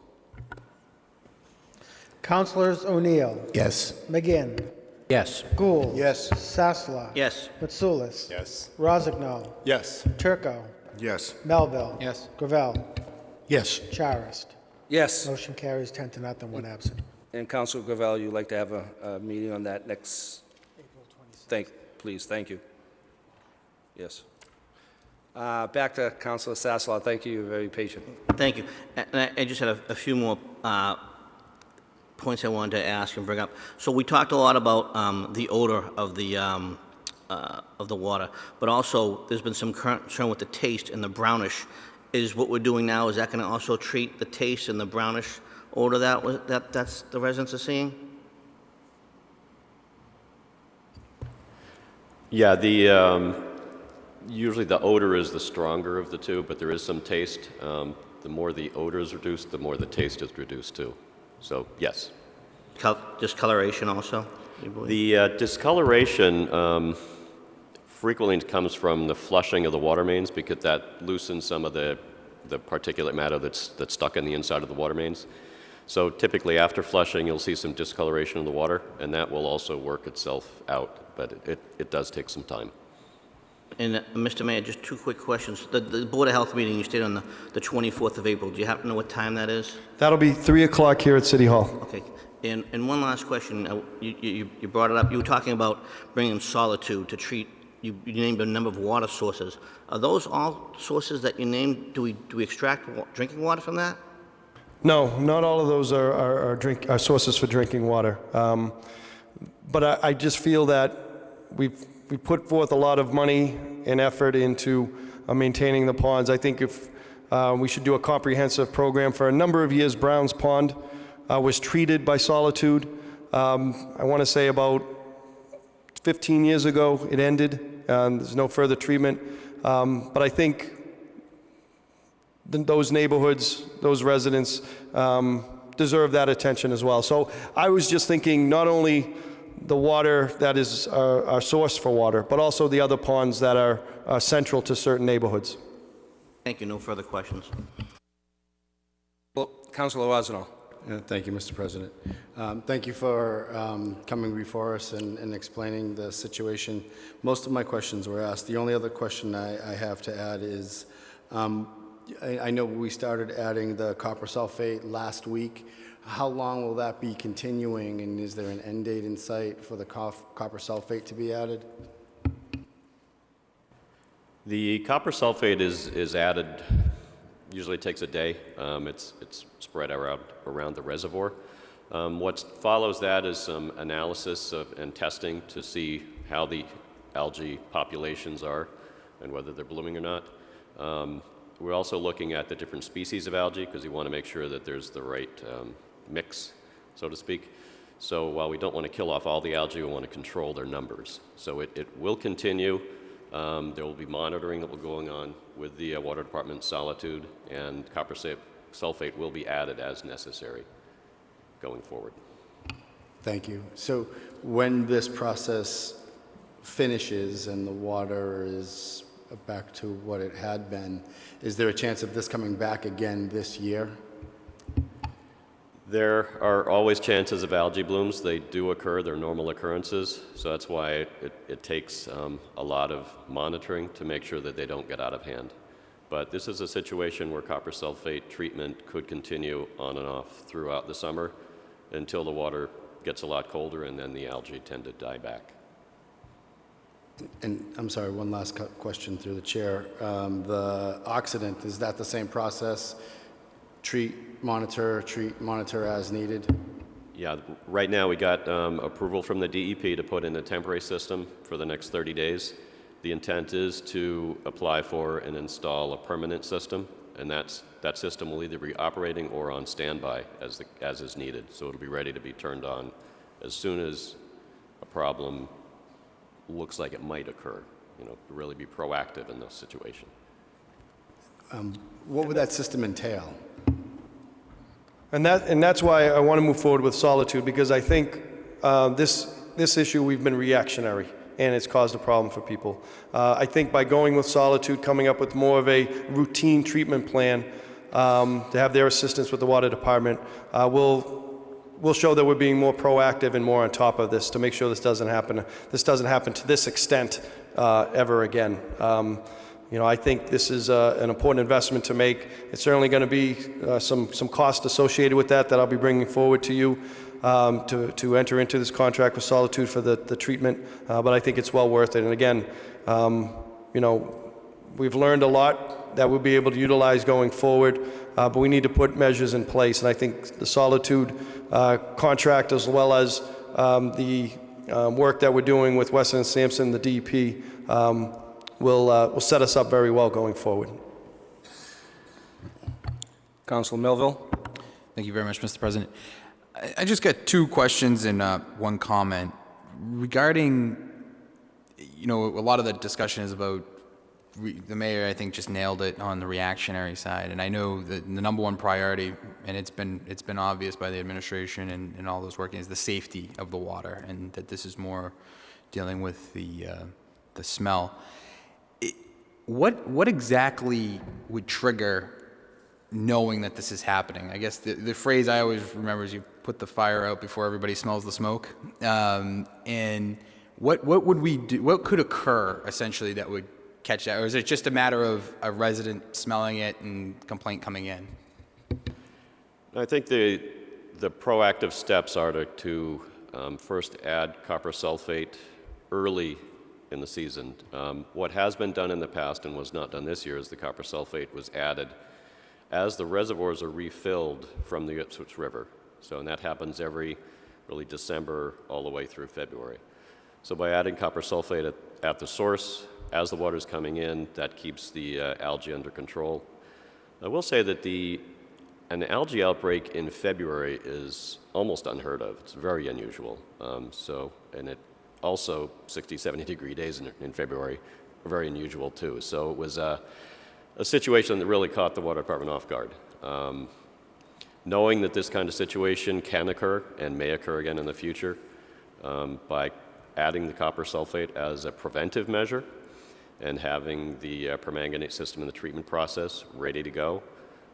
Councilors O'Neill. Yes. McGinn. Yes. Gould. Yes. Sasla. Yes. Mitsoulas. Yes. Rozignol. Yes. Turco. Yes. Melville. Yes. Gravel. Yes. Charist. Yes. Motion carries 10-0, 1 absent. And Councilor Gravel, you'd like to have a meeting on that next? April 26th. Please, thank you. Yes. Back to Councilor Sasslaw. Thank you. You're very patient. Thank you. And I just had a few more points I wanted to ask and bring up. So we talked a lot about the odor of the water, but also there's been some concern with the taste and the brownish. Is what we're doing now, is that going to also treat the taste and the brownish odor that's the residents are seeing? Yeah, usually the odor is the stronger of the two, but there is some taste. The more the odor is reduced, the more the taste is reduced too. So, yes. Discoloration also? The discoloration frequently comes from the flushing of the water mains because that loosens some of the particulate matter that's stuck in the inside of the water mains. So typically after flushing, you'll see some discoloration of the water, and that will also work itself out, but it does take some time. And Mr. Mayor, just two quick questions. The Board of Health meeting you stated on the 24th of April, do you happen to know what time that is? That'll be 3 o'clock here at City Hall. Okay. And one last question. You brought it up. You were talking about bringing Solitude to treat. You named a number of water sources. Are those all sources that you named? Do we extract drinking water from that? No, not all of those are sources for drinking water. But I just feel that we put forth a lot of money and effort into maintaining the ponds. I think if we should do a comprehensive program. For a number of years, Brown's Pond was treated by Solitude. I want to say about 15 years ago it ended. There's no further treatment. But I think those neighborhoods, those residents deserve that attention as well. So I was just thinking not only the water that is our source for water, but also the other ponds that are central to certain neighborhoods. Thank you. No further questions. Well, Councilor Rozignol. Thank you, Mr. President. Thank you for coming before us and explaining the situation. Most of my questions were asked. The only other question I have to add is, I know we started adding the copper sulfate last week. How long will that be continuing, and is there an end date in sight for the copper sulfate to be added? The copper sulfate is added, usually takes a day. It's spread around the reservoir. What follows that is some analysis and testing to see how the algae populations are and whether they're blooming or not. We're also looking at the different species of algae because you want to make sure that there's the right mix, so to speak. So while we don't want to kill off all the algae, we want to control their numbers. So it will continue. There will be monitoring that will be going on with the Water Department Solitude, and copper sulfate will be added as necessary going forward. Thank you. So when this process finishes and the water is back to what it had been, is there a chance of this coming back again this year? There are always chances of algae blooms. They do occur. They're normal occurrences. So that's why it takes a lot of monitoring to make sure that they don't get out of hand. But this is a situation where copper sulfate treatment could continue on and off throughout the summer until the water gets a lot colder, and then the algae tend to die back. And I'm sorry, one last question through the chair. The oxidant, is that the same process? Treat, monitor as needed? Yeah, right now we got approval from the DEP to put in a temporary system for the next 30 days. The intent is to apply for and install a permanent system, and that system will either be operating or on standby as is needed. So it'll be ready to be turned on as soon as a problem looks like it might occur. You know, really be proactive in this situation. What would that system entail? And that's why I want to move forward with Solitude, because I think this issue, we've been reactionary, and it's caused a problem for people. I think by going with Solitude, coming up with more of a routine treatment plan to have their assistance with the water department, we'll show that we're being more proactive and more on top of this to make sure this doesn't happen. This doesn't happen to this extent ever again. You know, I think this is an important investment to make. It's certainly going to be some cost associated with that I'll be bringing forward to you to enter into this contract with Solitude for the treatment, but I think it's well worth it. And again, you know, we've learned a lot that we'll be able to utilize going forward, but we need to put measures in place. And I think the Solitude contract, as well as the work that we're doing with Weston and Sampson, the DEP, will set us up very well going forward. Council Melville. Thank you very much, Mr. President. I just got two questions and one comment regarding, you know, a lot of the discussion is about the mayor, I think, just nailed it on the reactionary side. And I know that the number one priority, and it's been obvious by the administration and all those working, is the safety of the water, and that this is more dealing with the smell. What exactly would trigger knowing that this is happening? I guess the phrase I always remember is you put the fire out before everybody smells the smoke. And what would we do? What could occur essentially that would catch that? Or is it just a matter of a resident smelling it and complaint coming in? I think the proactive steps are to first add copper sulfate early in the season. What has been done in the past and was not done this year is the copper sulfate was added as the reservoirs are refilled from the Ipswich River. So, and that happens every really December all the way through February. So by adding copper sulfate at the source, as the water's coming in, that keeps the algae under control. I will say that an algae outbreak in February is almost unheard of. It's very unusual. And it also 60, 70 degree days in February are very unusual too. So it was a situation that really caught the water department off guard. Knowing that this kind of situation can occur and may occur again in the future, by adding the copper sulfate as a preventive measure and having the permanganate system in the treatment process ready to go,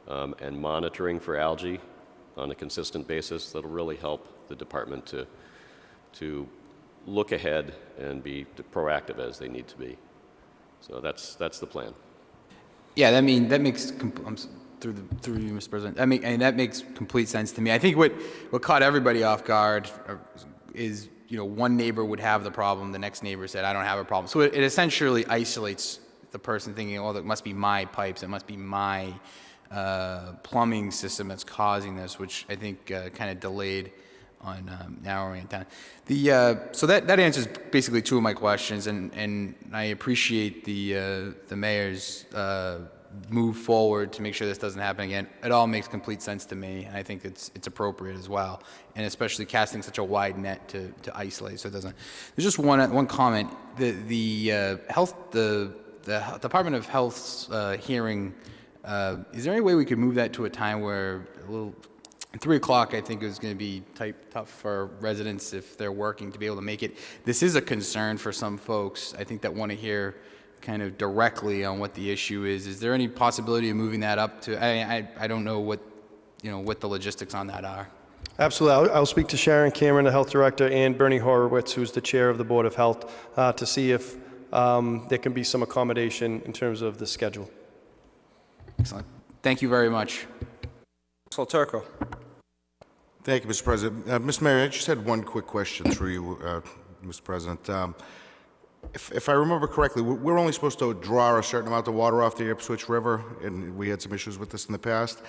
and monitoring for algae on a consistent basis, that'll really help the department to look ahead and be proactive as they need to be. So that's the plan. Yeah, that makes through you, Mr. President. That makes complete sense to me. I think what caught everybody off guard is, you know, one neighbor would have the problem, the next neighbor said, I don't have a problem. So it essentially isolates the person thinking, oh, that must be my pipes, it must be my plumbing system that's causing this, which I think kind of delayed on narrowing it down. So that answers basically two of my questions, and I appreciate the mayor's move forward to make sure this doesn't happen again. It all makes complete sense to me, and I think it's appropriate as well, and especially casting such a wide net to isolate so it doesn't. There's just one comment. The Department of Health's hearing. Is there any way we could move that to a time where 3 o'clock, I think, is going to be tough for residents if they're working to be able to make it. This is a concern for some folks, I think, that want to hear kind of directly on what the issue is. Is there any possibility of moving that up to? I don't know what the logistics on that are. Absolutely. I'll speak to Sharon Cameron, the health director, and Bernie Horowitz, who's the chair of the Board of Health, to see if there can be some accommodation in terms of the schedule. Excellent. Thank you very much. Councilor Turco. Thank you, Mr. President. Mr. Mayor, I just had one quick question through you, Mr. President. If I remember correctly, we're only supposed to draw a certain amount of water off the Ipswich River, and we had some issues with this in the past.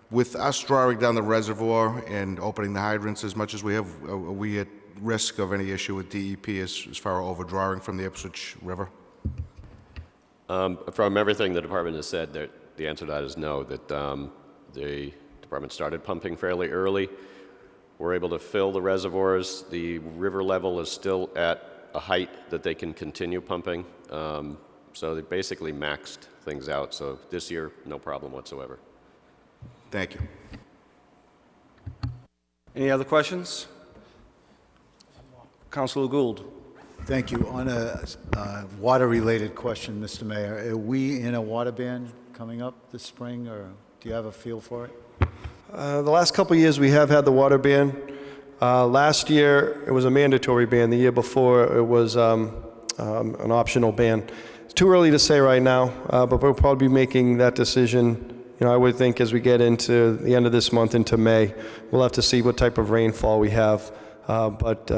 With us drawing down the reservoir and opening the hydrants as much as we have, are we at risk of any issue with DEP as far as overdrawing from the Ipswich River? From everything the department has said, the answer to that is no, that the department started pumping fairly early. We're able to fill the reservoirs. The river level is still at a height that they can continue pumping. So they basically maxed things out. So this year, no problem whatsoever. Thank you. Any other questions? Councilor Gould. Thank you. On a water-related question, Mr. Mayor, are we in a water ban coming up this spring, or do you have a feel for it? The last couple of years, we have had the water ban. Last year, it was a mandatory ban. The year before, it was an optional ban. It's too early to say right now, but we'll probably be making that decision, I would think, as we get into the end of this month into May. We'll have to see what type of rainfall we have. But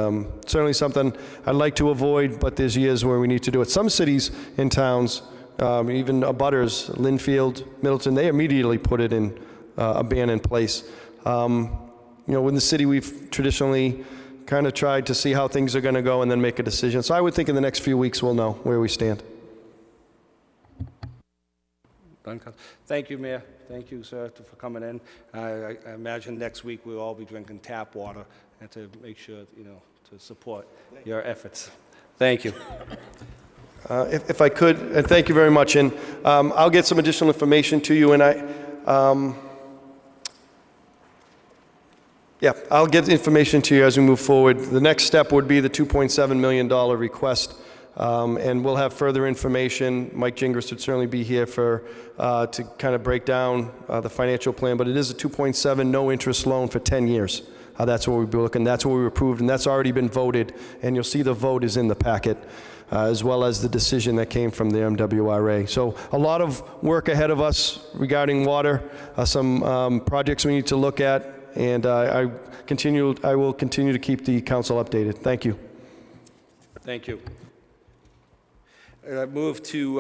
certainly something I'd like to avoid, but there's years where we need to do it. Some cities and towns, even abutters, Linfield, Middleton, they immediately put it in a ban in place. In the city, we've traditionally kind of tried to see how things are going to go and then make a decision. So I would think in the next few weeks we'll know where we stand. Thank you, Mayor. Thank you, sir, for coming in. I imagine next week we'll all be drinking tap water and to make sure, to support your efforts. Thank you. If I could, and thank you very much. And I'll get some additional information to you, and I'll get the information to you as we move forward. The next step would be the $2.7 million request, and we'll have further information. Mike Gingras would certainly be here to kind of break down the financial plan, but it is a 2.7 no-interest loan for 10 years. That's what we'll be looking. That's what we approved, and that's already been voted, and you'll see the vote is in the packet, as well as the decision that came from the MWRA. So a lot of work ahead of us regarding water, some projects we need to look at, and I will continue to keep the council updated. Thank you. Thank you. Move to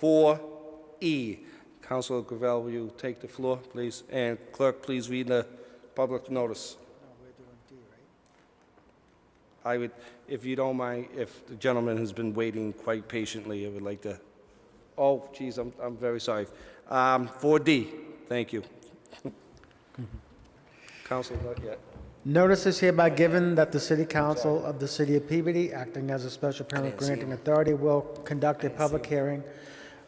4E. Councilor Gravel, will you take the floor, please? And clerk, please read the public notice. I would, if you don't mind, if the gentleman has been waiting quite patiently, I would like to. Oh, geez, I'm very sorry. 4D. Thank you. Council, not yet. Notice is hereby given that the City Council of the City of Peabody, acting as a special permit granting authority, will conduct a public hearing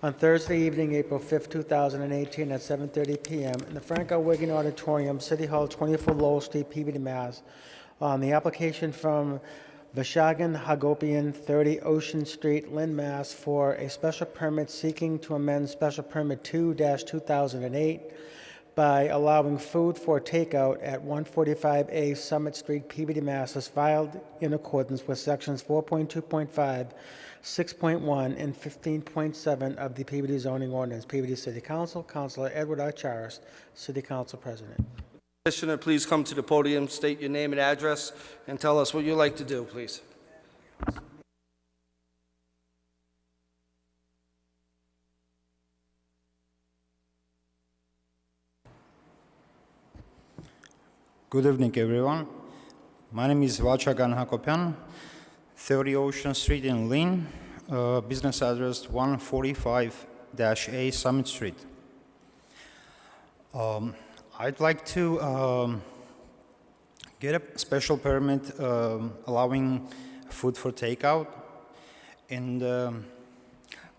on Thursday evening, April 5th, 2018 at 7:30 p.m. in the Franco Wigan Auditorium, City Hall, 24 Lowell Street, Peabody, Mass. On the application from Vishagan Hagopian, 30 Ocean Street, Lynn, Mass. For a special permit seeking to amend Special Permit 2-2008 by allowing food for takeout at 145A Summit Street, Peabody, Mass. Is filed in accordance with Sections 4.2.5, 6.1, and 15.7 of the Peabody zoning ordinance. Peabody City Council, Councilor Edward R. Charis, City Council President. Commissioner, please come to the podium, state your name and address, and tell us what you'd like to do, please. Good evening, everyone. My name is Valchagan Hakopian, 30 Ocean Street in Lynn, business address 145-A Summit Street. I'd like to get a special permit allowing food for takeout. And,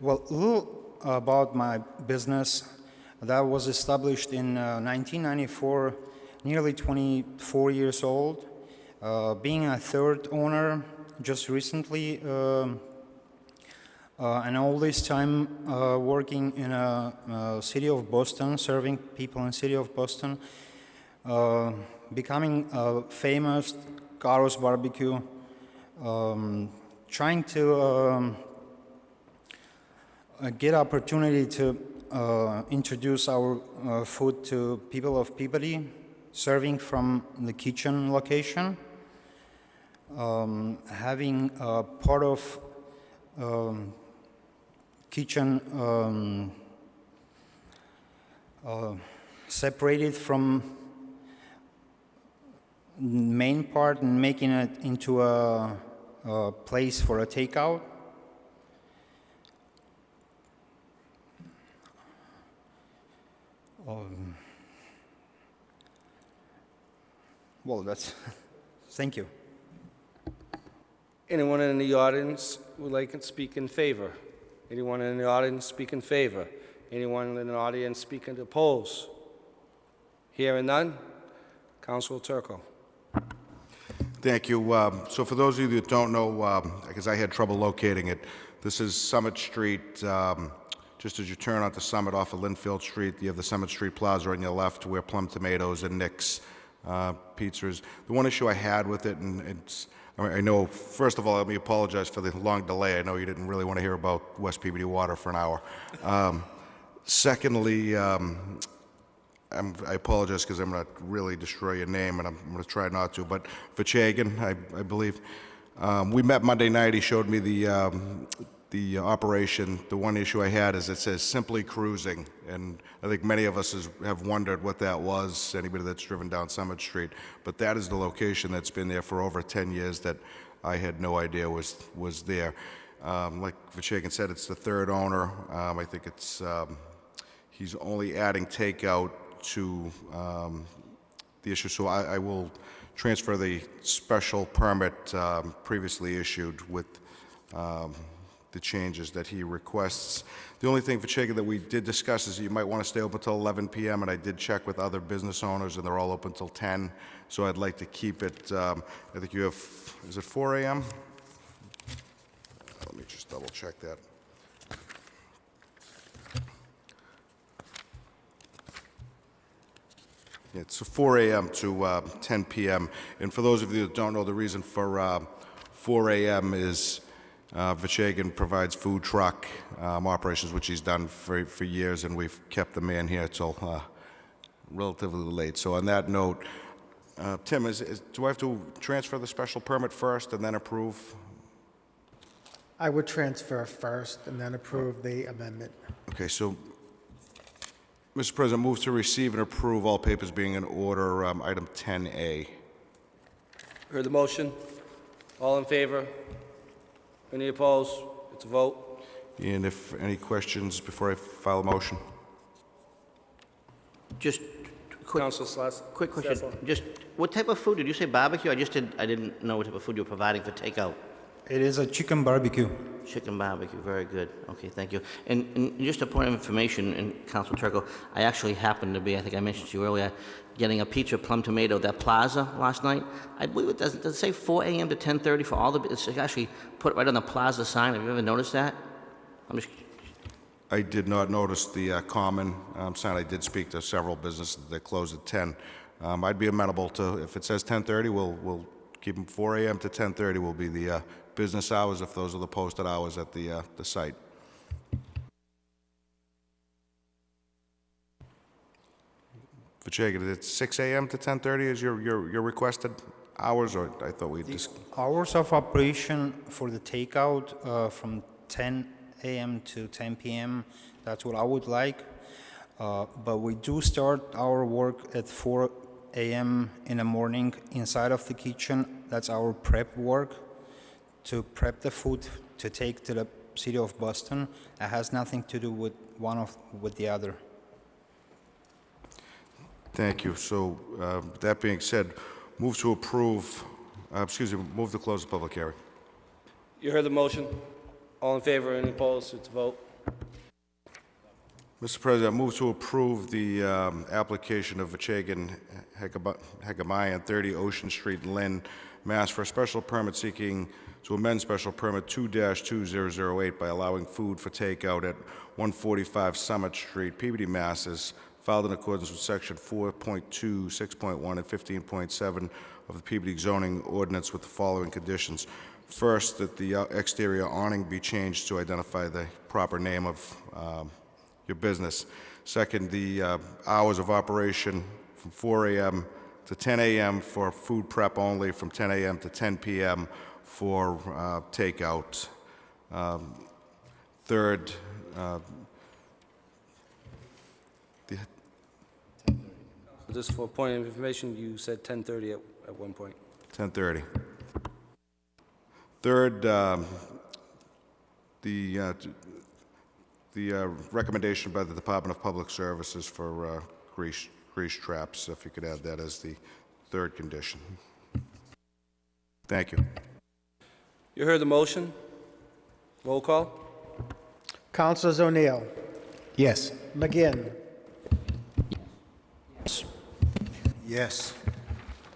well, a little about my business. That was established in 1994, nearly 24 years old. Being a third owner just recently, and all this time working in a city of Boston, serving people in city of Boston, becoming famous, Carlos Barbecue, trying to get opportunity to introduce our food to people of Peabody, serving from the kitchen location, having part of kitchen separated from main part and making it into a place for a takeout. Well, that's, thank you. Anyone in the audience would like to speak in favor? Anyone in the audience speak in favor? Anyone in the audience speak to oppose? Hearing none, Councilor Turco. Thank you. So for those of you that don't know, because I had trouble locating it, this is Summit Street. Just as you turn onto Summit off of Linfield Street, you have the Summit Street Plaza on your left where Plum Tomatoes and Nick's Pizzas. The one issue I had with it, and it's, I know, first of all, let me apologize for the long delay. I know you didn't really want to hear about West Peabody Water for an hour. Secondly, I apologize because I'm going to really destroy your name, and I'm going to try not to, but Vachagan, I believe. We met Monday night. He showed me the operation. The one issue I had is it says simply cruising, and I think many of us have wondered what that was, anybody that's driven down Summit Street. But that is the location that's been there for over 10 years that I had no idea was there. Like Vachagan said, it's the third owner. I think it's he's only adding takeout to the issue, so I will transfer the special permit previously issued with the changes that he requests. The only thing, Vachagan, that we did discuss is that you might want to stay open until 11 p.m., and I did check with other business owners, and they're all open until 10, so I'd like to keep it, I think you have, is it 4 a.m.? Let me just double check that. It's 4 a.m. to 10 p.m. And for those of you that don't know, the reason for 4 a.m. is Vachagan provides food truck operations, which he's done for years, and we've kept the man here till relatively late. So on that note, Tim, do I have to transfer the special permit first and then approve? I would transfer first and then approve the amendment. Okay, so, Mr. President, move to receive and approve all papers being in order, item 10A. Heard the motion? All in favor? Any opposed? It's a vote. And if any questions before I file a motion? Just quick, quick question. Just what type of food did you say? Barbecue? I didn't know what type of food you were providing for takeout. It is a chicken barbecue. Chicken barbecue, very good. Okay, thank you. And just a point of information, and Council Turco, I actually happened to be, I think I mentioned to you earlier, getting a pizza Plum Tomato, that plaza last night. I believe it does it say 4 a.m. to 10:30 for all the, it's actually put right on the plaza sign. Have you ever noticed that? I did not notice the common sign. I did speak to several businesses that close at 10. I'd be amenable to, if it says 10:30, we'll keep them 4 a.m. to 10:30 will be the business hours, if those are the posted hours at the site. Vachagan, it's 6 a.m. to 10:30 is your requested hours, or I thought we just... Hours of operation for the takeout from 10 a.m. to 10 p.m., that's what I would like. But we do start our work at 4 a.m. in the morning inside of the kitchen. That's our prep work to prep the food to take to the city of Boston. It has nothing to do with with the other. Thank you. So, that being said, move to approve, move to close the public hearing. You heard the motion. All in favor, any opposed? It's a vote. Mr. President, I move to approve the application of Vachagan Hegamayan, 30 Ocean Street, Lynn, Mass. For a special permit seeking to amend special permit 2-2008 by allowing food for takeout at 145 Summit Street, Peabody, Mass. Is filed in accordance with Section 4.2, 6.1, and 15.7 of the Peabody zoning ordinance with the following conditions. First, that the exterior awning be changed to identify the proper name of your business. Second, the hours of operation from 4 a.m. to 10 a.m. for food prep only, from 10 a.m. to 10 p.m. for takeout. Third, Just for a point of information, you said 10:30 at one point. 10:30. Third, the recommendation by the Department of Public Services for grease traps, if you could add that as the third condition. Thank you. You heard the motion. Roll call. Councilors O'Neill, Yes. McGinn, Yes.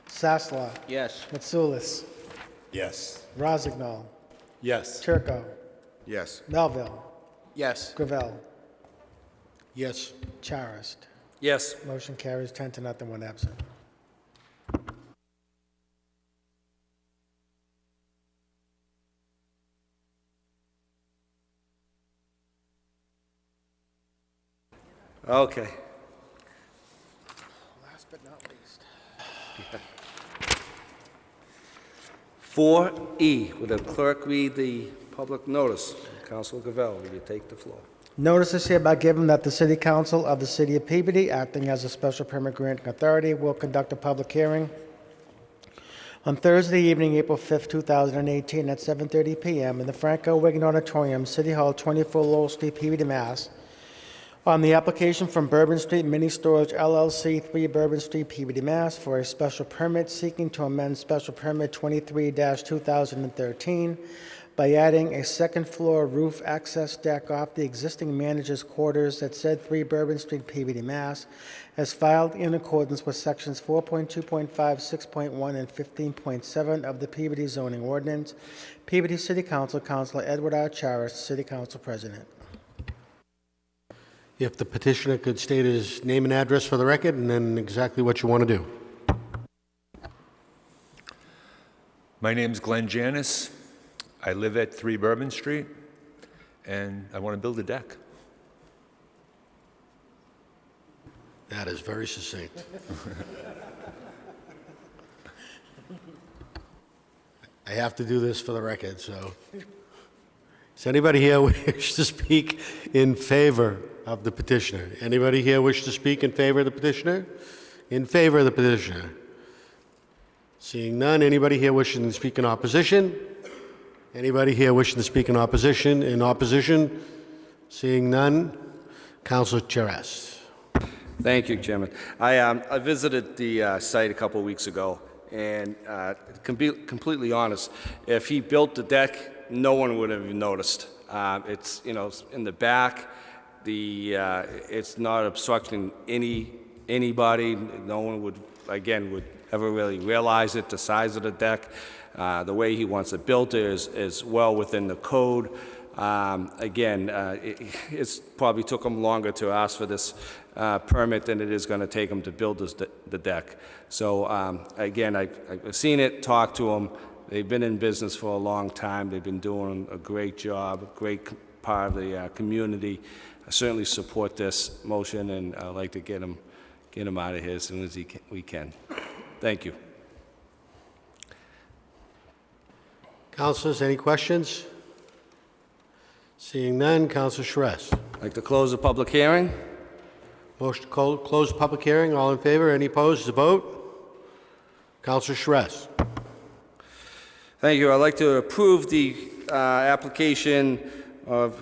Sasla, Yes. Mitsoulas, Yes. Rozignol, Yes. Turco, Yes. Melville, Yes. Gravel, Yes. Charist. Yes. Motion carries 10-0, 1 absent. Okay. Last but not least. 4E, will the clerk read the public notice? Councilor Gravel, will you take the floor? Notice is hereby given that the City Council of the City of Peabody, acting as a special permit granting authority, will conduct a public hearing on Thursday evening, April 5th, 2018, at 7:30 p.m. in the Franco Wigan Auditorium, City Hall, 24 Lowell Street, Peabody, Mass., on the application from Bourbon Street Mini Storage LLC, 3 Bourbon Street, Peabody, Mass., for a special permit seeking to amend special permit 23-2013 by adding a second-floor roof access deck off the existing manager's quarters at said 3 Bourbon Street, Peabody, Mass., as filed in accordance with Sections 4.2.5, 6.1, and 15.7 of the Peabody zoning ordinance. Peabody City Council, Councilor Edward R. Charis, City Council President. If the petitioner could state his name and address for the record, and then exactly what you want to do. My name's Glenn Janis. I live at 3 Bourbon Street, and I want to build a deck. That is very succinct. I have to do this for the record, so. Does anybody here wish to speak in favor of the petitioner? Anybody here wish to speak in favor of the petitioner? In favor of the petitioner? Seeing none, anybody here wishing to speak in opposition? Anybody here wishing to speak in opposition? In opposition? Seeing none, Councilor Charas. Thank you, Chairman. I visited the site a couple of weeks ago, and to be completely honest, if he built the deck, no one would have even noticed. It's, you know, in the back. It's not obstructing anybody. No one would ever really realize it. The size of the deck, the way he wants it built is well within the code. It's probably took him longer to ask for this permit than it is going to take him to build the deck. So I've seen it, talked to them. They've been in business for a long time. They've been doing a great job, a great part of the community. I certainly support this motion, and I'd like to get him out of here as soon as we can. Thank you. Councilors, any questions? Seeing none, Councilor Charas. I'd like to close the public hearing. Motion to close the public hearing. All in favor? Any opposed? The vote? Counselor Schress. Thank you. I'd like to approve the application of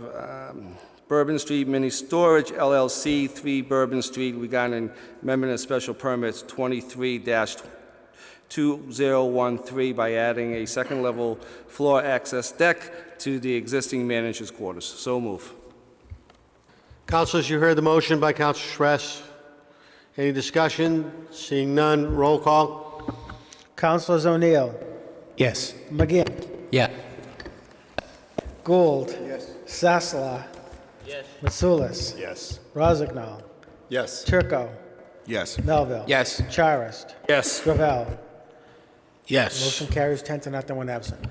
Bourbon Street Mini Storage LLC, 3 Bourbon Street, regarding amendment of special permits 23-2013 by adding a second-level floor access deck to the existing manager's quarters. So move. Councilors, you heard the motion by Counselor Schress. Any discussion? Seeing none, roll call. Councilors O'Neill. Yes. McGinn. Yeah. Gould. Yes. Sasla. Yes. Mitsoulas. Yes. Rozignol. Yes. Turco. Yes. Melville. Yes. Charist. Yes. Gravel. Yes. Motion carries 10-0, 1 absent.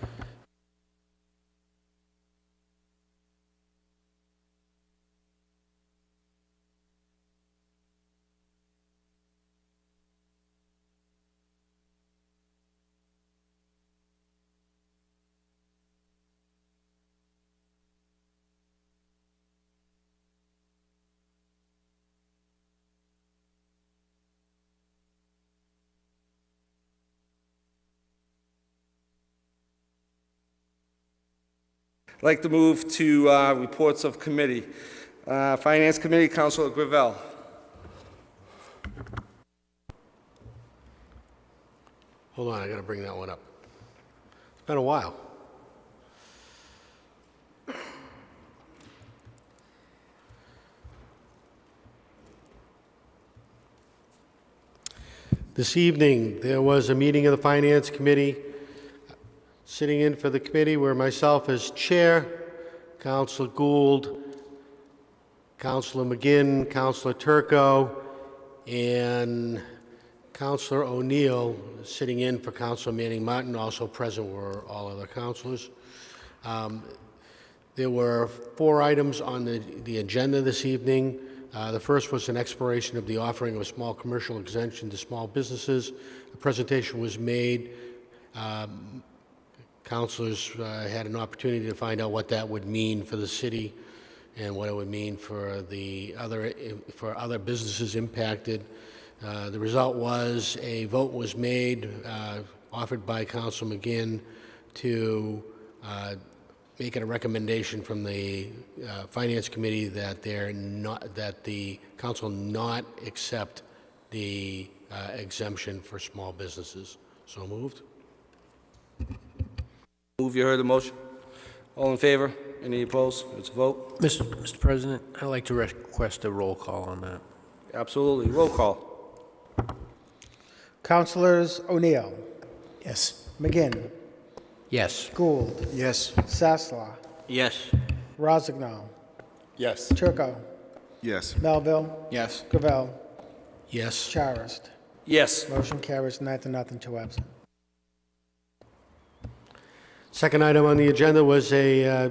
I'd like to move to reports of committee. Finance Committee, Councilor Gravel. Hold on, I got to bring that one up. It's been a while. This evening, there was a meeting of the Finance Committee. Sitting in for the committee were myself as chair, Councilor Gould, Councilor McGinn, Councilor Turco, and Councilor O'Neill. Sitting in for Councilor Manning Martin. Also present were all other councilors. There were 4 items on the agenda this evening. The first was an exploration of the offering of a small commercial exemption to small businesses. A presentation was made. Councilors had an opportunity to find out what that would mean for the city and what it would mean for the other businesses impacted. The result was a vote was made, offered by Councilor McGinn, to make it a recommendation from the Finance Committee that the council not accept the exemption for small businesses. So moved. Move, you heard the motion. All in favor? Any opposed? It's a vote. Mr. President, I'd like to request a roll call on that. Absolutely. Roll call. Councilors O'Neill. Yes. McGinn. Yes. Gould. Yes. Sasla. Yes. Rozignol. Yes. Turco. Yes. Melville. Yes. Gravel. Yes. Charist. Yes. Motion carries 9-0, 2 absent. Second item on the agenda was a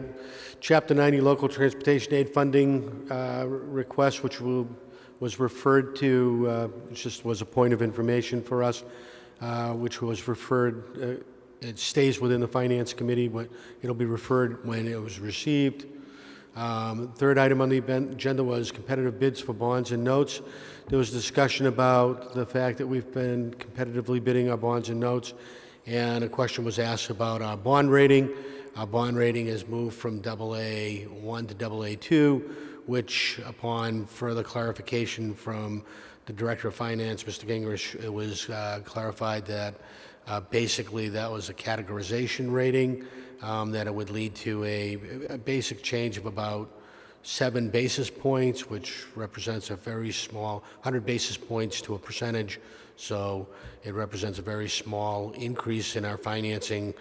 Chapter 90 local transportation aid funding request, which was referred to, it just was a point of information for us, which was referred, it stays within the Finance Committee, but it'll be referred when it was received. Third item on the agenda was competitive bids for bonds and notes. There was discussion about the fact that we've been competitively bidding our bonds and notes, and a question was asked about our bond rating. Our bond rating has moved from AA1 to AA2, which, upon further clarification from the Director of Finance, Mr. Gingrich, it was clarified that basically that was a categorization rating, that it would lead to a basic change of about 7 basis points, which represents a very small, 100 basis points to a percentage. So it represents a very small increase in our financing.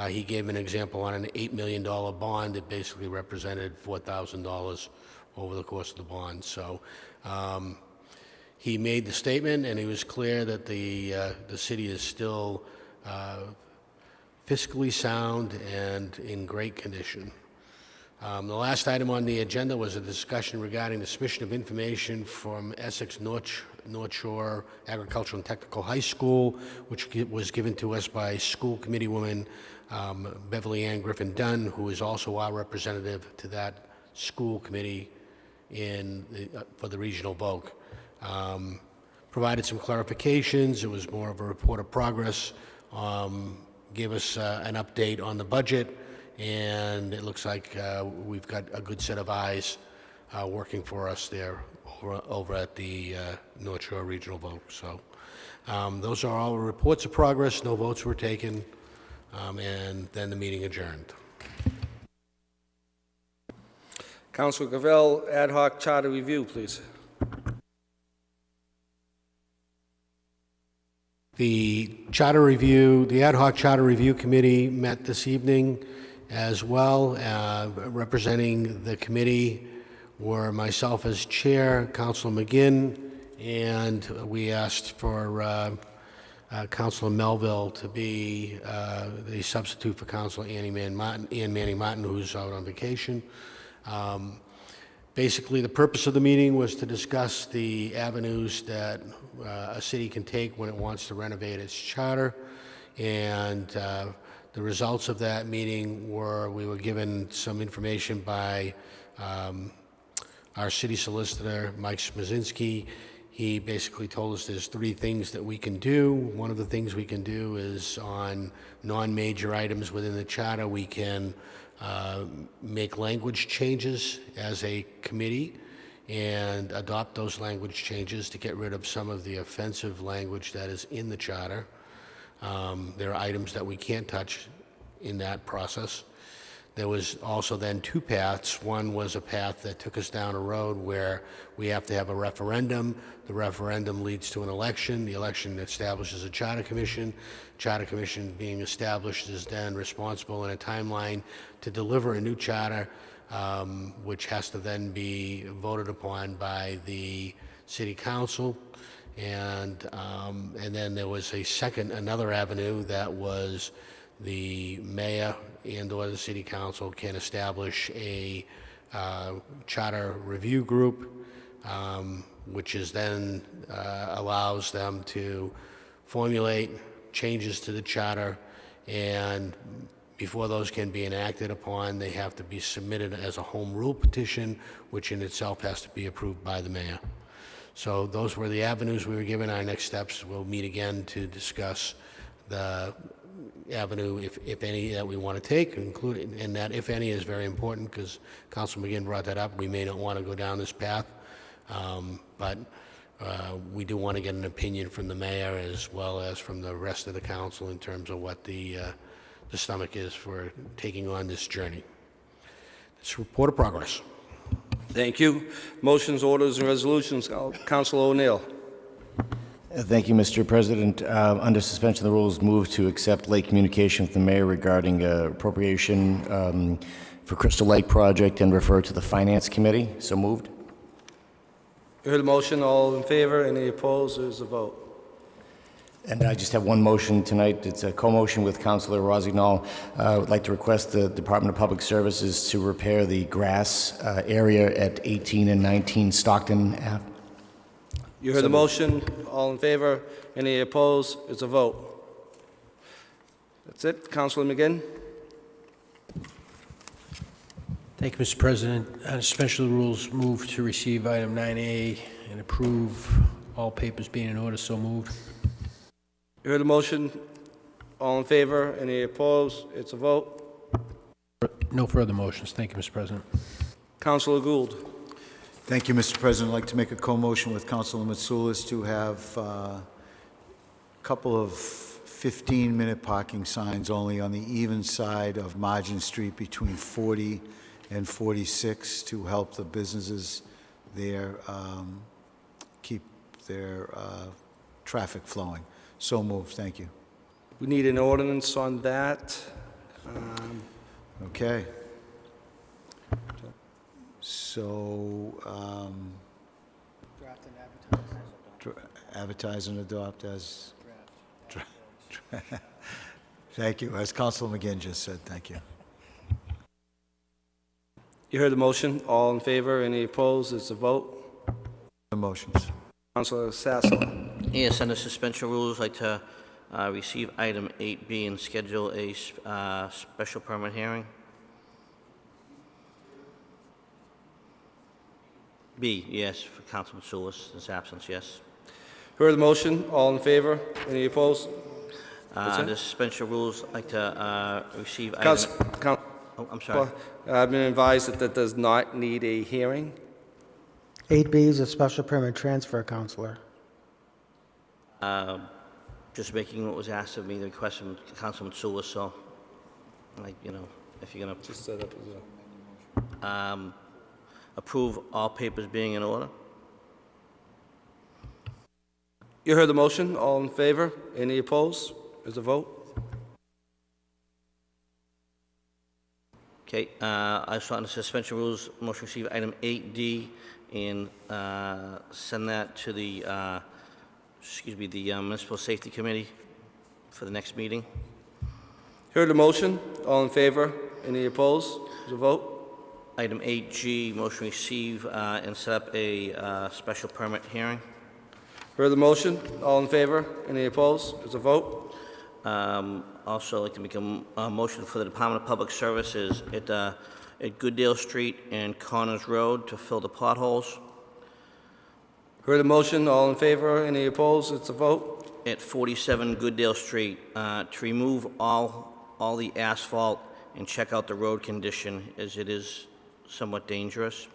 He gave an example on an $8 million bond. It basically represented $4,000 over the course of the bond. So he made the statement, and he was clear that the city is still fiscally sound and in great condition. The last item on the agenda was a discussion regarding the submission of information from Essex North Shore Agricultural and Technical High School, which was given to us by school committee woman Beverly Ann Griffin Dunn, who is also our representative to that school committee for the regional vote. provided some clarifications. It was more of a report of progress. Gave us an update on the budget, and it looks like we've got a good set of eyes working for us there over at the North Shore Regional Vote. So those are all reports of progress. No votes were taken, and then the meeting adjourned. Councilor Gravel, Ad hoc Charter Review, please. The Charter Review, the Ad hoc Charter Review Committee met this evening as well. Representing the committee were myself as chair, Councilor McGinn, and we asked for Councilor Melville to be the substitute for Councilor Ann Manning Martin, who's out on vacation. Basically, the purpose of the meeting was to discuss the avenues that a city can take when it wants to renovate its charter. And the results of that meeting were, we were given some information by our city solicitor, Mike Smazinski. He basically told us there's 3 things that we can do. One of the things we can do is on non-major items within the charter, we can make language changes as a committee and adopt those language changes to get rid of some of the offensive language that is in the charter. There are items that we can't touch in that process. There was also then 2 paths. One was a path that took us down a road where we have to have a referendum. The referendum leads to an election. The election establishes a charter commission. Charter commission being established is then responsible in a timeline to deliver a new charter, which has to then be voted upon by the city council. And then there was another avenue that was the mayor and/or the city council can establish a charter review group, which is then allows them to formulate changes to the charter, and before those can be enacted upon, they have to be submitted as a home rule petition, which in itself has to be approved by the mayor. So those were the avenues we were given. Our next steps, we'll meet again to discuss the avenue, if any, that we want to take, including, and that if any is very important because Councilor McGinn brought that up. We may not want to go down this path, but we do want to get an opinion from the mayor as well as from the rest of the council in terms of what the stomach is for taking on this journey. It's a report of progress. Thank you. Motions, orders, and resolutions. Councilor O'Neill. Thank you, Mr. President. Under suspension of the rules, move to accept late communication with the mayor regarding appropriation for Crystal Lake project and refer to the Finance Committee. So moved. You heard the motion. All in favor? Any opposed? There's a vote. And I just have one motion tonight. It's a co-motion with Councilor Rossignol. I would like to request the Department of Public Services to repair the grass area at 18 and 19 Stockton Ave. You heard the motion. All in favor? Any opposed? It's a vote. That's it. Councilor McGinn. Thank you, Mr. President. On suspension of the rules, move to receive item 9A and approve all papers being in order. So moved. You heard the motion. All in favor? Any opposed? It's a vote. No further motions. Thank you, Mr. President. Councilor Gould. Thank you, Mr. President. I'd like to make a co-motion with Councilor Mitsoulas to have a couple of 15-minute parking signs only on the even side of Margin Street between 40 and 46 to help the businesses there keep their traffic flowing. So moved. Thank you. We need an ordinance on that. Okay. So, Draft and advertise. advertise and adopt as... Thank you. As Councilor McGinn just said, thank you. You heard the motion. All in favor? Any opposed? It's a vote. The motions. Councilor Sassler. Yes, under suspension rules, I'd like to receive item 8B and schedule a special permit hearing. B, yes, for Councilman Soulis, his absence, yes. Heard the motion. All in favor? Any opposed? Under suspension of rules, I'd like to receive item... Council, Oh, I'm sorry. I've been advised that that does not need a hearing. 8B is a special permit transfer, Counselor. Just making what was asked of me, the request from Councilman Sula, so, like, you know, if you're going Just set up as to approve all papers being in order. You heard the motion. All in favor? Any opposed? Is a vote? Okay, I saw under suspension rules, motion to receive item 8D and send that to the, the Municipal Safety Committee for the next meeting. Heard the motion. All in favor? Any opposed? Is a vote? Item 8G, motion to receive and set up a special permit hearing. Heard the motion. All in favor? Any opposed? Is a vote? Also, I'd like to make a motion for the Department of Public Services at Goodale Street and Connors Road to fill the potholes. Heard the motion. All in favor? Any opposed? It's a vote. At 47 Goodale Street to remove all the asphalt and check out the road condition as it is somewhat dangerous.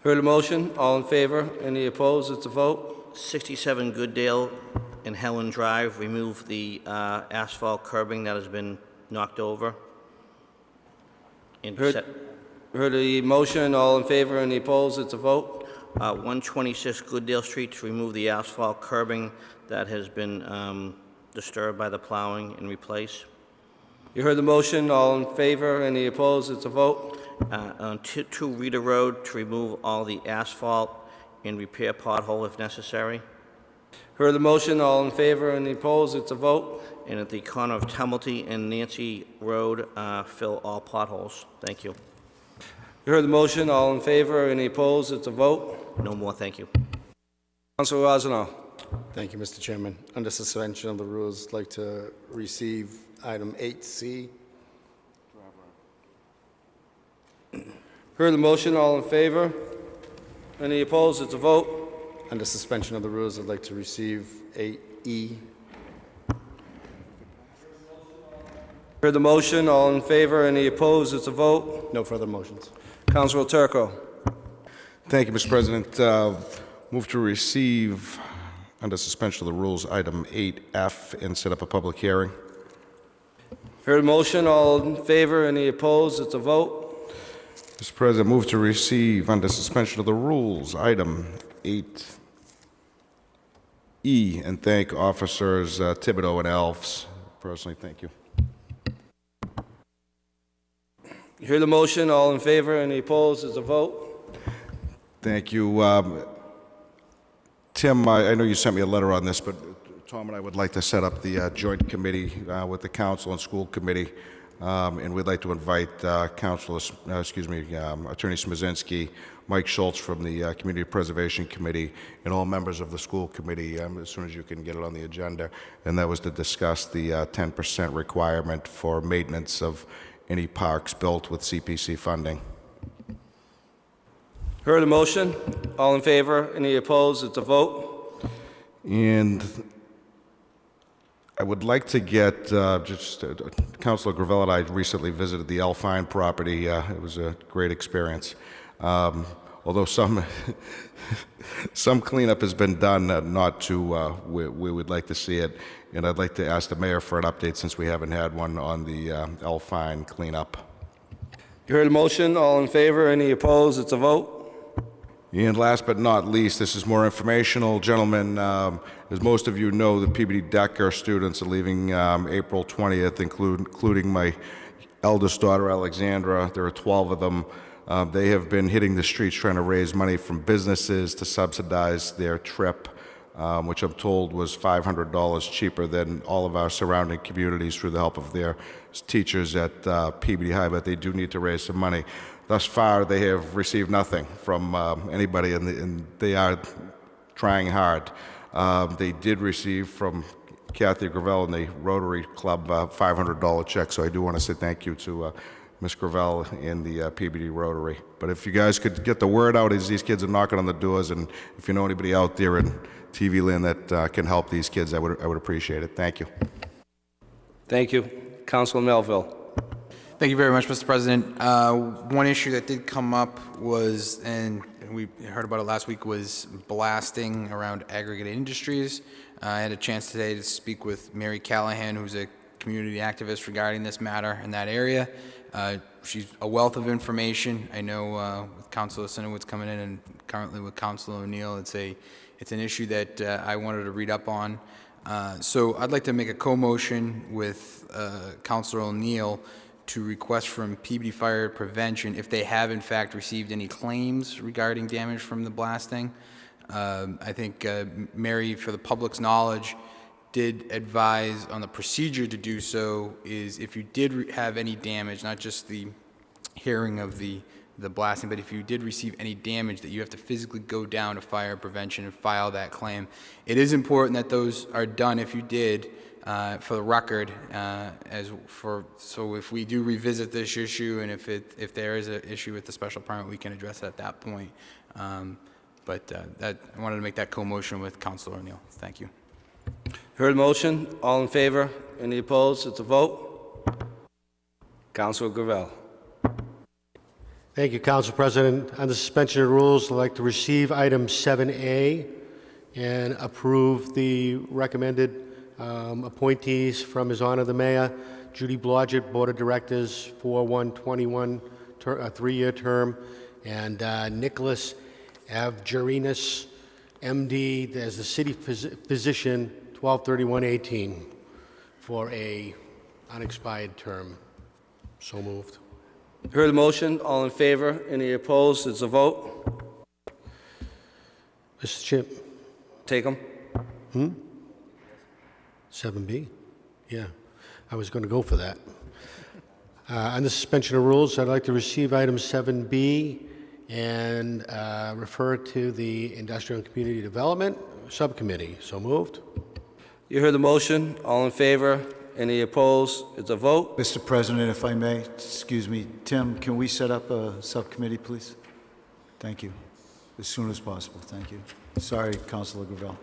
Heard the motion. All in favor? Any opposed? It's a vote. 67 Goodale and Helen Drive, remove the asphalt curbing that has been knocked over. And Heard the motion. All in favor? Any opposed? It's a vote. 126 Goodale Street to remove the asphalt curbing that has been disturbed by the plowing and replace. You heard the motion. All in favor? Any opposed? It's a vote. On 2 Rita Road to remove all the asphalt and repair pothole if necessary. Heard the motion. All in favor? Any opposed? It's a vote. And at the corner of Tumulty and Nancy Road, fill all potholes. Thank you. You heard the motion. All in favor? Any opposed? It's a vote. No more, thank you. Councilor Rosano. Thank you, Mr. Chairman. Under suspension of the rules, I'd like to receive item 8C. Heard the motion. All in favor? Any opposed? It's a vote. Under suspension of the rules, I'd like to receive 8E. Heard the motion. All in favor? Any opposed? It's a vote. No further motions. Councilor Turco. Thank you, Mr. President. Move to receive, under suspension of the rules, item 8F and set up a public hearing. Heard the motion. All in favor? Any opposed? It's a vote. Mr. President, move to receive, under suspension of the rules, item 8E and thank officers Thibodeau and Elves. Personally, thank you. You hear the motion. All in favor? Any opposed? It's a vote. Thank you. Tim, I know you sent me a letter on this, but Tom and I would like to set up the joint committee with the council and school committee, and we'd like to invite Attorney Smozinski, Mike Schultz from the Community Preservation Committee, and all members of the school committee as soon as you can get it on the agenda. And that was to discuss the 10% requirement for maintenance of any parks built with CPC funding. Heard the motion. All in favor? Any opposed? It's a vote. And I would like to get, Councilor Gravel and I recently visited the Alpine property. It was a great experience. Although some cleanup has been done, not to where we would like to see it. And I'd like to ask the mayor for an update since we haven't had one on the Alpine cleanup. You heard the motion. All in favor? Any opposed? It's a vote. And last but not least, this is more informational. Gentlemen, as most of you know, the Peabody Decker students are leaving April 20th, including my eldest daughter, Alexandra. There are 12 of them. They have been hitting the streets trying to raise money from businesses to subsidize their trip, which I'm told was $500 cheaper than all of our surrounding communities through the help of their teachers at Peabody High, but they do need to raise some money. Thus far, they have received nothing from anybody, and they are trying hard. They did receive from Kathy Gravel and the Rotary Club a $500 check, so I do want to say thank you to Ms. Gravel and the Peabody Rotary. But if you guys could get the word out as these kids are knocking on the doors, and if you know anybody out there in TV land that can help these kids, I would appreciate it. Thank you. Thank you. Councilor Melville. Thank you very much, Mr. President. One issue that did come up was, and we heard about it last week, was blasting around aggregate industries. I had a chance today to speak with Mary Callahan, who's a community activist regarding this matter in that area. She's a wealth of information. I know with Councilor Sinowitz coming in and currently with Councilor O'Neill, it's an issue that I wanted to read up on. So I'd like to make a co-motion with Councilor O'Neill to request from Peabody Fire Prevention if they have in fact received any claims regarding damage from the blasting. I think Mary, for the public's knowledge, did advise on the procedure to do so is if you did have any damage, not just the hearing of the blasting, but if you did receive any damage, that you have to physically go down to fire prevention and file that claim. It is important that those are done if you did, for the record, so if we do revisit this issue and if there is an issue with the special permit, we can address it at that point. But I wanted to make that co-motion with Councilor O'Neill. Thank you. Heard motion. All in favor? Any opposed? It's a vote. Councilor Gravel. Thank you, Council President. On the suspension of rules, I'd like to receive item 7A and approve the recommended appointees from His Honor the Mayor, Judy Blodgett, Board of Directors, 4/1/21, a 3-year term, and Nicholas Avgerinas, MD, as the city physician, 12/31/18, for a unexpired term. So moved. Heard the motion. All in favor? Any opposed? It's a vote. Mr. Chip. Take them. 7B? Yeah, I was going to go for that. On the suspension of rules, I'd like to receive item 7B and refer it to the Industrial and Community Development Subcommittee. So moved. You heard the motion. All in favor? Any opposed? It's a vote. Mr. President, if I may, excuse me, Tim, can we set up a subcommittee, please? Thank you. As soon as possible. Thank you. Sorry, Councilor Gravel.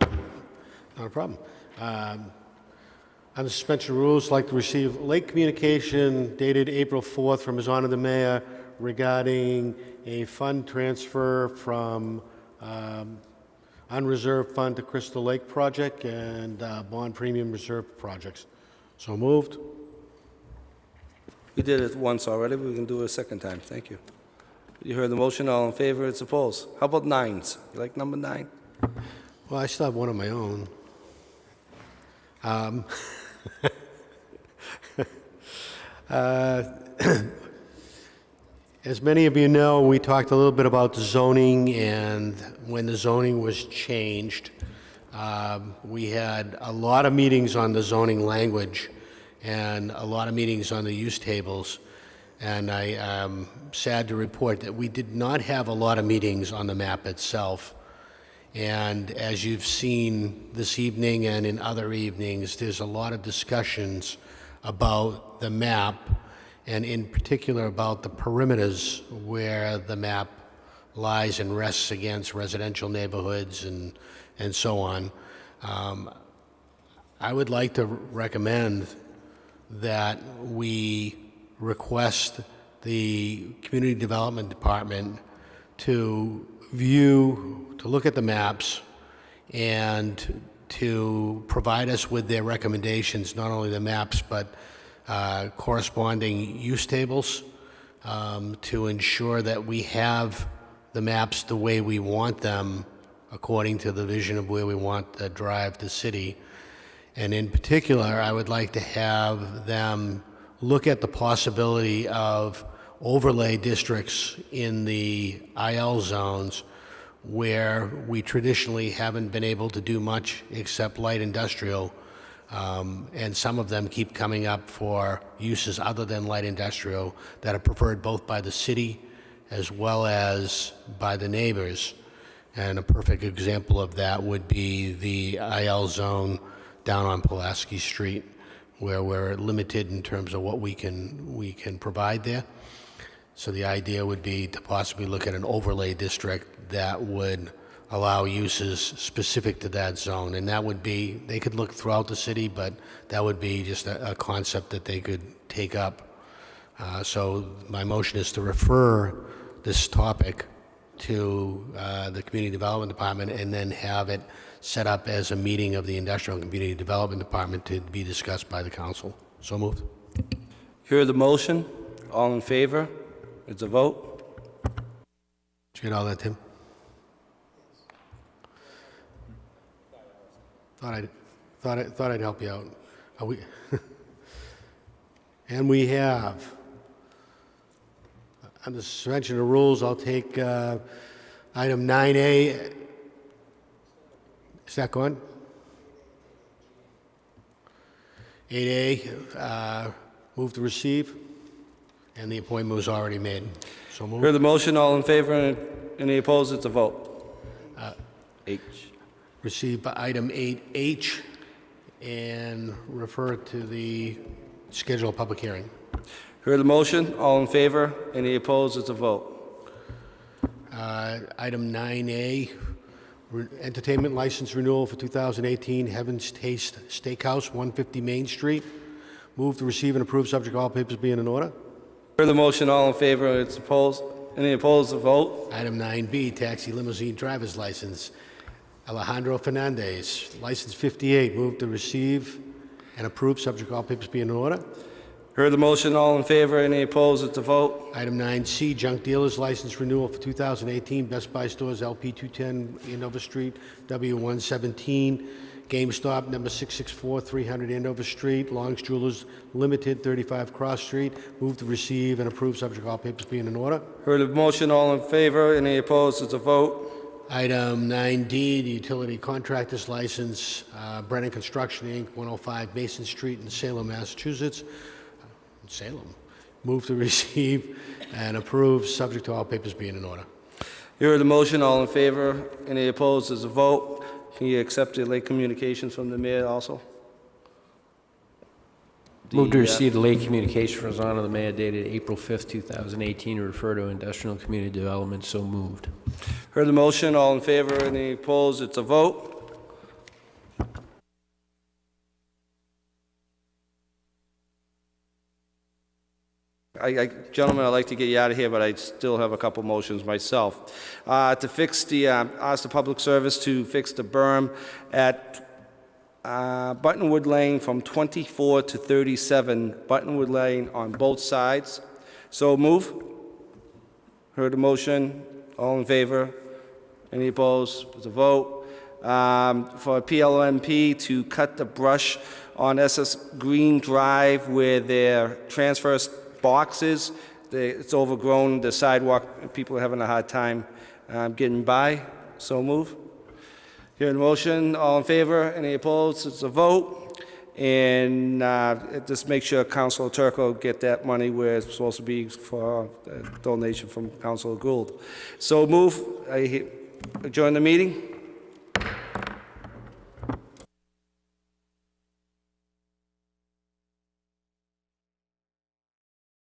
Not a problem. On the suspension of rules, I'd like to receive late communication dated April 4th from His Honor the Mayor regarding a fund transfer from unreserved fund to Crystal Lake project and bond premium reserve projects. So moved. We did it once already. We can do it a second time. Thank you. You heard the motion. All in favor? It's opposed. How about 9s? You like number 9? Well, I still have one of my own. As many of you know, we talked a little bit about zoning, and when the zoning was changed, we had a lot of meetings on the zoning language and a lot of meetings on the use tables, and I am sad to report that we did not have a lot of meetings on the map itself. And as you've seen this evening and in other evenings, there's a lot of discussions about the map, and in particular about the perimeters where the map lies and rests against residential neighborhoods and so on. I would like to recommend that we request the Community Development Department to look at the maps and to provide us with their recommendations, not only the maps, but corresponding use tables to ensure that we have the maps the way we want them according to the vision of where we want to drive the city. And in particular, I would like to have them look at the possibility of overlay districts in the IL zones where we traditionally haven't been able to do much except light industrial, and some of them keep coming up for uses other than light industrial that are preferred both by the city as well as by the neighbors. And a perfect example of that would be the IL zone down on Pulaski Street, where we're limited in terms of what we can provide there. So the idea would be to possibly look at an overlay district that would allow uses specific to that zone. And that would be, they could look throughout the city, but that would be just a concept that they could take up. So my motion is to refer this topic to the Community Development Department and then have it set up as a meeting of the Industrial and Community Development Department to be discussed by the council. So moved. Hear the motion? All in favor? It's a vote. Did you get all that, Tim? Thought I'd help you out. Are we? And we have, under suspension of rules, I'll take item 9A. Is that gone? 8A, move to receive, and the appointment was already made. So moved. Hear the motion? All in favor? Any opposed? It's a vote. H. Receive item 8H and refer it to the scheduled public hearing. Heard the motion? All in favor? Any opposed? It's a vote. Item 9A, entertainment license renewal for 2018, Heaven's Taste Steakhouse, 150 Main Street. Move to receive and approve, subject to all papers being in order. Heard the motion? All in favor? It's opposed. Any opposed? A vote. Item 9B, taxi limousine driver's license, Alejandro Fernandez, license 58. Move to receive and approve, subject to all papers being in order. Heard the motion? All in favor? Any opposed? It's a vote. Item 9C, junk dealer's license renewal for 2018, Best Buy stores, LP 210 Andover Street, W117, GameStop, number 664, 300 Andover Street, Long's Jewelers Limited, 35 Cross Street. Move to receive and approve, subject to all papers being in order. Heard the motion? All in favor? Any opposed? It's a vote. Item 9D, the utility contractor's license, Brennan Construction, Inc., 105 Mason Street in Salem, Massachusetts. Salem. Move to receive and approve, subject to all papers being in order. You heard the motion. All in favor? Any opposed? There's a vote. Can you accept the late communications from the mayor also? Move to receive the late communication from His Honor the Mayor dated April 5th, 2018, and refer to Industrial and Community Development. So moved. Heard the motion. All in favor? Any opposed? It's a vote. Gentlemen, I'd like to get you out of here, but I still have a couple motions myself. To fix the, ask the public service to fix the berm at Buttonwood Lane from 24 to 37 Buttonwood Lane on both sides. So move. Heard the motion. All in favor? Any opposed? It's a vote. For PLMP to cut the brush on SS Green Drive where their transfer boxes, it's overgrown, the sidewalk, people are having a hard time getting by. So move. Hearing the motion, all in favor, any opposed, it's a vote. And just make sure Councilor Turco get that money where it's supposed to be for a donation from Councilor Gould. So move, I adjourn the meeting.